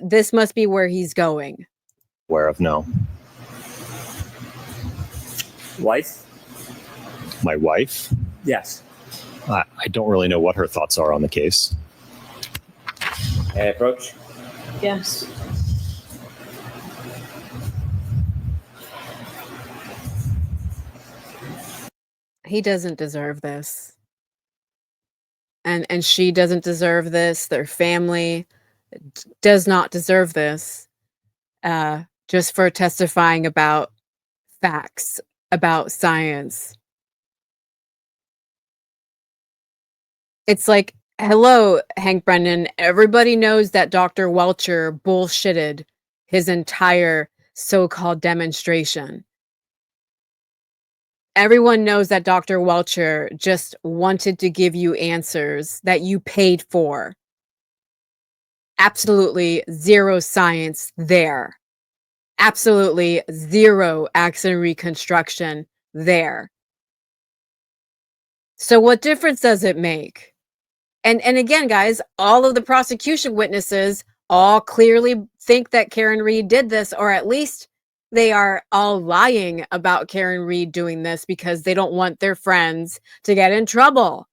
this must be where he's going. Aware of, no. Wife? My wife? Yes. I don't really know what her thoughts are on the case. Approach? Yes. He doesn't deserve this. And she doesn't deserve this. Their family does not deserve this. Just for testifying about facts, about science. It's like Hello, Hank Brennan. Everybody knows that Dr. Welcher bullshitted his entire so-called demonstration. Everyone knows that Dr. Welcher just wanted to give you answers that you paid for. Absolutely zero science there. Absolutely zero accident reconstruction there. So what difference does it make? And again, guys, all of the prosecution witnesses all clearly think that Karen Reed did this, or at least they are all lying about Karen Reed doing this because they don't want their friends to get in trouble.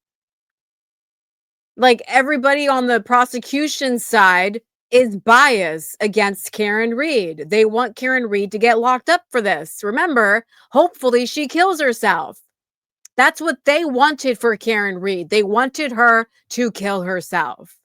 Like, everybody on the prosecution side is biased against Karen Reed. They want Karen Reed to get locked up for this. Remember, hopefully she kills herself. That's what they wanted for Karen Reed. They wanted her to kill herself.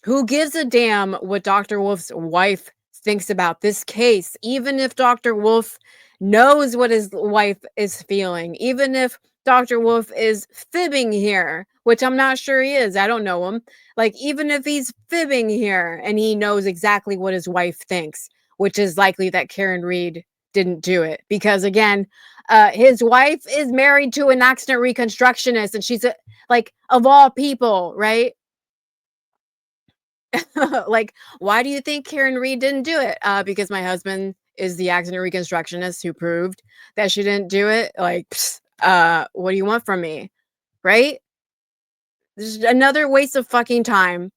Who gives a damn what Dr. Wolf's wife thinks about this case? Even if Dr. Wolf knows what his wife is feeling, even if Dr. Wolf is fibbing here, which I'm not sure he is, I don't know him. Like, even if he's fibbing here and he knows exactly what his wife thinks, which is likely that Karen Reed didn't do it. Because again, his wife is married to an accident reconstructionist, and she's like, of all people, right? Like, why do you think Karen Reed didn't do it? Because my husband is the accident reconstructionist who proved that she didn't do it. Like, what do you want from me? Right? This is another waste of fucking time.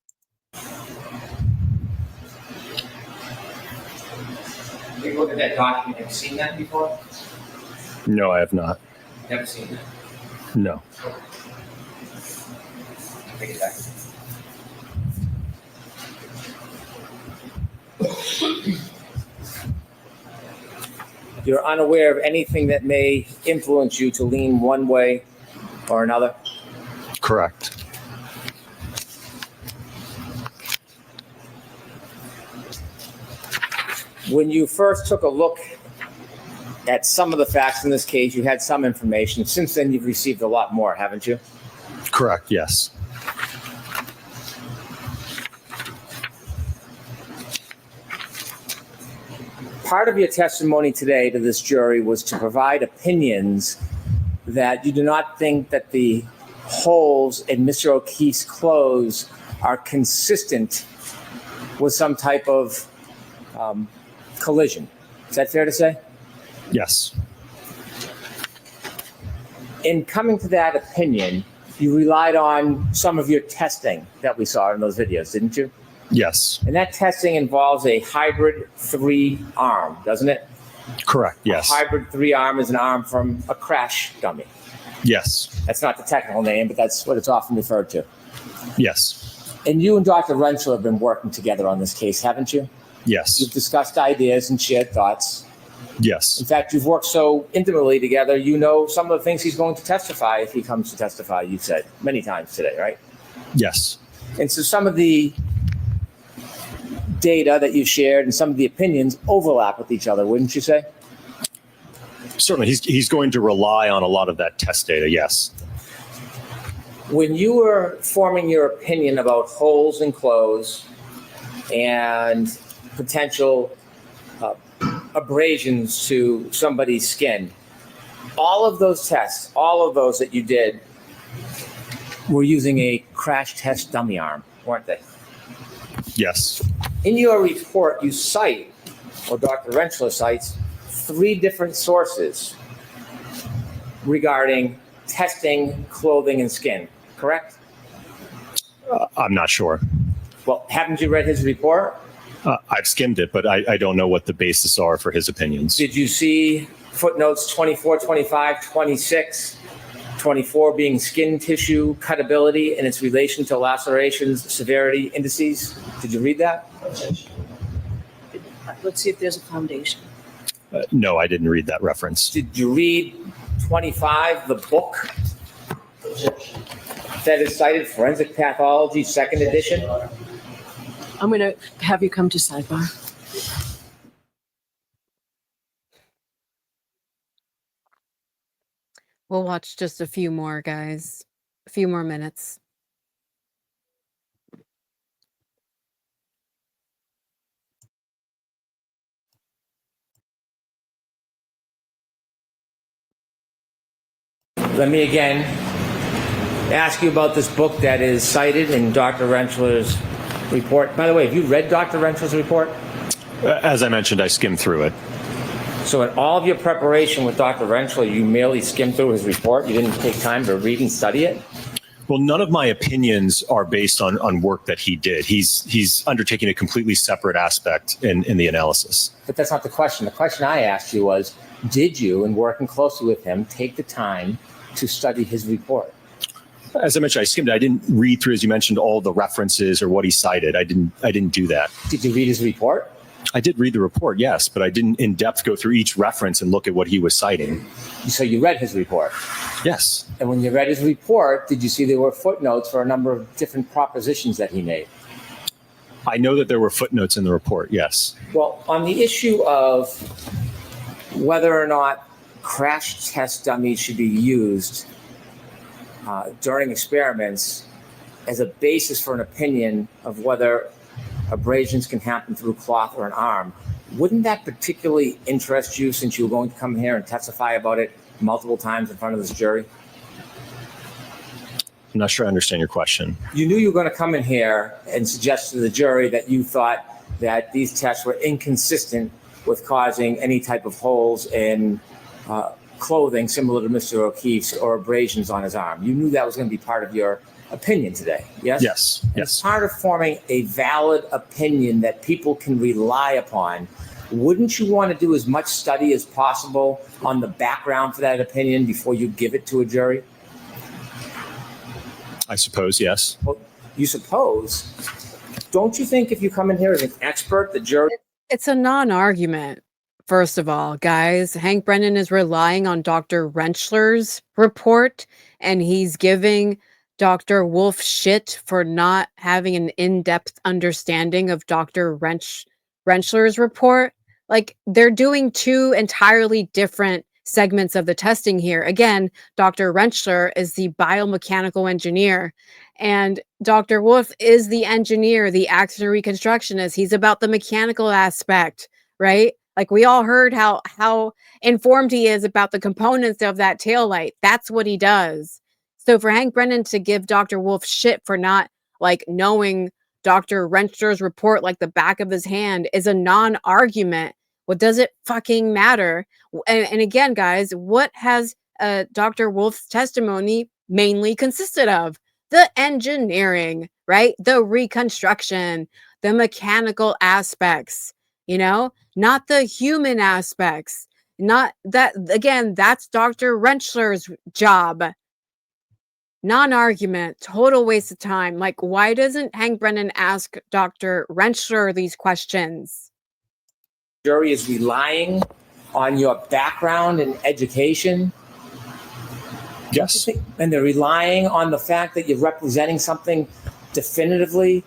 You look at that document, have you seen that before? No, I have not. Never seen that. No. Take it back. You're unaware of anything that may influence you to lean one way or another? Correct. When you first took a look at some of the facts in this case, you had some information. Since then, you've received a lot more, haven't you? Correct, yes. Part of your testimony today to this jury was to provide opinions that you do not think that the holes in Mr. O'Keefe's clothes are consistent with some type of collision. Is that fair to say? Yes. In coming to that opinion, you relied on some of your testing that we saw in those videos, didn't you? Yes. And that testing involves a hybrid 3-arm, doesn't it? Correct, yes. A hybrid 3-arm is an arm from a crash dummy. Yes. That's not the technical name, but that's what it's often referred to. Yes. And you and Dr. Renshaw have been working together on this case, haven't you? Yes. You've discussed ideas and shared thoughts. Yes. In fact, you've worked so intimately together, you know some of the things he's going to testify if he comes to testify, you've said many times today, right? Yes. And so some of the data that you've shared and some of the opinions overlap with each other, wouldn't you say? Certainly, he's going to rely on a lot of that test data, yes. When you were forming your opinion about holes in clothes and potential abrasions to somebody's skin, all of those tests, all of those that you did were using a crash test dummy arm, weren't they? Yes. In your report, you cite, or Dr. Renshaw cites, 3 different sources regarding testing clothing and skin, correct? I'm not sure. Well, haven't you read his report? I've skimmed it, but I don't know what the basis are for his opinions. Did you see footnotes 24, 25, 26, 24 being skin tissue cutability and its relation to lacerations, severity indices? Did you read that? Let's see if there's a foundation. No, I didn't read that reference. Did you read 25, the book that is cited, Forensic Pathology, 2nd edition? I'm going to have you come to sidebar. We'll watch just a few more, guys. few more minutes. Let me again ask you about this book that is cited in Dr. Rentschler's report. By the way, have you read Dr. Rentschler's report? As I mentioned, I skimmed through it. So in all of your preparation with Dr. Rentschler, you merely skimmed through his report? You didn't take time to read and study it? Well, none of my opinions are based on work that he did. He's undertaking a completely separate aspect in the analysis. But that's not the question. The question I asked you was, did you, in working closely with him, take the time to study his report? As I mentioned, I skimmed it. I didn't read through, as you mentioned, all the references or what he cited. I didn't do that. Did you read his report? I did read the report, yes, but I didn't in depth go through each reference and look at what he was citing. So you read his report? Yes. And when you read his report, did you see there were footnotes for a number of different propositions that he made? I know that there were footnotes in the report, yes. Well, on the issue of whether or not crash test dummies should be used during experiments as a basis for an opinion of whether abrasions can happen through cloth or an arm, wouldn't that particularly interest you since you were going to come here and testify about it multiple times in front of this jury? I'm not sure I understand your question. You knew you were going to come in here and suggest to the jury that you thought that these tests were inconsistent with causing any type of holes in clothing similar to Mr. O'Keefe's or abrasions on his arm. You knew that was going to be part of your opinion today, yes? Yes, and yes. as part of forming a valid opinion that people can rely upon, wouldn't you want to do as much study as possible on the background for that opinion before you give it to a jury? I suppose, yes. Well, you suppose. Don't you think if you come in here as an expert, the jury... It's a non-argument. First of all, guys, Hank Brennan is relying on Dr. Rentschler's report, and he's giving Dr. Wolf shit for not having an in-depth understanding of Dr. Rentschler's report. Like, they're doing two entirely different segments of the testing here. Again, Dr. Rentschler is the biomechanical engineer, and Dr. Wolf is the engineer, the accident reconstructionist. He's about the mechanical aspect, right? Like, we all heard how informed he is about the components of that taillight. That's what he does. So for Hank Brennan to give Dr. Wolf shit for not like knowing Dr. Rentschler's report like the back of his hand is a non-argument. What does it fucking matter? And again, guys, what has Dr. Wolf's testimony mainly consisted of? The engineering, right? The reconstruction, the mechanical aspects, you know, not the human aspects. Not that, again, that's Dr. Rentschler's job. Non-argument, total waste of time. Like, why doesn't Hank Brennan ask Dr. Rentschler these questions? Jury is relying on your background and education. Yes. And they're relying on the fact that you're representing something definitively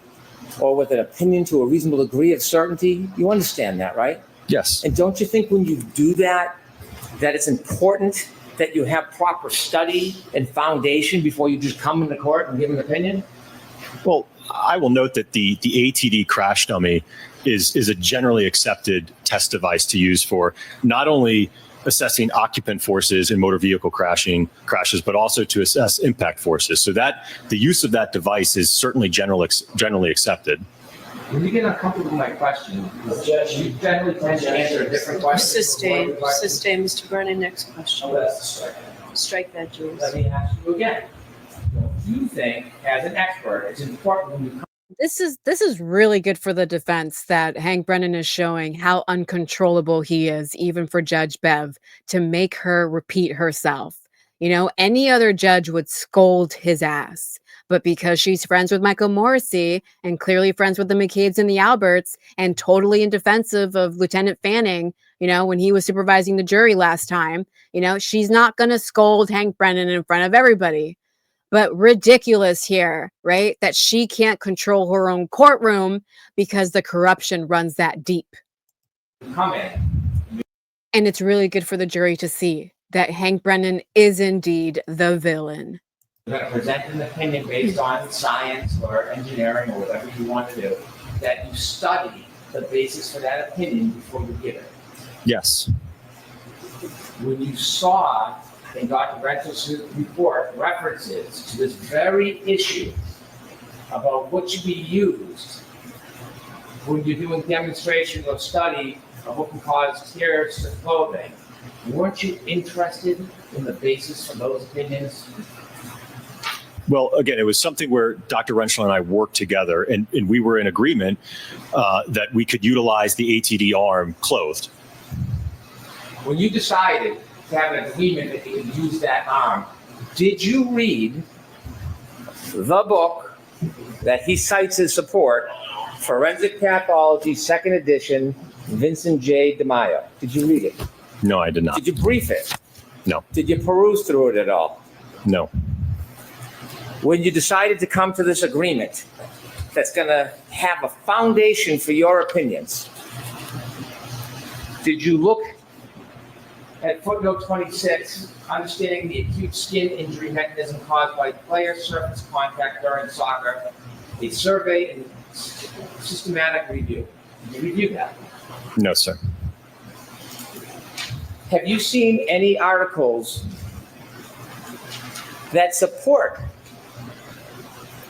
or with an opinion to a reasonable degree of certainty. You understand that, right? Yes. And don't you think when you do that, that it's important that you have proper study and foundation before you just come into court and give an opinion? Well, I will note that the ATD crash dummy is a generally accepted test device to use for not only assessing occupant forces in motor vehicle crashes, but also to assess impact forces. So that the use of that device is certainly generally accepted. When you get uncomfortable with my question, Judge, you generally tend to answer a different question. Sustain, Mr. Brennan, next question. Strike that, Jules. Let me ask you again. Don't you think, as an expert, it's important when you come? This is really good for the defense that Hank Brennan is showing how uncontrollable he is, even for Judge Bev, to make her repeat herself. You know, any other judge would scold his ass. But because she's friends with Michael Morrissey and clearly friends with the McCabe's and the Alberts and totally in defensive of Lieutenant Fanning, you know, when he was supervising the jury last time, you know, she's not going to scold Hank Brennan in front of everybody. But ridiculous here, right? That she can't control her own courtroom because the corruption runs that deep. Come in. And it's really good for the jury to see that Hank Brennan is indeed the villain. You're going to present an opinion based on science or engineering or whatever you want to do, that you study the basis for that opinion before you give it. Yes. When you saw in Dr. Rensel's report references to this very issue about what should be used when you're doing demonstration or study of what can cause tears to clothing, weren't you interested in the basis for those opinions? Well, again, it was something where Dr. Rentschler and I worked together, and we were in agreement that we could utilize the ATD arm clothed. When you decided to have an agreement that you could use that arm, did you read the book that he cites as support, Forensic Pathology, 2nd edition, Vincent J. DeMaio? Did you read it? No, I did not. Did you brief it? No. Did you peruse through it at all? No. When you decided to come to this agreement that's going to have a foundation for your opinions, did you look at footnote 26, understanding the acute skin injury mechanism caused by player surface contact during soccer, a survey and systematic review? Did you review that? No, sir. Have you seen any articles that support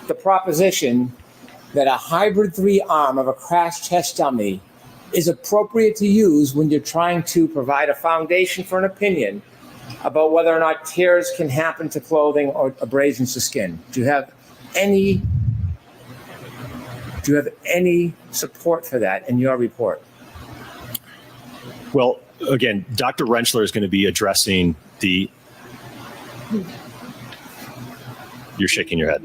the proposition that a hybrid 3 arm of a crash test dummy is appropriate to use when you're trying to provide a foundation for an opinion about whether or not tears can happen to clothing or abrasions to skin? Do you have any support for that in your report? Well, again, Dr. Rentschler is going to be addressing the... You're shaking your head.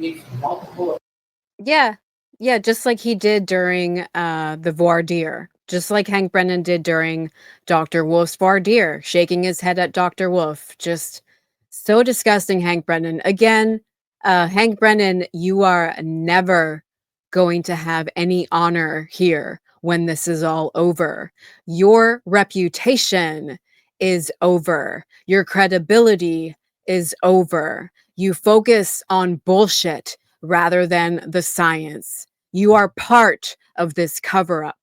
Yeah. Yeah, just like he did during the voir dire. Just like Hank Brennan did during Dr. Wolf's voir dire, shaking his head at Dr. Wolf. Just so disgusting, Hank Brennan. Again, Hank Brennan, you are never going to have any honor here when this is all over. Your reputation is over. Your credibility is over. You focus on bullshit rather than the science. You are part of this cover-up.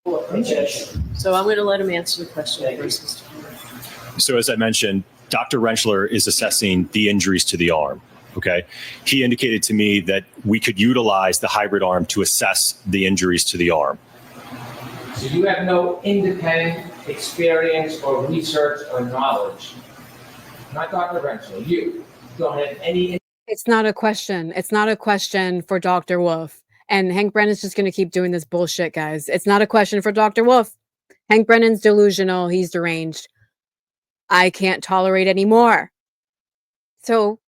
So I'm going to let him answer the question first, Mr. Chairman. So as I mentioned, Dr. Rentschler is assessing the injuries to the arm. Okay. He indicated to me that we could utilize the hybrid arm to assess the injuries to the arm. So you have no independent experience or research or knowledge. Not Dr. Rentschler, you don't have any. It's not a question. It's not a question for Dr. Wolf. And Hank Brennan's just going to keep doing this bullshit, guys. It's not a question for Dr. Wolf. Hank Brennan's delusional. He's deranged. I can't tolerate anymore. So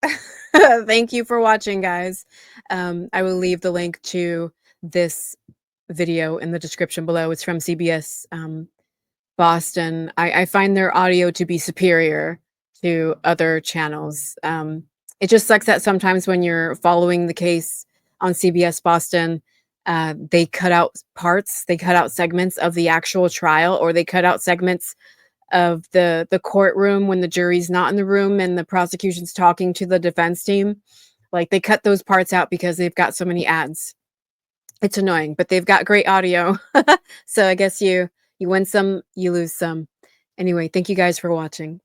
thank you for watching, guys. I will leave the link to this video in the description below. It's from CBS Boston. I find their audio to be superior to other channels. It just sucks that sometimes when you're following the case on CBS Boston, they cut out parts, they cut out segments of the actual trial, or they cut out segments of the courtroom when the jury's not in the room and the prosecution's talking to the defense team. Like, they cut those parts out because they've got so many ads. It's annoying, but they've got great audio. So I guess you win some, you lose some. Anyway, thank you guys for watching.